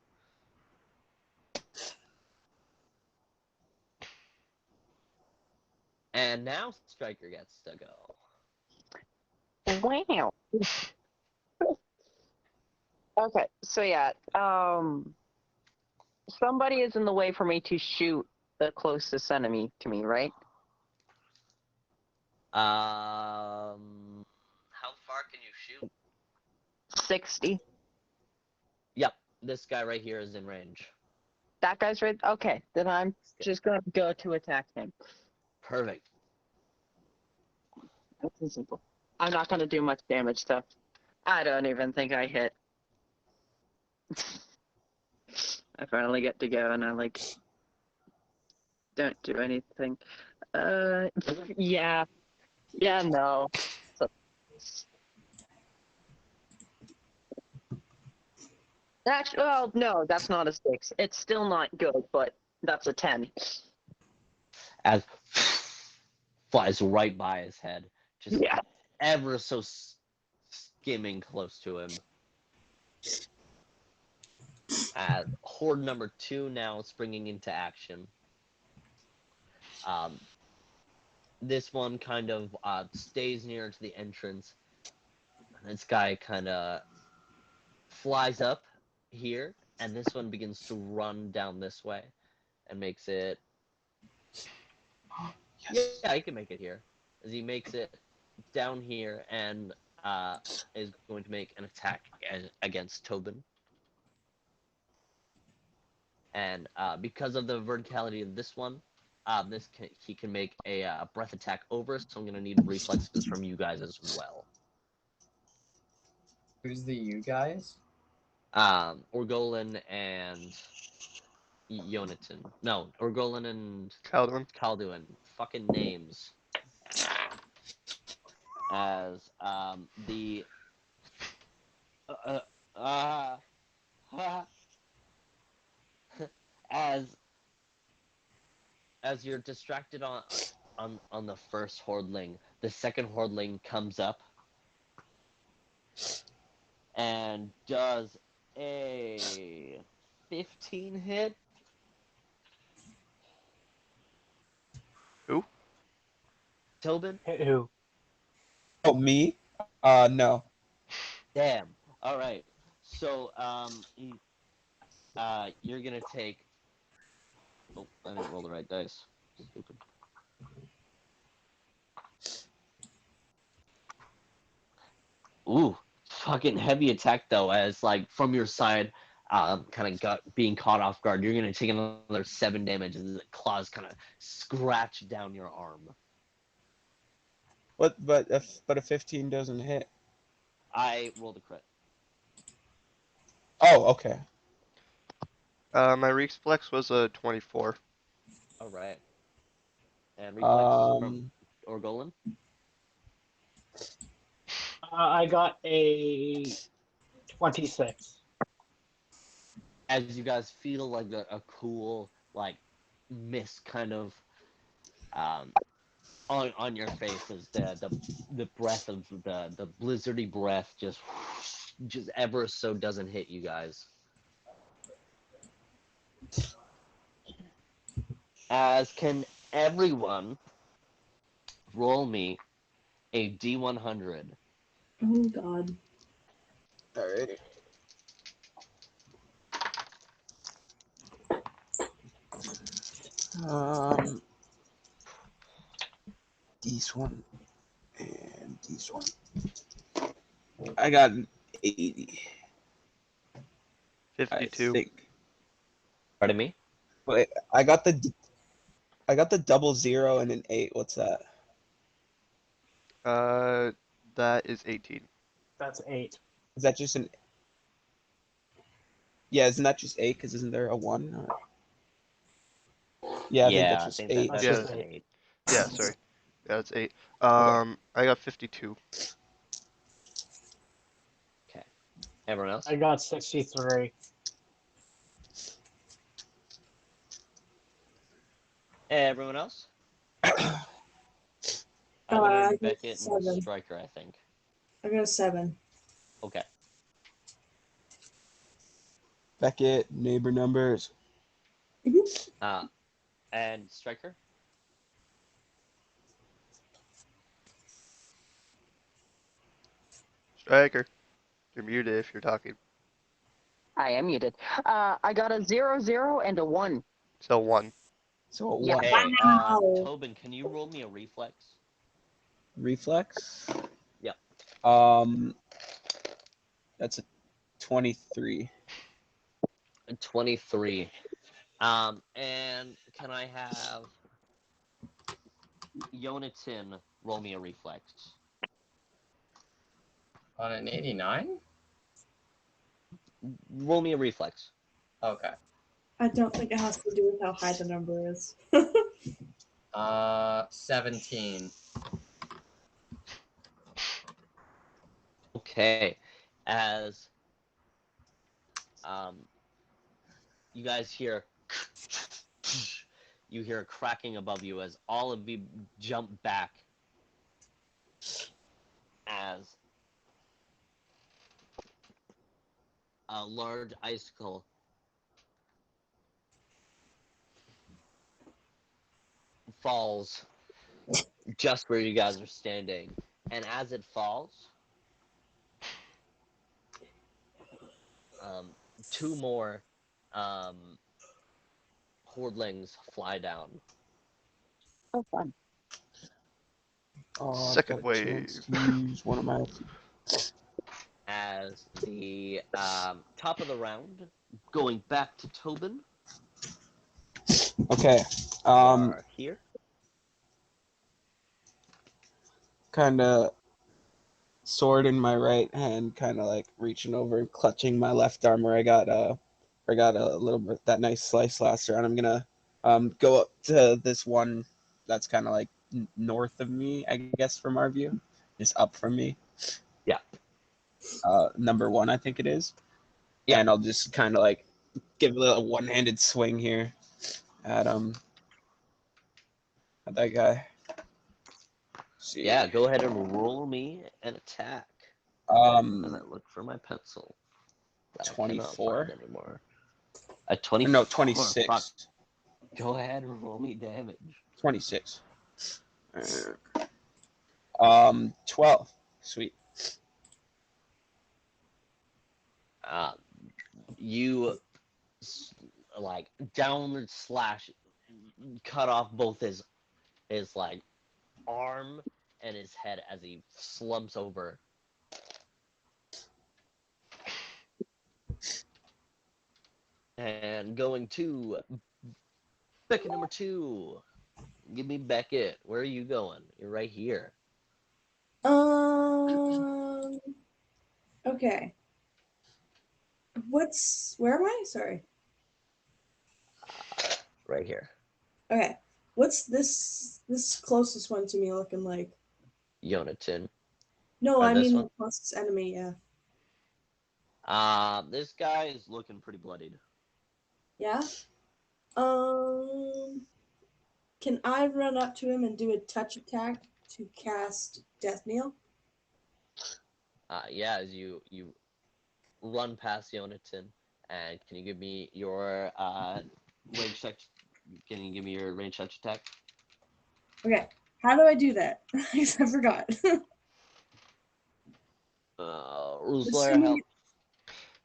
And now Striker gets to go. Wow. Okay, so yeah, somebody is in the way for me to shoot the closest enemy to me, right? How far can you shoot? 60. Yep, this guy right here is in range. That guy's right. Okay, then I'm just gonna go to attack him. Perfect. That's simple. I'm not gonna do much damage though. I don't even think I hit. I finally get to go and I like don't do anything. Yeah, no. So, actually, well, no, that's not a 6. It's still not good, but that's a 10. As flies right by his head, just Yeah. ever so skimming close to him. Horde number 2 now springing into action. This one kind of stays near to the entrance. This guy kind of flies up here, and this one begins to run down this way, and makes it. Yes. Yeah, he can make it here. As he makes it down here, and is going to make an attack against Tobin. And because of the verticality of this one, he can make a breath attack over. So I'm going to need reflexes from you guys as well. Who's the you guys? Orgolan and Yonatan. No, Orgolan and Calduin. Calduin. Fucking names. As the as you're distracted on the first hordling, the second hordling comes up and does a 15 hit. Who? Tobin? Hit who? Oh, me? No. Damn. All right. So you're gonna take. Oh, I didn't roll the right dice. Stupid. Ooh, fucking heavy attack though. As like from your side, kind of being caught off guard. You're gonna take another 7 damage as the claws kind of scratch down your arm. But a 15 doesn't hit. I rolled a crit. Oh, okay. My reflex was a 24. All right. And reflexes from Um, Orgolan. I got a 26. As you guys feel like a cool like mist kind of on your face as the breath of the blizzardy breath just ever so doesn't hit you guys. As can everyone roll me a D100. Oh God. alright. This one and this one. I got an 80. I 52. think. Pardon me? Wait, I got the double 0 and an 8. What's that? That is 18. That's 8. Is that just an? Yeah, isn't that just 8? Because isn't there a 1? Yeah, I think that's just 8. That's Yeah. just an 8. Yeah, sorry. Yeah, that's 8. Okay. I got 52. Okay. Everyone else? I got 63. Everyone else? I Other got Beckett and 7. Striker, I think. I got a 7. Okay. Beckett, neighbor numbers. And Striker? Striker, you're muted if you're talking. I am muted. I got a 0, 0, and a 1. So 1. So a Yeah. 1. Hey, Wow. Tobin, can you roll me a reflex? Reflex? Yep. That's a 23. 23. And can I have Yonatan roll me a reflex? On an 89? Roll me a reflex. Okay. I don't think it has to do with how high the number is. 17. Okay. As you guys hear you hear a cracking above you as all of you jump back as a large icicle falls just where you guys are standing. And as it falls, two more hordlings fly down. Oh, fun. Oh, I've got Second a chance wave. to use one of my. As the top of the round, going back to Tobin. Okay. You are here. Kind of sword in my right hand, kind of like reaching over, clutching my left arm where I got a little bit that nice slice last round. I'm gonna go up to this one that's kind of like north of me, I guess, from our view, just up from me. Yeah. Number 1, I think it is. Yeah. And I'll just kind of like give a little one-handed swing here at that guy. See. Yeah, go ahead and roll me an attack. And I look for my pencil. That 24 I cannot find anymore. A 24. No, 26. Fuck. Go ahead and roll me damage. 26. 12. Sweet. You like downward slash, cut off both his like arm and his head as he slumps over. And going to Beckett number 2. Give me Beckett. Where are you going? You're right here. Okay. Where am I? Sorry. Right here. Okay. What's this closest one to me looking like? Yonatan. No, Or I this mean one? the closest enemy, yeah. This guy is looking pretty bloodied. Yeah? Can I run up to him and do a touch attack to cast Death Knell? Yeah, as you run past Yonatan, and can you give me your range check? Can you give me your range touch attack? Okay. How do I do that? Because I forgot. Rusler, help.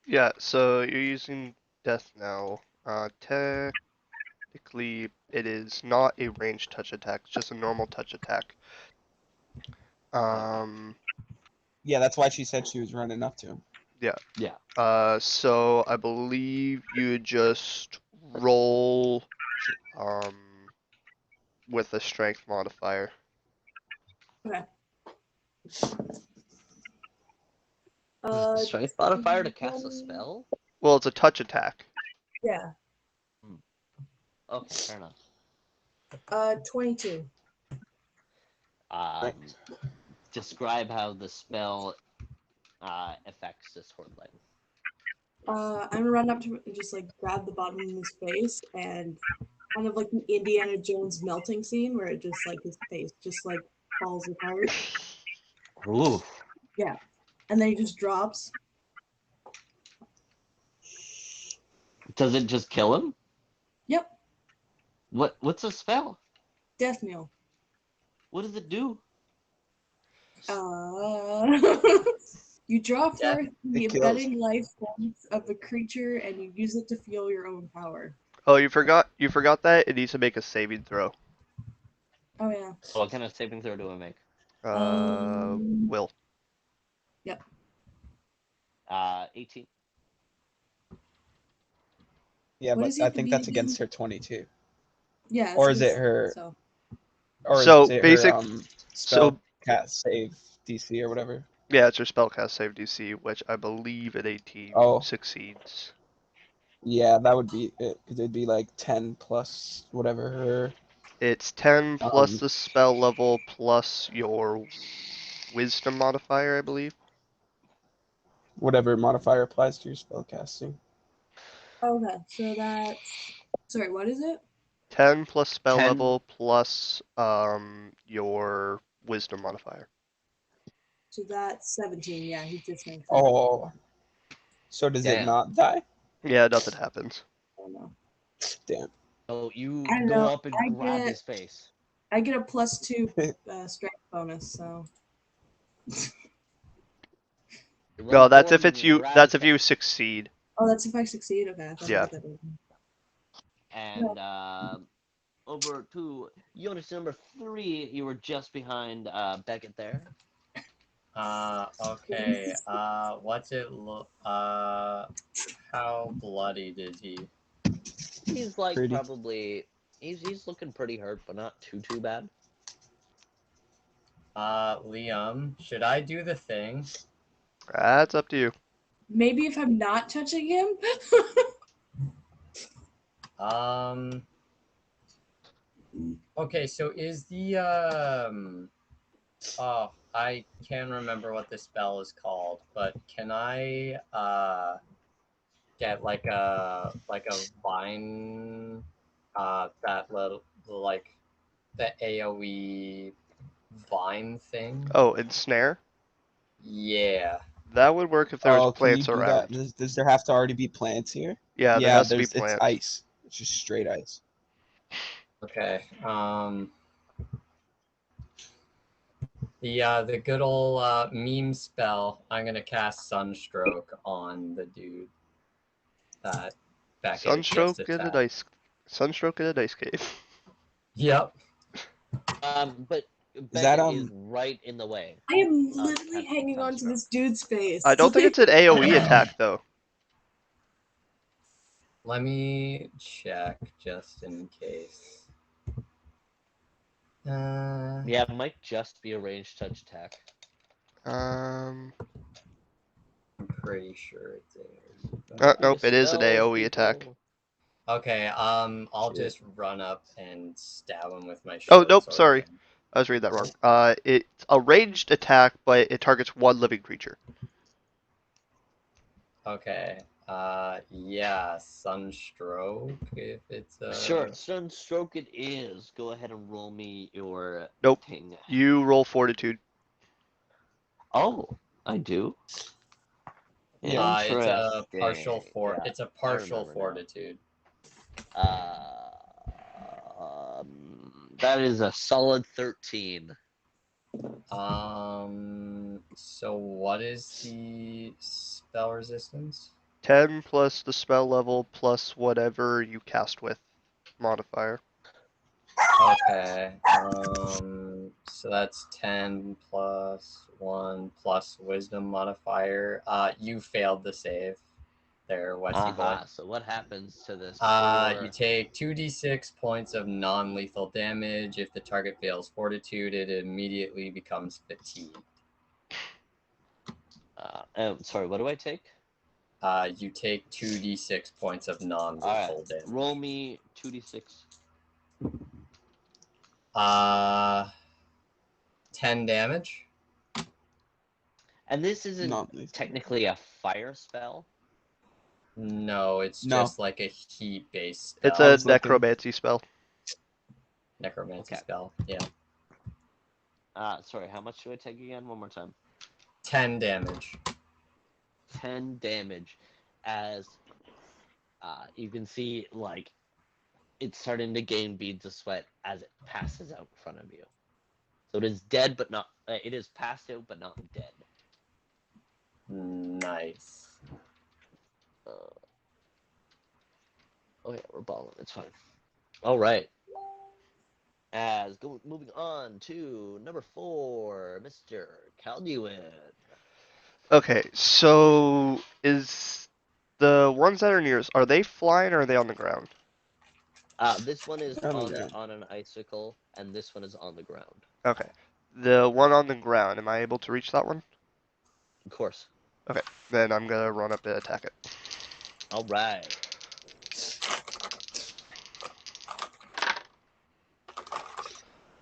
Yeah, so you're using Death now. Technically, it is not a ranged touch attack, it's just a normal touch attack. Yeah, that's why she said she was running up to him. Yeah. So I believe you just roll with a strength modifier. Okay. Strength modifier to cast a spell? Well, it's a touch attack. Yeah. Okay, fair enough. 22. Describe how the spell affects this hordling. I'm gonna run up to him and just like grab the bottom of his face and kind of like an Indiana Jones melting scene where it just like his face just like falls apart. Ooh. Yeah. And then he just drops. Does it just kill him? Yep. What's a spell? Death Knell. What does it do? You draw forth the It kills. embedding life force of a creature and you use it to fuel your own power. Oh, you forgot that? It needs to make a saving throw. Oh yeah. What kind of saving throw do I make? Will. Yep. 18. Yeah, What but does he I have to think be that's again? against her 22. Yeah. Or is it her? So. Or So, is it basic- her spell cast save DC or whatever? Yeah, it's your spellcast save DC, which I believe at 18 Oh. succeeds. Yeah, that would be it, because it'd be like 10 plus whatever her. It's 10 plus the spell level plus your wisdom modifier, I believe. Whatever modifier applies to your spell casting. Okay, so that's. Sorry, what is it? 10 plus spell 10. level plus your wisdom modifier. So that's 17. Yeah, he just makes it. Oh. So does it Damn. not die? Yeah, nothing happens. I don't know. Damn. So you I don't go know. up and I grab get- his face. I get a +2 strength bonus, so. You No, run that's forward if it's and you. grab That's his if you face. succeed. Oh, that's if I succeed? Okay, I thought Yeah. I got that. And over to unit number 3, you were just behind Beckett there. Okay. What's it look? How bloodied is he? He's like Pretty. probably he's looking pretty hurt, but not too bad. Liam, should I do the thing? That's up to you. Maybe if I'm not touching him? Okay, so is the oh, I can't remember what the spell is called, but can I get like a vine that little like the AoE vine thing? Oh, ensnare. Yeah. That would work if there was Oh, can you plants do around. that? Does there have to already be plants here? Yeah, there Yeah, has to be it's plants. ice. It's just straight ice. Okay. The good old meme spell. I'm gonna cast Sunstroke on the dude that Beckett just Sunstroke in a attacked. dice. Sunstroke in a dice cave. Yep. But Is that, Beckett is right in the way. I am literally Catch hanging on to Sunstroke. this dude's face. I don't think it's an AoE attack though. Let me check just in case. Yeah, it might just be a ranged touch attack. Um. I'm pretty sure it is. Nope, it is an Spells, AoE attack. people. Okay, I'll Shit. just run up and stab him with my Oh, short nope, sword sorry. again. I was reading that wrong. It's a ranged attack, but it targets one living creature. Okay. Yeah, Sunstroke if it's Sure, Sunstroke it is. Go ahead and roll me your Nope. thing. You roll Fortitude. Oh, I do. it's a Interesting. partial Yeah, it's a I partial remember now. fortitude. That is a solid 13. So what is the spell resistance? 10 plus the spell level plus whatever you cast with modifier. Okay. So that's 10 plus 1 plus wisdom modifier. You failed the save there, Westy boy. So what happens to this? You take 2d6 points of non-lethal damage. If the target fails fortitude, it immediately becomes fatigued. Sorry, what do I take? You take 2d6 points of non-lethal Alright, damage. roll me 2d6. 10 damage. And this isn't Non-lethal. technically a fire spell. No, it's No. just like a heat-based spell. It's I a was looking. necromancy spell. Necromancy Okay. spell. Yeah. Sorry, how much do I take again? One more time. 10 damage. 10 damage. As you can see, like, it's starting to gain beads of sweat as it passes out in front of you. So it is dead, but not. It is passed out, but not dead. Nice. Oh yeah, we're balling. It's fine. All right. Moving on to number 4, Mr. Calduin. Okay, so is the ones that are nearest, are they flying or are they on the ground? This one is On the ground. on an icicle, and this one is on the ground. Okay. The one on the ground, am I able to reach that one? Of course. Okay, then I'm gonna run up and attack it. All right.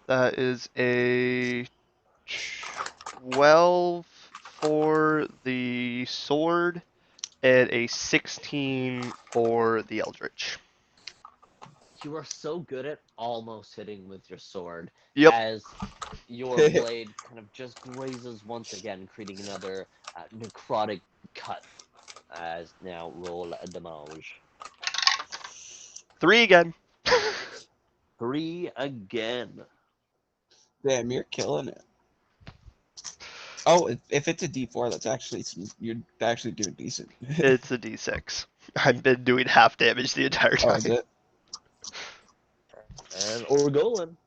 That is a 12 for the sword and a 16 for the eldritch. You are so good at almost hitting with your sword Yep. as your blade kind of just grazes once again, creating another necrotic cut. As now roll a damage. 3 again. 3 again. Damn, you're killing it. Oh, if it's a D4, that's actually you're actually doing decent. It's a D6. I've been doing half damage the entire time. Oh, is it? And we're going.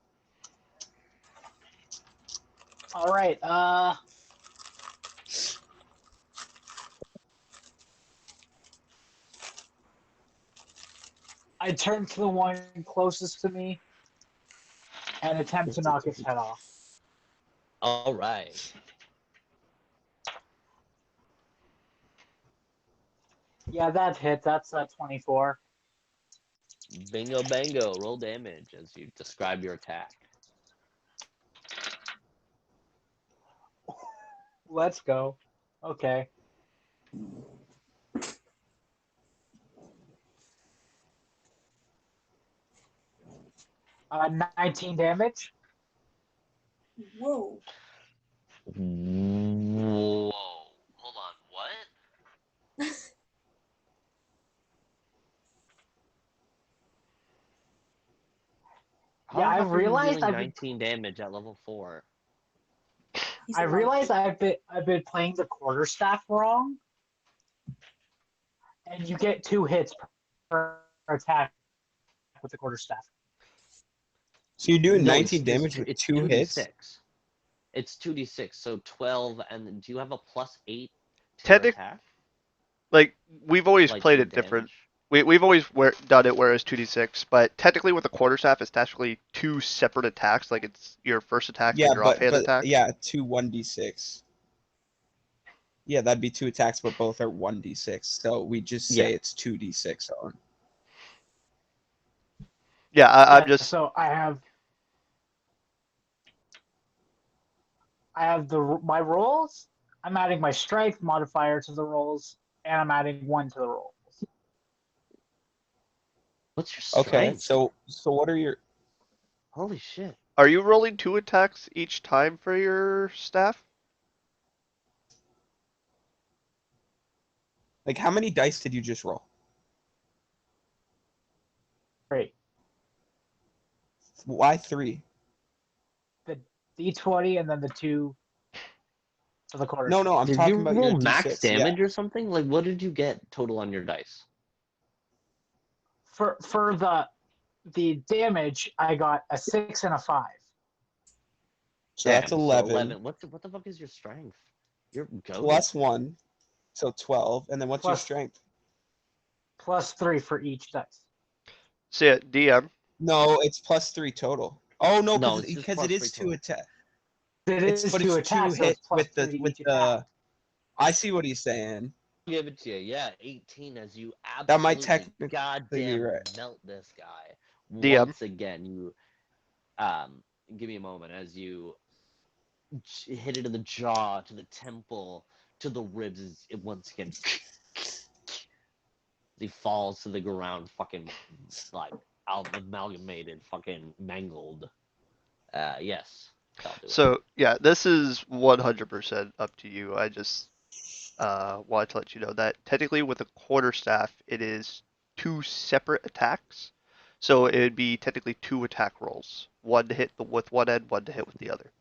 All right. I turn to the one closest to me and attempt to knock its head off. All right. Yeah, that hit. That's 24. Bingo bango. Roll damage as you describe your attack. Let's go. Okay. 19 damage. Whoa. Whoa. Hold on. What? How Yeah, the I fuck are you realized doing I've been 19 damage at level 4? I realized I've been playing the quarterstaff wrong, and you get 2 hits per attack with the quarterstaff. So you're doing No, 19 damage with it's 2 hits? 2d6. It's 2d6, so 12, and do you have a +8 to your Technic- attack? Like, we've always Like played to it different. damage? We've always done it where it's 2d6, but technically with the quarterstaff, it's actually 2 separate attacks. Like, it's your first attack, then Yeah, your offhand attack. yeah, 2 1d6. Yeah, that'd be 2 attacks, but both are 1d6. So we just say it's 2d6 on. Yeah, I'm just. So I have my rolls. I'm adding my strength modifier to the rolls, and I'm adding 1 to the rolls. What's your strength? Okay, so what are your... Holy shit. Are you rolling 2 attacks each time for your staff? Like, how many dice did you just roll? Great. Why 3? The D20 and then the 2 for the quarter. No, I'm Did talking you about roll your max D6. damage or something? Like, what did you get total on your dice? For the damage, I got a 6 and a 5. So that's Damn, 11. What the fuck is your strength? You're goated. Plus 1. So 12. And then what's your Plus- strength? Plus 3 for each dice. So yeah, DM. No, it's plus 3 total. Oh, no, No, it's just because plus it is 3 2 attacks. It is But 2 it's 2 attacks, so it's hits plus with 3 the... to each attack. I see what he's saying. Give it to you. Yeah, 18 as you absolutely That might technically be goddamn right. melt this guy. DM. Once again, you give me a moment as you hit it in the jaw, to the temple, to the ribs. It once again he falls to the ground, fucking like amalgamated, fucking mangled. Yes. So yeah, this is 100% up to you. I just wanted to let you know that technically with a quarterstaff, it is 2 separate attacks. So it would be technically 2 attack rolls, 1 to hit with one end, 1 to hit with the other.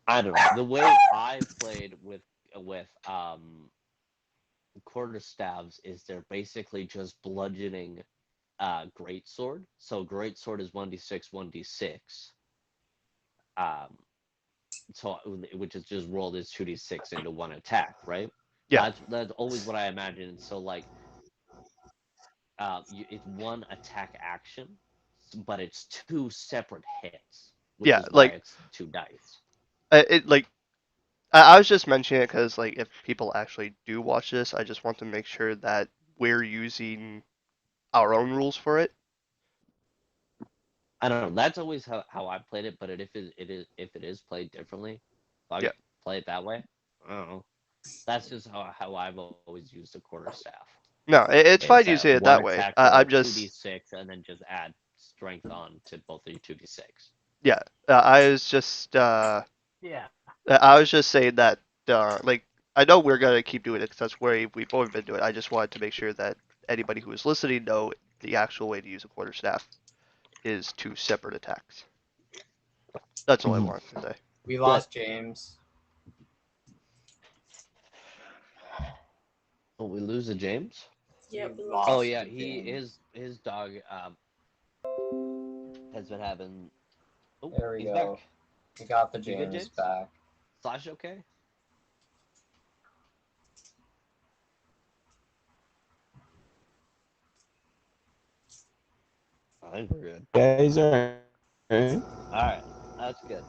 I don't know. The way I've played with quarterstaves is they're basically just bludgeoning greatsword. So greatsword is 1d6, 1d6. So which is just rolled as 2d6 into one attack, right? Yeah. That's always what I imagine. So like, it's one attack action, but it's 2 separate hits, which Yeah, is why it's 2 dice. I was just mentioning it because like if people actually do watch this, I just want to make sure that we're using our own rules for it. I don't know. That's always how I played it, but if it is played differently, if I play it that way, I don't know. That's just how I've always used a quarterstaff. No, it's fine using it One that way. attack I'm roll, just 2d6, and then just add strength on to both of you 2d6. Yeah, I was just Yeah. I was just saying that like I know we're gonna keep doing it because that's where we've always been doing it. I just wanted to make sure that anybody who is listening know the actual way to use a quarterstaff is 2 separate attacks. That's all I Mhm. wanted to say. We lost James. Oh, we lose to James? Yep. We we lost Oh lost. yeah, to he James. his dog has been having. Oh, There we he's go. back. We got the You good, James James? back. Slash okay? I think we're good. Yeah, he's alright. All right, that's good.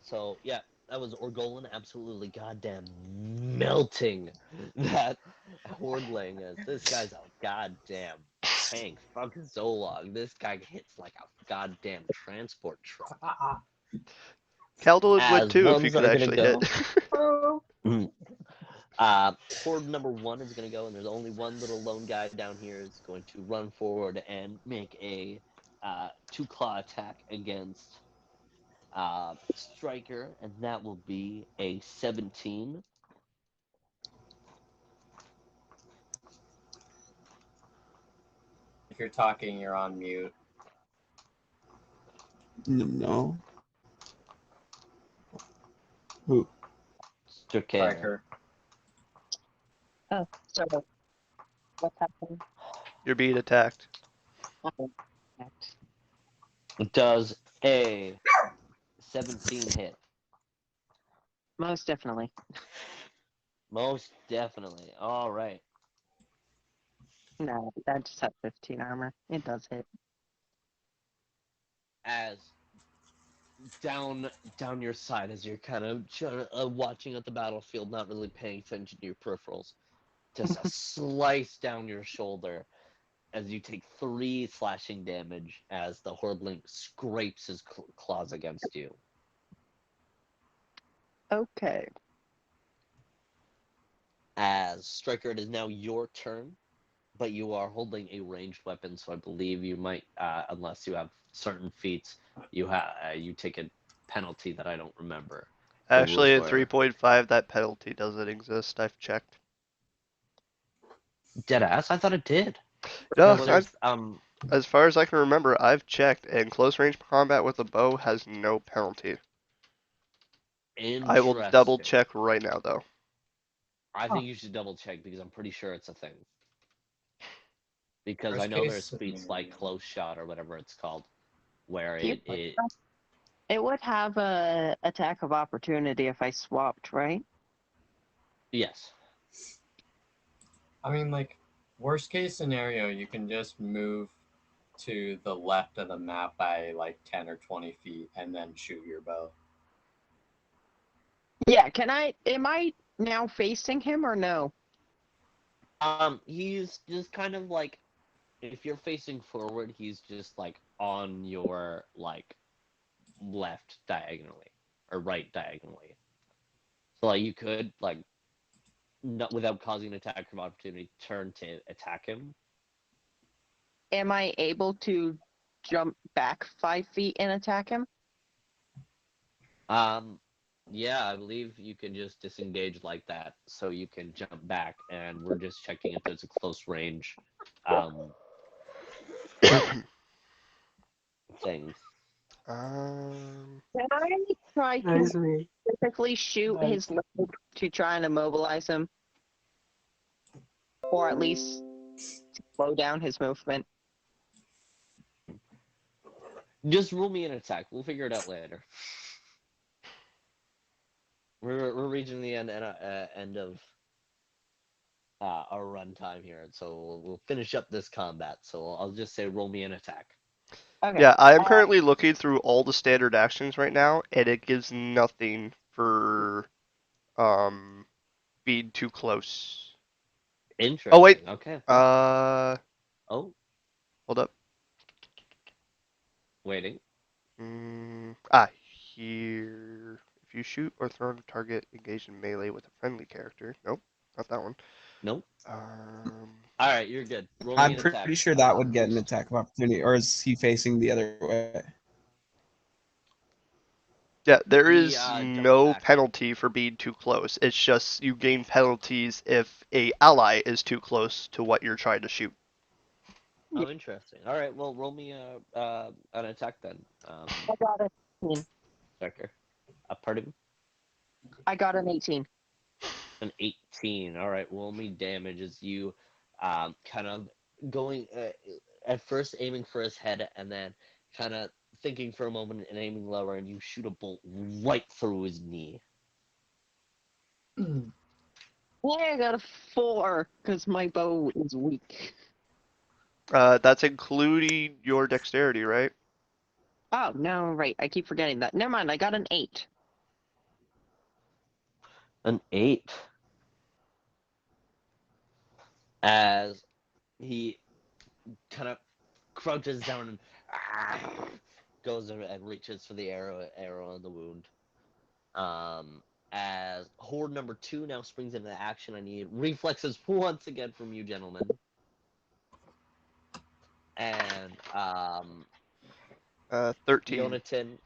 So yeah, that was Orgolan absolutely goddamn melting that Hordling. As this guy's a goddamn tank, fucking Zolog. This guy hits like a goddamn transport truck. Caldolin would As too if he ones could are gonna actually hit. go. Horde number 1 is going to go, and there's only one little lone guy down here is going to run forward and make a 2-claw attack against Striker, and that will be a 17. If you're talking, you're on mute. No. Who? Striker. Striker. Oh, so what's happening? You're being attacked. Okay. Does a 17 hit? Most definitely. Most definitely. All right. No, that just had 15 armor. It does hit. As down your side, as you're kind of watching at the battlefield, not really paying attention to your peripherals, just a slice down your shoulder as you take 3 slashing damage as the Hordling scrapes his claws against you. Okay. As Striker, it is now your turn, but you are holding a ranged weapon, so I believe you might, unless you have certain feats, you take a penalty that I don't remember. The Actually, rules at were 3.5, that penalty doesn't exist. I've checked. deadass. I thought it did. No, Well, there's as far as I can remember, I've checked, and close range combat with a bow has no penalty. I will double interesting. check right now, though. I think you should double check because I'm pretty sure it's a thing. Because I Worst know case there's feats like scenario. close shot or whatever it's called, where You- it It would have a attack of opportunity if I swapped, right? yes. I mean, like, worst case scenario, you can just move to the left of the map by like 10 or 20 feet and then shoot your bow. Yeah, am I now facing him or no? He's just kind of like, if you're facing forward, he's just like on your like left diagonally or right diagonally. So like you could like not without causing an attack of opportunity turn to attack him. Am I able to jump back 5 feet and attack him? Yeah, I believe you can just disengage like that, so you can jump back, and we're just checking if there's a close range thing. Can I try to That's me. specifically shoot his leg to try and immobilize him? Or at least slow down his movement? Just roll me an attack. We'll figure it out later. We're reaching the end of our run time here, so we'll finish up this combat. So I'll just say roll me an attack. Okay. Yeah, I am currently looking through all the standard actions right now, and it gives nothing for being too close. Interesting. Oh wait, Okay. oh, Oh, hold up. waiting. Here. If you shoot or throw a target engaged in melee with a friendly character. Nope, not that one. Nope. Um, All right, you're good. Roll me I'm an attack. pretty sure that would get an attack of opportunity, or is he facing the other way? yeah, there He, is jumped no back. penalty for being too close. It's just you gain penalties if a ally is too close to what you're trying to shoot. Oh, interesting. All right, well, roll me an attack then. I got an 18. Striker. Pardon? I got an 18. An 18. All right, roll me damage as you kind of going at first aiming for his head and then kind of thinking for a moment and aiming lower, and you shoot a bolt right through his knee. Yeah, I got a 4 because my bow is weak. That's including your dexterity, right? Oh, no, right. I keep forgetting that. Never mind, I got an 8. An 8. As he kind of crouches down and goes and reaches for the arrow in the wound. As horde number 2 now springs into action, I need reflexes once again from you gentlemen. And 13. Jonathan,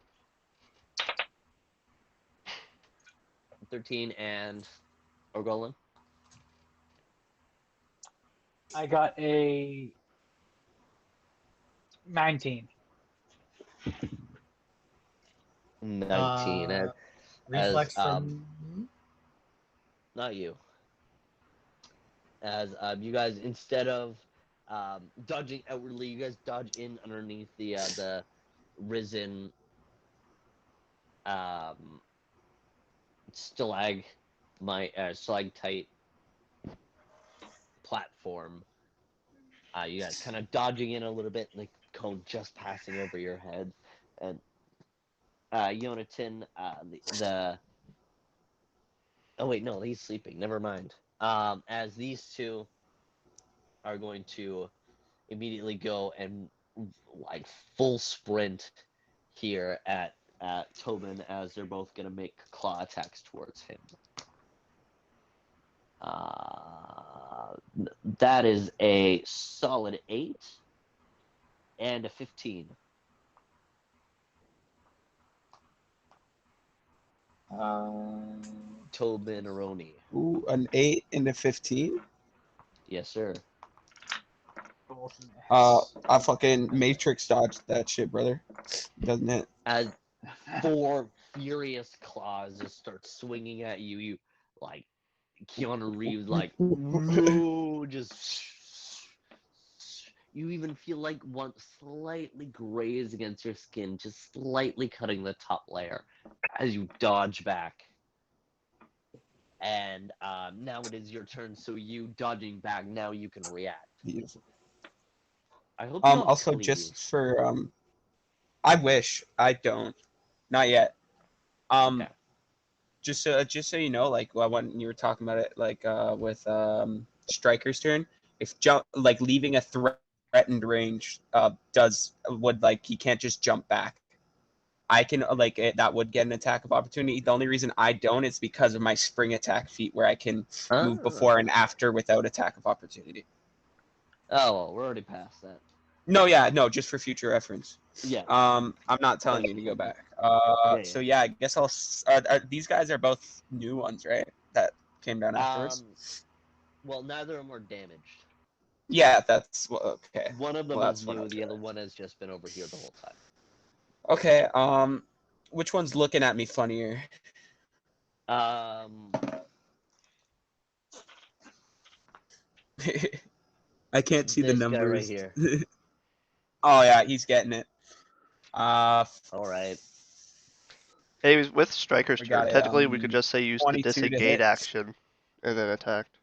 13, and Orgolan. I got a 19. 19. Reflex as from. not you. As you guys, instead of dodging outwardly, you guys dodge in underneath the risen stalactite platform. You guys kind of dodging in a little bit, and the cone just passing over your head. And Jonathan, oh wait, no, he's sleeping. Never mind. As these two are going to immediately go and like full sprint here at Tobin, as they're both going to make claw attacks towards him. That is a solid 8 and a 15. Tobin Aroni. Ooh, an 8 and a 15. Yes, sir. I fucking matrix dodged that shit, brother. Doesn't hit. As 4 furious claws just start swinging at you, you like Keanu Reeves, like no, just you even feel like one slightly graze against your skin, just slightly cutting the top layer as you dodge back. And now it is your turn, so you dodging back, now you can react. Beautiful. I hope you don't Also, cleave. just for I wish I don't, not yet. Okay. Just so you know, like when you were talking about it, like with Striker's turn, if jump like leaving a threatened range would like he can't just jump back. I can that would get an attack of opportunity. The only reason I don't is because of my spring attack feat, where I can move before and after without attack of opportunity. Oh, well, we're already past that. No, just for future reference. Yeah. I'm not telling you to go back. So yeah, I guess I'll. These guys are both new ones, right? That came down afterwards. Well, neither of them are damaged. Yeah, that's okay. One of them Well, is new. The other one has just been over here the whole time. Okay. Which one's looking at me funnier? I can't see the This numbers. guy right here. Oh yeah, he's getting it. All right. Hey, with Striker's We turn, got it, technically we could just say use the 22 to disengage hit. action and then attacked.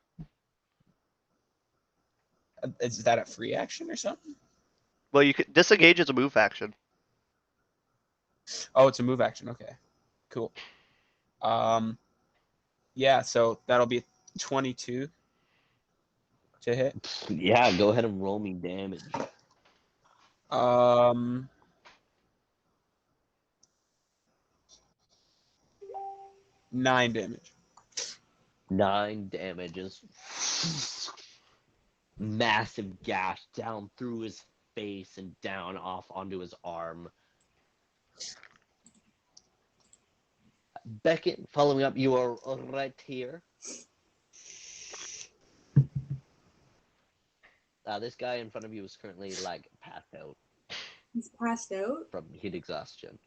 Is that a free action or something? Well, you could disengage is a move action. Oh, it's a move action. Okay, cool. Yeah, so that'll be 22 to hit. Yeah, go ahead and roll me damage. 9 damage. 9 damage as massive gash down through his face and down off onto his arm. Beckett, following up, you are right here. This guy in front of you is currently like passed out. He's passed out? From heat exhaustion.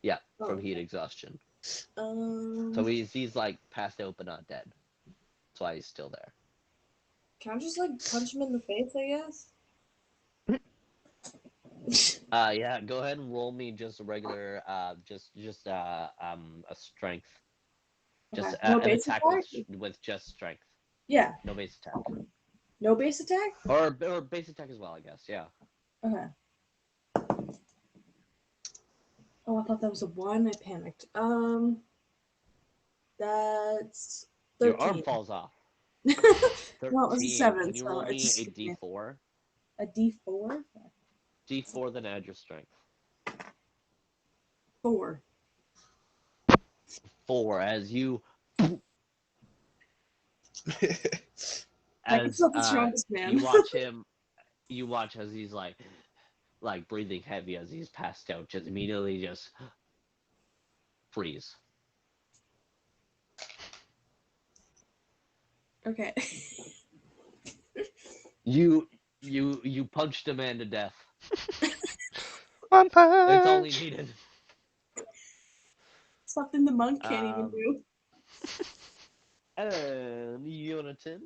Yeah, from heat exhaustion. So he's like passed out but not dead. That's why he's still there. Can I just like punch him in the face, I guess? Yeah, go ahead and roll me just a regular just a strength. Just okay. No an base attack with just strength. Yeah. No base attack. No base attack? Or base attack as well, I guess, yeah. Okay. Oh, I thought that was a 1. I panicked. That's 13. Your arm falls off. No, it was a 7. Can you so roll me just, a D4? A D4? D4, then add your strength. 4. 4, as you... As not the strongest man. you watch as he's like breathing heavy as he's passed out, just immediately just freeze. Okay. You punched a man to death. One punch. That's all he needed. Something the monk can't even do. And Jonathan,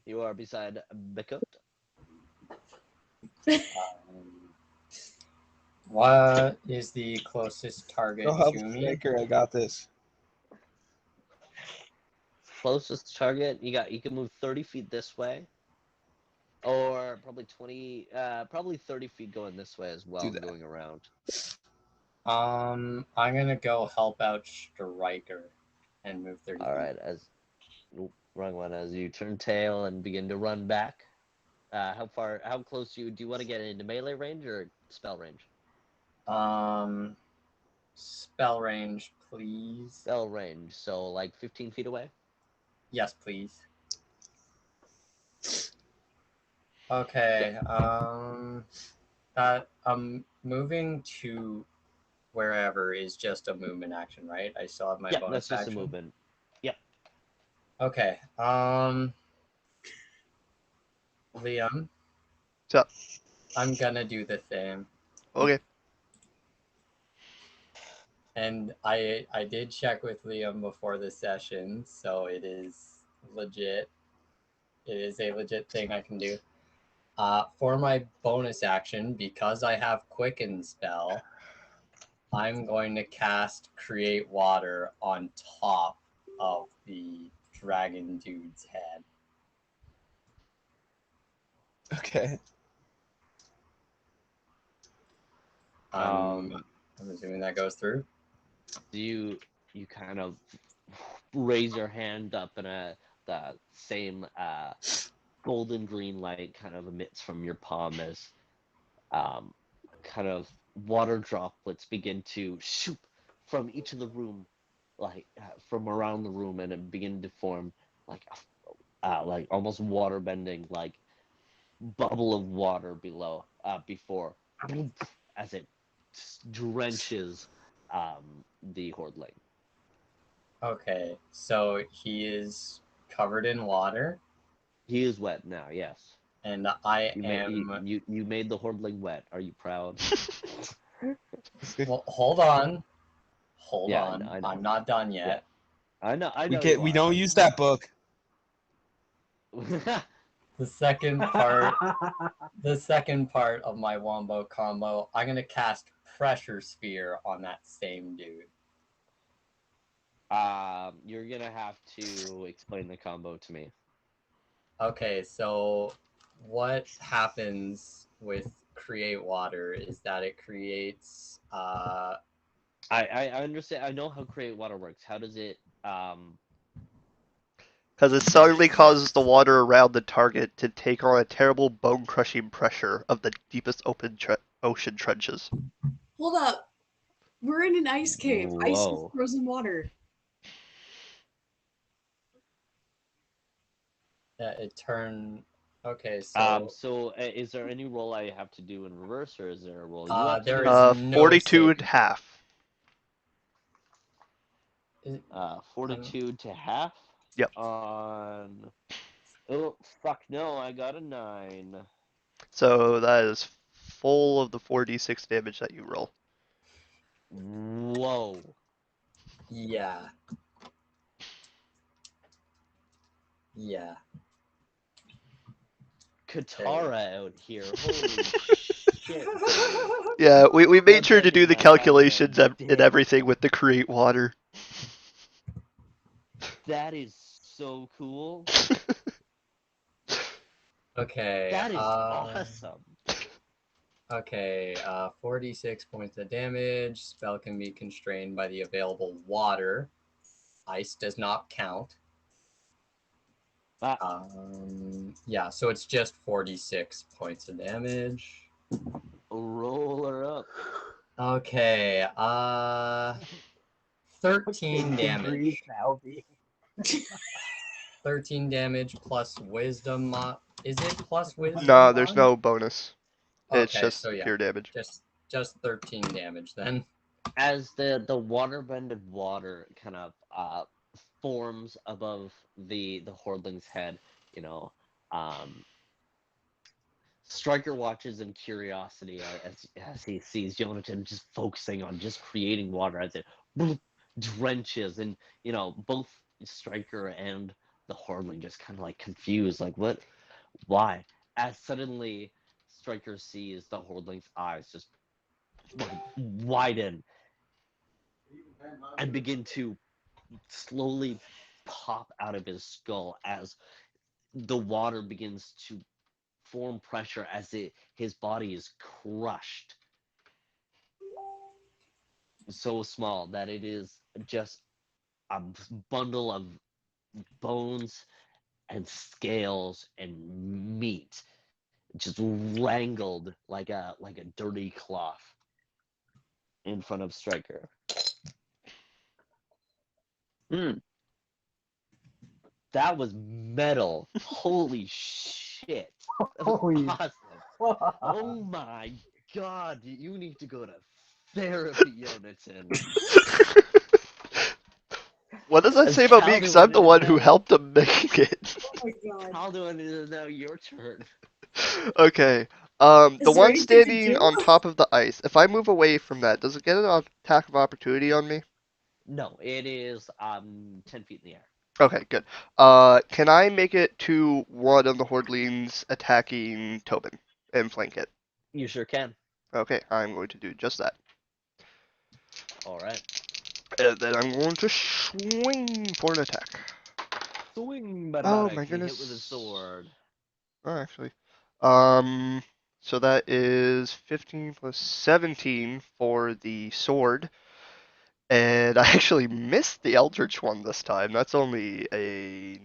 you are beside Beckett. What is the closest target Go help to me? Baker, I got this. Closest target, you can move 30 feet this way. Or probably 30 feet going this way as well, and going around. I'm gonna go help out Striker and move 30 feet. Alright, wrong one, as you turn tail and begin to run back. How close do you want to get into melee range or spell range? Spell range, please. Spell range, so like 15 feet away? Yes, please. Okay, that moving to wherever is just a movement action, right? I still have my bonus that's just action. a movement. Yep. Okay, Liam. What's up? I'm gonna do the thing. Okay. And I did check with Liam before the session, so it is legit. It is a legit thing I can do. For my bonus action, because I have Quicken spell, I'm going to cast Create Water on top of the dragon dude's head. Okay. I'm assuming that goes through. You kind of raise your hand up and the same golden green light kind of emits from your palm as kind of water droplets begin to shoot from each of the room, from around the room, and it begin to form like almost water bending, like bubble of water below before as it drenches the hordling. Okay, so he is covered in water. He is wet now, yes. And you made the hordling wet. Are you proud? Well, hold on. I know. I'm not done yet. Yeah. I know. We don't use that book. The second part of my wombo combo, I'm gonna cast Pressure Sphere on that same dude. You're gonna have to explain the combo to me. Okay, so what happens with Create Water is that it creates I understand. I know how Create Water works. How does it Because it suddenly causes the water around the target to take on a terrible bone-crushing pressure of the deepest ocean trenches. Hold up. We're in an ice cave. Ice is Whoa. frozen water. It turned. Okay, so So is there any roll I have to do in reverse, or is there a roll you have to there do? is no 42 and save. half. 42 to half. Yep. On. Oh fuck no! I got a 9. So that is full of the 4d6 damage that you roll. Whoa. Yeah. Yeah. Katara out here. Holy shit. Dude. Yeah, we made sure to do the That goddamn calculations and dick. everything with the create water. That is so cool. Okay. That is awesome. Okay, 46 points of damage. Spell can be constrained by the available water. Ice does not count. Yeah, so it's just 46 points of damage. Roll her up. Okay, 13 damage. Now, 13 damage plus wisdom. Is it plus wisdom? No, there's no bonus. It's Okay, just so yeah, pure damage. just 13 damage then. As the water-bended water kind of forms above the hordling's head, you know, Stryker watches in curiosity as he sees Jonathan just focusing on just creating water as it drenches, and you know both Stryker and the hordling just kind of like confused, like what, why? As suddenly Stryker sees the hordling's eyes just like widen and begin to slowly pop out of his skull as the water begins to form pressure as his body is crushed so small that it is just a bundle of bones and scales and meat just wrangled like a dirty cloth in front of Stryker. That was metal. Holy shit. That was Holy awesome. Oh my god, you need to go to therapy, Jonathan. What does that As say about me? Because I'm the one who helped him make it. Oh my god. Calduin, it is now your turn. Okay. Is The there one anything to standing do? on top of the ice, if I move away from that, does it get an attack of opportunity on me? No, it is 10 feet in the air. Okay, good. Can I make it to one of the hordlings attacking Tobin and flank it? You sure can. Okay, I'm going to do just that. Alright. And then I'm going to swing for an attack. Swing, Oh Barbarak. my Hit goodness. with a sword. Oh, actually. So that is 15 plus 17 for the sword. And I actually missed the Eldritch one this time. That's only a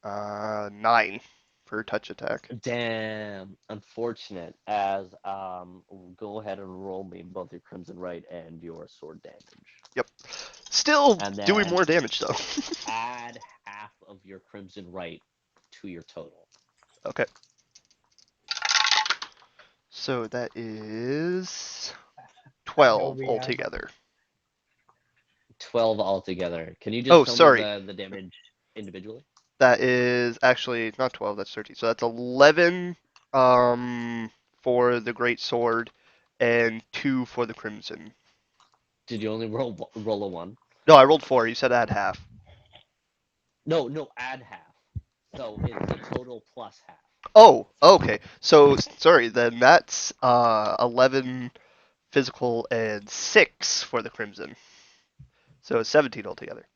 9 for touch attack. Damn, unfortunate. As go ahead and roll me both your Crimson Right and your sword damage. Yep. Still And doing then more damage though. add half of your Crimson Right to your total. Okay. So that is 12 altogether. 12 altogether. Can you just tell sorry. me the damage individually? That is actually not 12, that's 13. So that's 11 for the great sword and 2 for the crimson. Did you only roll a 1? No, I rolled 4. You said add half. No, add half. So it's the total plus half. Oh, okay. So sorry, then that's 11 physical and 6 for the crimson. So 17 altogether.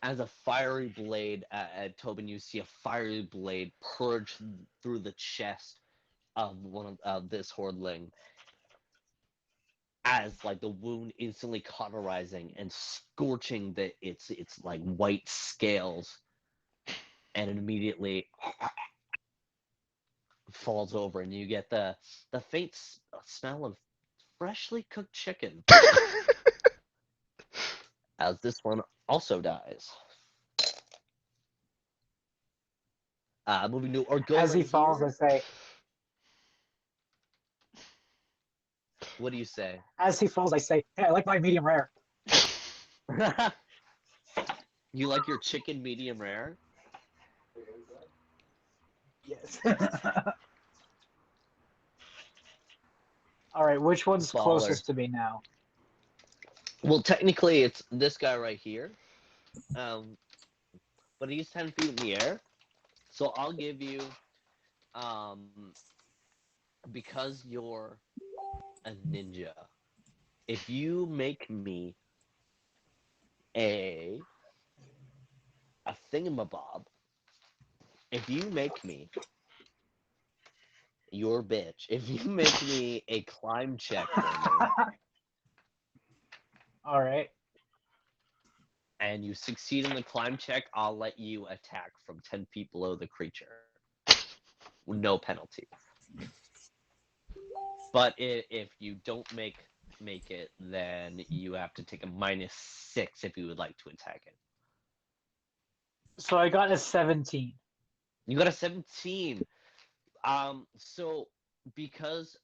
As a fiery blade, at Tobin, you see a fiery blade purge through the chest of one of this hordling, as like the wound instantly cauterizing and scorching its like white scales, and it immediately falls over, and you get the faint smell of freshly cooked chicken as this one also dies. Moving to Orgolan As he falls, here. I say. What do you say? As he falls, I say, "Hey, I like my medium rare." You like your chicken medium rare? Yes. All right, which one's Baller. closest to me now? Well, technically, it's this guy right here. But he's 10 feet in the air. So I'll give you, because you're a ninja, if you make me a thingamabob, if you make me your bitch, if you make me a climb check for me, All right. and you succeed in the climb check, I'll let you attack from 10 feet below the creature. No penalty. But if you don't make it, then you have to take a -6 if you would like to attack it. So I got a 17. You got a 17. So because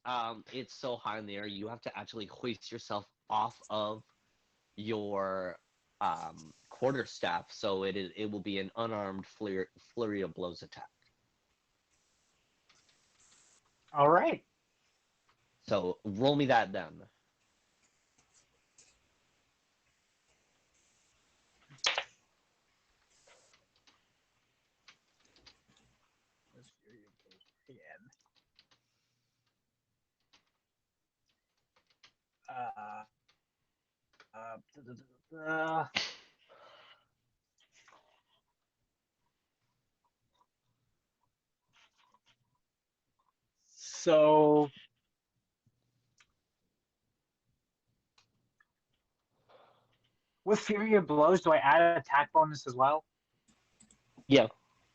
it's so high in the air, you have to actually hoist yourself off of your quarterstaff, so it will be an unarmed flurry of blows attack. All right. So roll me that then. So with Fury of Blows, do I add an attack bonus as well? Yeah,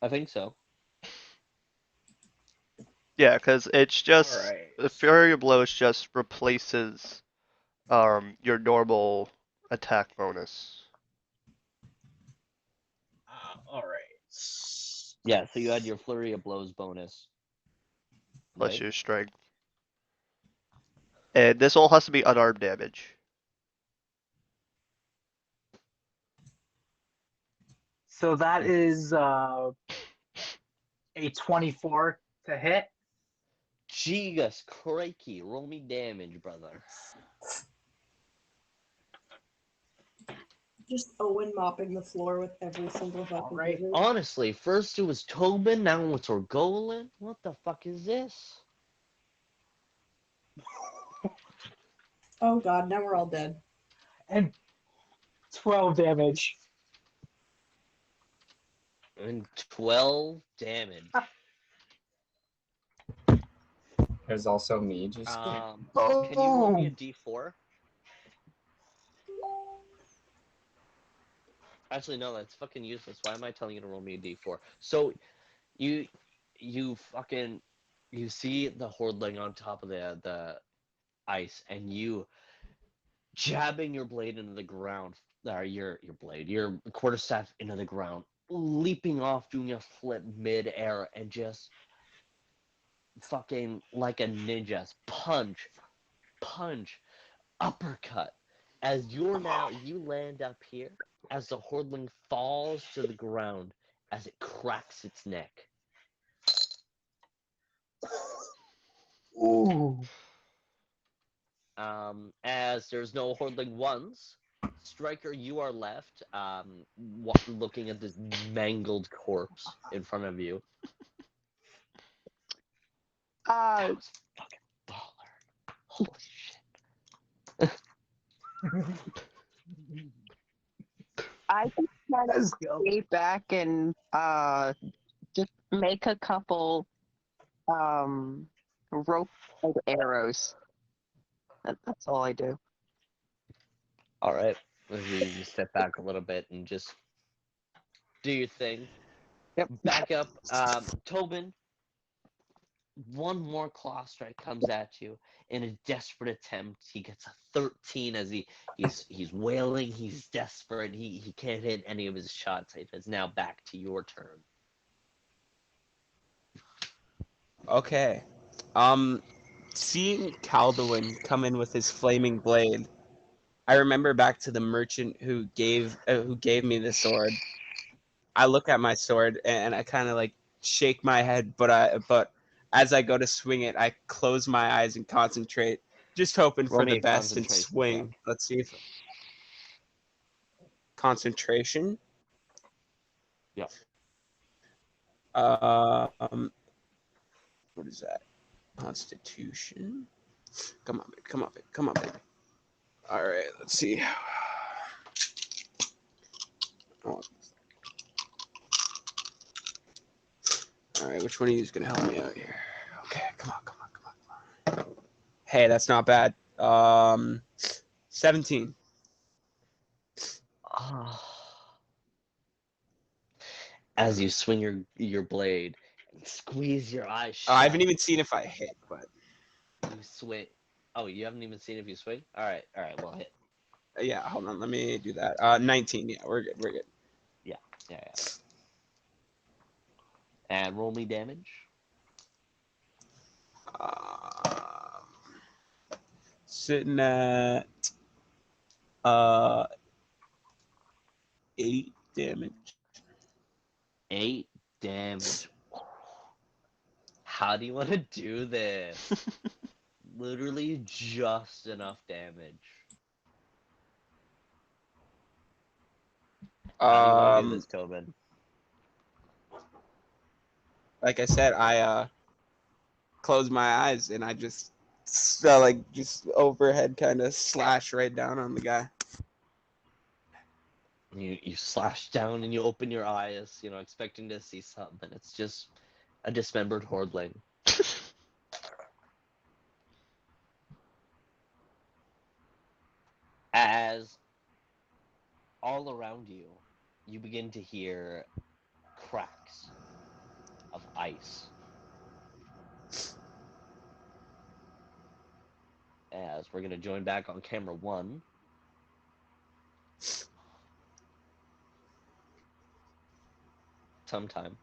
I think so. Yeah, because it's just All right. the Fury of Blows just replaces your normal attack bonus All right. Yeah, so you had your flurry of blows bonus. plus Right? your strength. And this all has to be unarmed damage. So that is a 24 to hit. Jesus crikey, roll me damage, brother. Just Owen mopping the floor with every single fucking right. wizard. Honestly, first it was Tobin, now it's Orgolan. What the fuck is this? Oh god, now we're all dead. And 12 damage. And 12 damage. There's also me just. Can you roll me a d4? Actually, no, that's fucking useless. Why am I telling you to roll me a d4? So, you see the hordling on top of the ice, and you jabbing your blade into the ground, your quarterstaff into the ground, leaping off, doing a flip mid-air, and just fucking like a ninja, punch, uppercut. As you land up here, as the hordling falls to the ground, as it cracks its neck. Ooh. As there's no hordling ones, Striker, you are left looking at this mangled corpse in front of you. Uh, That was fucking baller. Holy shit. I just kind of Let's go. stay back and just make a couple rope arrows. That's all I do. All right. You step back a little bit and just do your thing. Yep. Back up. Tobin, one more claw strike comes at you in a desperate attempt. He gets a 13 as he's wailing. He's desperate. He can't hit any of his shots. It is now back to your turn. Okay. Seeing Calduin come in with his flaming blade, I remember back to the merchant who gave me the sword. I look at my sword and I kind of like shake my head, but as I go to swing it, I close my eyes and concentrate, just hoping Roll for me the a best and concentration swing. check. Let's see if concentration. Yeah. What is that? Constitution. Come on, baby. Come on, baby. Come on, baby. All right, let's see. Oh. All right, which one of you is gonna help me out here? Okay, come on, come on, come on, come on. Hey, that's not bad. 17. As you swing your blade and squeeze your eyes shut, I haven't even seen if I hit, but you swing. Oh, you haven't even seen if you swing? All right, well, hit. yeah, hold on, let me do that. 19. Yeah, we're good. We're good. Yeah. And roll me damage. Sitting at 8 damage. 8 damage. How do you want to do this? Literally just enough damage. How do you want to do this, Tobin? Like I said, I close my eyes and I just just overhead kind of slash right down on the guy. You slash down and you open your eyes, expecting to see something. It's just a dismembered hordling. As all around you, you begin to hear cracks of ice. As we're going to join back on camera 1. Sometime.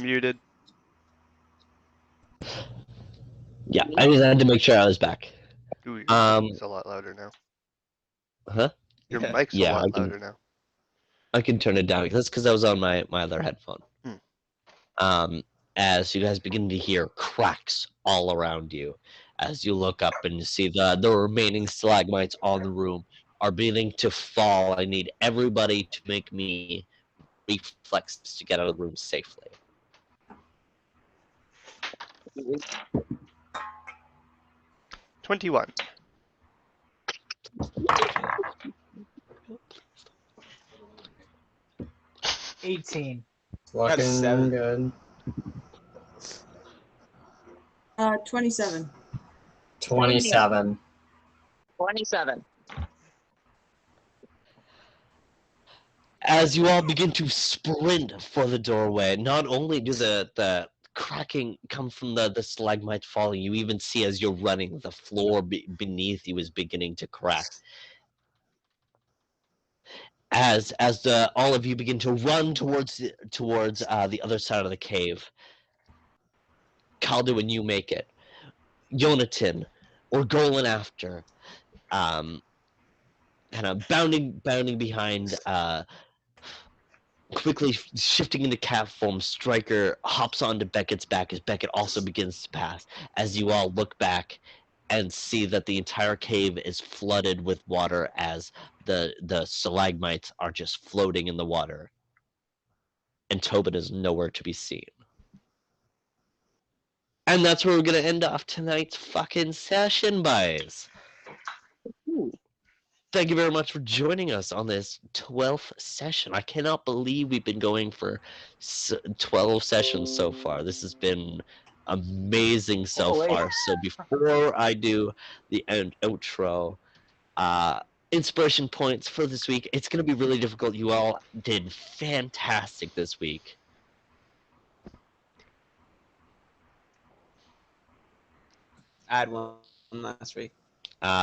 Muted. Yeah, I just had to make sure I was back. Ooh, your mic's a lot louder now. Huh? Your mic's a lot louder now. I can turn it down. That's because I was on my other headphone. As you guys begin to hear cracks all around you, as you look up and you see the remaining stalagmites on the room are beginning to fall. I need everybody to make me reflexes to get out of the room safely. $21. 18. Looking good. 27. 27. 27. As you all begin to sprint for the doorway, not only do the cracking come from the stalagmite falling, you even see as you're running, the floor beneath you is beginning to crack. As all of you begin to run towards the other side of the cave, Caldo and you make it. Yonatan or Golan after, kind of bounding behind, quickly shifting into cat form. Stryker hops onto Beckett's back as Beckett also begins to pass. As you all look back and see that the entire cave is flooded with water, as the stalagmites are just floating in the water, and Tobin is nowhere to be seen. And that's where we're gonna end off tonight's fucking session, boys. Thank you very much for joining us on this 12th session. I cannot believe we've been going for 12 sessions so far. This has been amazing so far. So before I do the end outro, inspiration points for this week. It's going to be really difficult. You all did fantastic this week. I had one last week.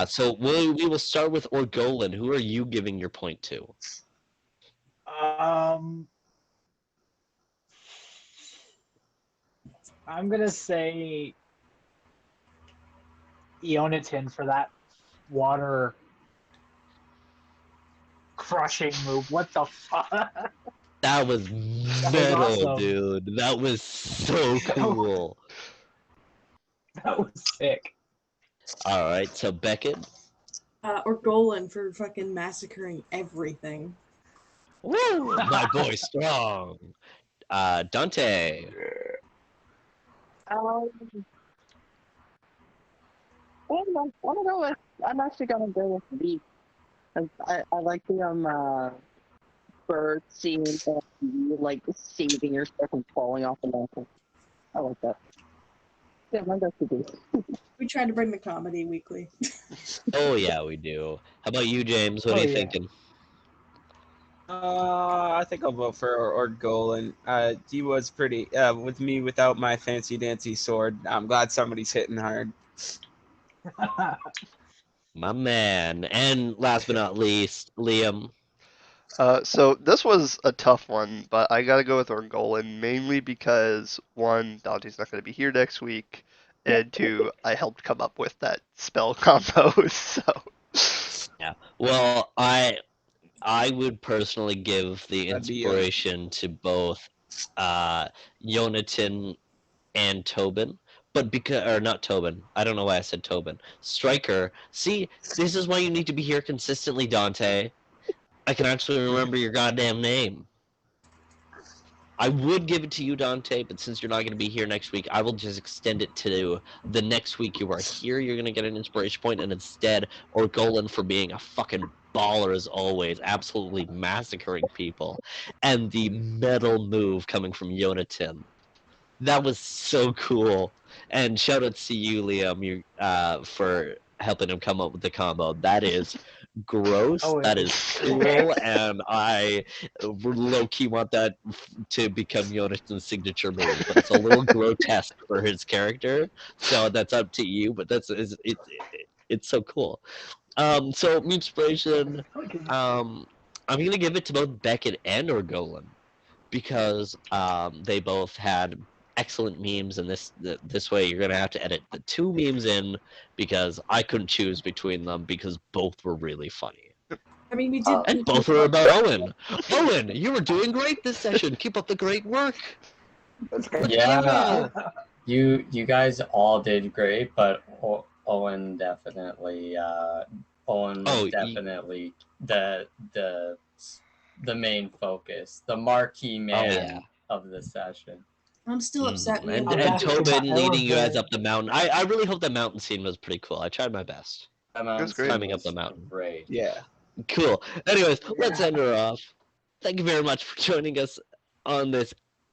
So we will start with Orgolan. Who are you giving your point to? I'm gonna say Eonatin for that water crushing move. What the fuck? That was was metal, awesome. dude. That was so cool. That was sick. All right, so Beckett. Or Golan for fucking massacring everything. Woo! My boy strong. Dante. I'm actually gonna go with Beak. I like the bird scene and you, like saving yourself from falling off the mountain. I like that. Yeah, my best to do. We tried to bring the comedy weekly. Oh yeah, we do. How about you, James? What are you thinking? I think I'll vote for Orgolan. He was pretty with me without my fancy dancy sword. I'm glad somebody's hitting hard. My man. And last but not least, Liam. So this was a tough one, but I gotta go with Orgolan mainly because one, Dante's not gonna be here next week, and two, I helped come up with that spell combo. So Yeah. Well, I would personally give the That'd be inspiration to both Yonatin and Tobin. But or not Tobin. I don't know why I said Tobin. Striker. See, this is why you need to be here consistently, Dante. I can actually remember your goddamn name. I would give it to you, Dante, but since you're not going to be here next week, I will just extend it to the next week you are here. You're going to get an inspiration point, and instead, Orgolan for being a fucking baller as always, absolutely massacring people, and the metal move coming from Yonatin. That was so cool. And shout out to you, Liam, for helping him come up with the combo. That is gross. That is cool, and I low-key want that to become Jonathan's signature move. But it's a little grotesque for his character, so that's up to you. But it's so cool. So inspiration. I'm gonna give it to both Beckett and Orgolan because they both had excellent memes, and this way you're gonna have to edit the two memes in because I couldn't choose between them because both were really funny. I mean, we did. And both were about Owen. Owen, you were doing great this session. Keep up the great work. Yeah, you guys all did great, but Owen definitely was definitely the main focus, the marquee man of the session. I'm still upset. And Tobin leading you guys up the mountain. I really hope the mountain scene was pretty cool. I tried my best. Climbing up the mountain. Great. Yeah. Cool. Anyways, let's end her off. Thank you very much for joining us on this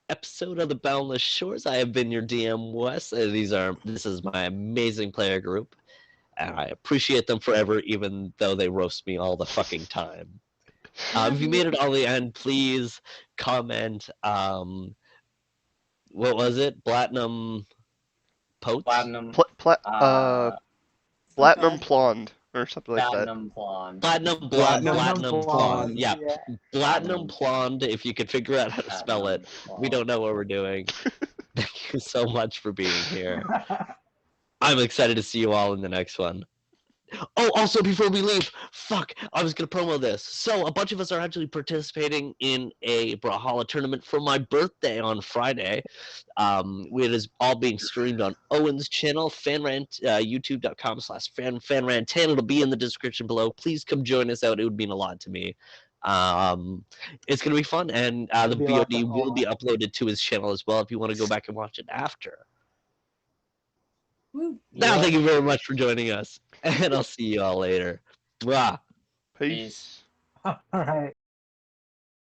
episode of the Boundless Shores. I have been your DM, Wes. This is my amazing player group, and I appreciate them forever, even though they roast me all the fucking time. If you made it all the end, please comment. What was it? Platinum Potes? Platinum Blonde or something like that. Platinum Blonde. Yeah. Platinum Blonde, if you could figure out how to spell it. We don't know what we're doing. Thank you so much for being here. I'm excited to see you all in the next one. Oh, also, before we leave, I was going to promo this. So, a bunch of us are actually participating in a Brawlhalla tournament for my birthday on Friday. It is all being streamed on Owen's channel, fanrant, youtube.com/fanrantan. It'll be in the description below. Please come join us out. It would mean a lot to me. It's going to be fun, and the VOD will be uploaded to his channel as well if you want to go back and watch it after. Now, thank you very much for joining us, and I'll see you all later. Mwah. Peace. All right.